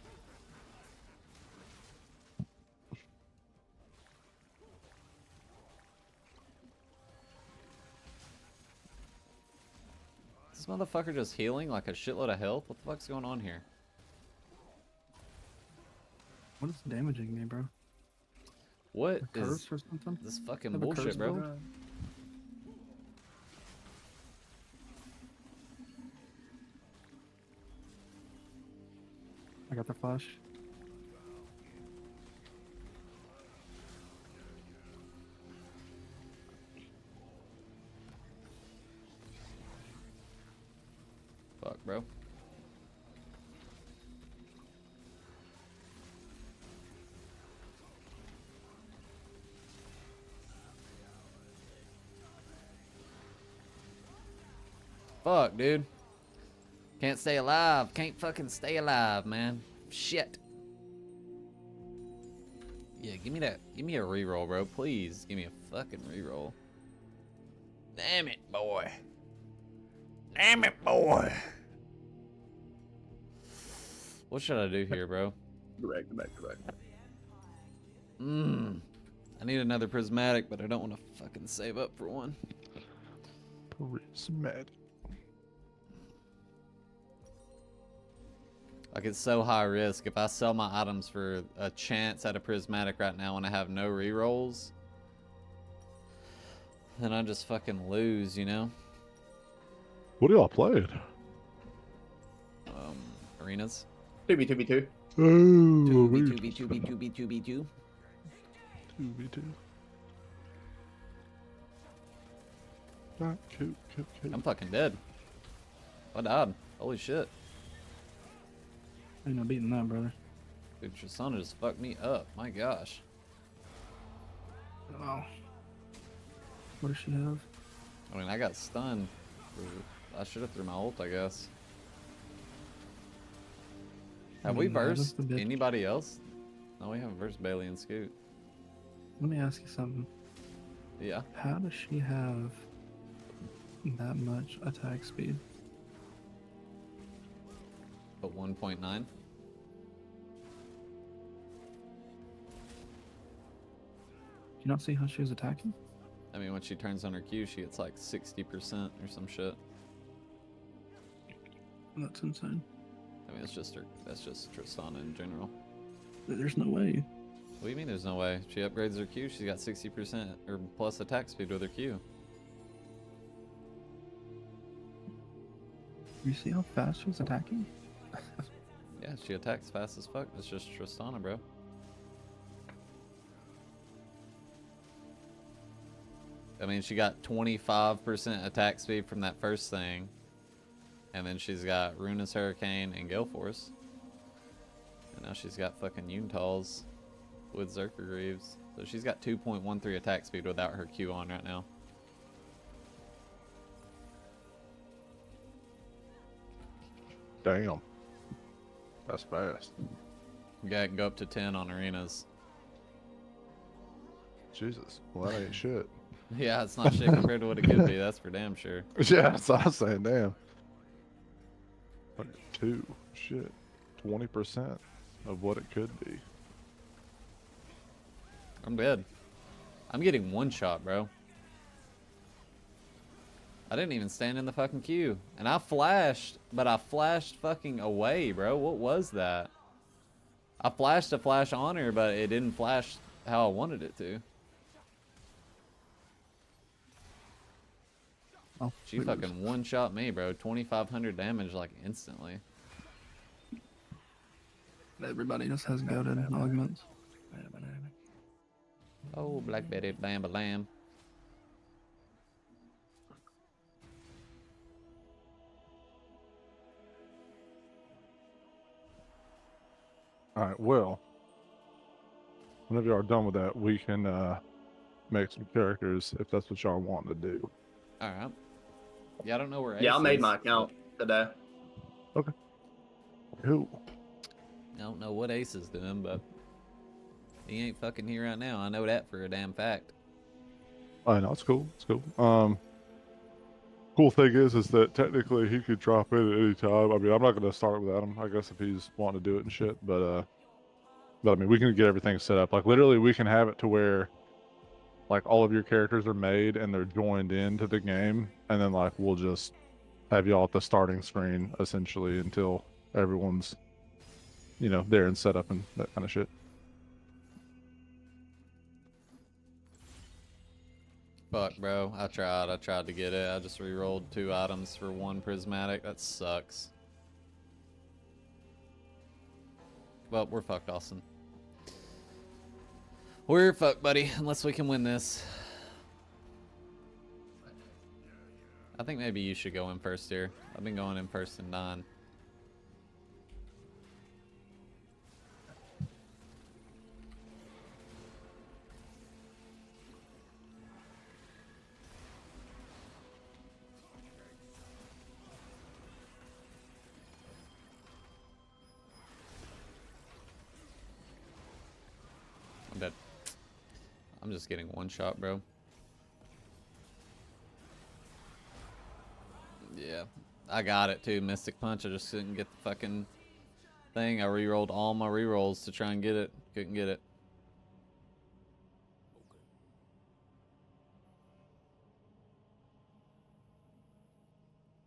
Is this motherfucker just healing like a shitload of health? What the fuck's going on here? What is damaging me, bro? What A is curse or something? this fucking Have a curse bullshit, bro? build? I got the flash. Fuck, bro. Fuck, dude. Can't stay alive. Can't fucking stay alive, man. Shit. Yeah, give me that. Give me a reroll, bro. Please. Give me a fucking reroll. Damn it, boy. Damn it, boy. What should I do here, bro? Go back. I need another prismatic, but I don't want to fucking save up for one. Prismatic. Like, it's so high risk. If I sell my items for a chance at a prismatic right now and I have no rerolls, then I just fucking lose, you know? What do y'all played? Arenas. 2v2v2. Oh, 2v2. 2v2. Not cute. I'm fucking dead. I died. Holy shit. Ain't no beating that, brother. Dude, Tristana just fucked me up. My gosh. Oh. What does she have? I mean, I got stunned. I should have threw my ult, I guess. Have we versed anybody else? No, we haven't versed Bailey and Scoot. Let me ask you something. Yeah. How does she have that much attack speed? But 1.9? Do you not see how she was attacking? I mean, when she turns on her Q, she gets like 60% or some shit. That's insane. I mean, that's just Tristana in general. There's no way. What do you mean there's no way? She upgrades her Q, she's got 60% or plus attack speed with her Q. You see how fast she was attacking? Yeah, she attacks fast as fuck. It's just Tristana, bro. I mean, she got 25% attack speed from that first thing. And then she's got Ruinous Hurricane and Gale Force. And now she's got fucking Yuntals with Zerker Greaves. So she's got 2.13 attack speed without her Q on right now. Damn. That's fast. Yeah, I can go up to 10 on arenas. Jesus. Well, that ain't shit. Yeah, it's not shit compared to what it could be. That's for damn sure. Yeah, that's what I was saying. Damn. Like 2. Shit. 20% of what it could be. I'm dead. I'm getting one shot, bro. I didn't even stand in the fucking queue. And I flashed, but I flashed fucking away, bro. What was that? I flashed a flash on her, but it didn't flash how I wanted it to. Oh, She fucking one-shot me, bro. 2,500 damage, like, instantly. Everybody just has goaded augments. Oh, Blackberry, bam, lamb. Alright, well. Whenever y'all are done with that, we can make some characters if that's what y'all want to do. Alright. Yeah, I don't know where Ace Yeah, I made is. my account today. Okay. Cool. I don't know what Ace is doing, but he ain't fucking here right now. I know that for a damn fact. I know it's cool. It's cool. Cool thing is that technically he could drop in at any time. I mean, I'm not gonna start without him. I guess if he's wanting to do it and shit, but I mean, we can get everything set up. Like literally, we can have it to where like all of your characters are made and they're joined into the game, and then like we'll just have y'all at the starting screen essentially until everyone's, you know, there and set up and that kind of shit. Fuck, bro. I tried to get it. I just re-rolled 2 items for 1 prismatic. That sucks. Well, we're fucked, Austin. We're fucked, buddy. Unless we can win this. I think maybe you should go in first here. I've been going in first and 9. I'm dead. I'm just getting one shot, bro. Yeah, I got it too. Mystic Punch. I just couldn't get the fucking thing. I re-rolled all my re-rolls to try and get it. Couldn't get it.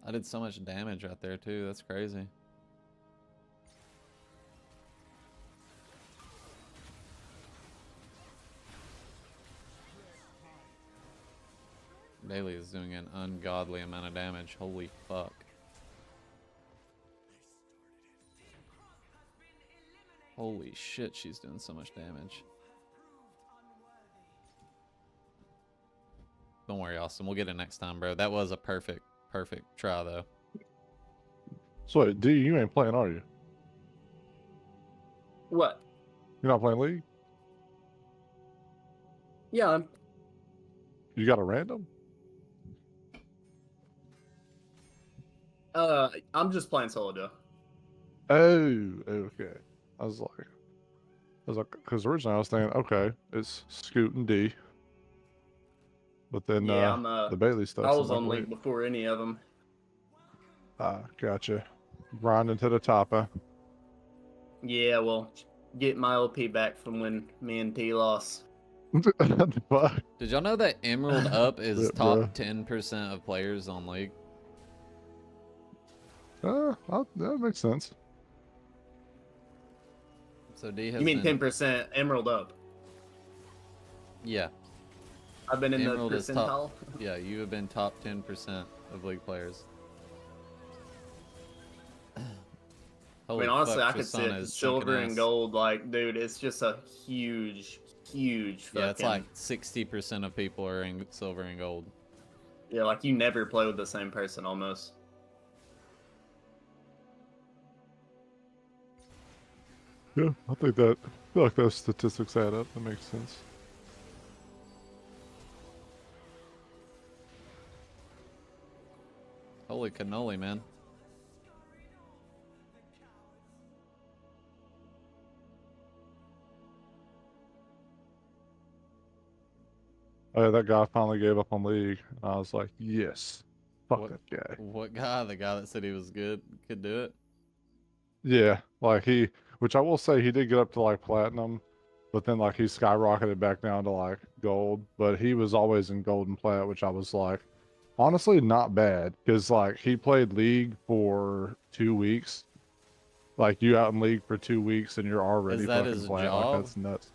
I did so much damage right there too. That's crazy. Bailey is doing an ungodly amount of damage. Holy fuck. Holy shit, she's doing so much damage. Don't worry, Austin. We'll get it next time, bro. That was a perfect try, though. So, D, you ain't playing, are you? What? You're not playing League? Yeah, You got a random? I'm just playing solo duo. Oh, okay. I was like, because originally I was thinking, okay, it's Scoot and D. But then Yeah, I'm the Bailey stuff. I was on League before any of them. Gotcha. Grinding to the top, huh? Yeah, well, get my LP back from when me and T lost. Fuck. Did y'all know that Emerald Up is Yeah, top bro. 10% of players on League? That makes sense. So D has You mean been, 10% Emerald Up? Yeah. I've been in Emerald the is percentile. top. Yeah, you have been top 10% of League players. I mean, honestly, I could sit silver and gold. Like, dude, it's just a huge fucking... Yeah, it's like 60% of people are in silver and gold. Yeah, like you never play with the same person almost. Yeah, I feel like those statistics add up. That makes sense. Holy cannoli, man. Oh, yeah, that guy finally gave up on League. And I was like, yes. Fuck that guy. What guy? The guy that said he was good could do it? Yeah, like which I will say he did get up to like platinum, but then like he skyrocketed back down to like gold. But he was always in gold and plat, which I was like, honestly, not bad. Because like he played League for 2 weeks. Like you out in League for 2 weeks and you're already Is that fucking his plat. job? Like that's nuts.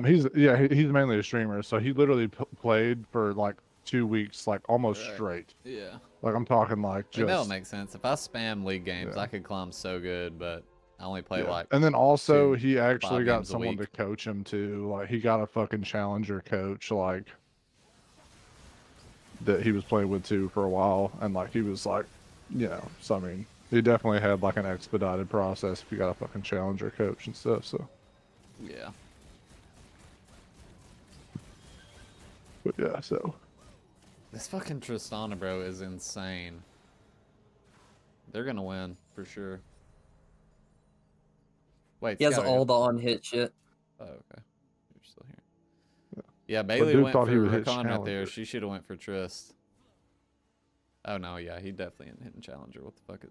He's mainly a streamer, so he literally played for like 2 weeks, like almost straight. Yeah. Like I'm talking like Like, that'll just. make sense. If I spam League games, I could climb so good, but I only play like. And then also 2, he actually 5 got games a someone to week. coach him too. Like he got a fucking challenger coach, like that he was playing with too for a while, and like he was like, you know, so I mean, he definitely had like an expedited process if you got a fucking challenger coach and stuff. So Yeah. but yeah, so This fucking Tristana, bro, is insane. They're gonna win for sure. Wait, He has Scout, all the on-hit shit. Oh, okay. You're still here. Yeah, Bailey dude went thought for he would hit Rakan right there. Challenger. She should have went for Trist. Oh no, yeah, he definitely ain't hitting Challenger. What the fuck?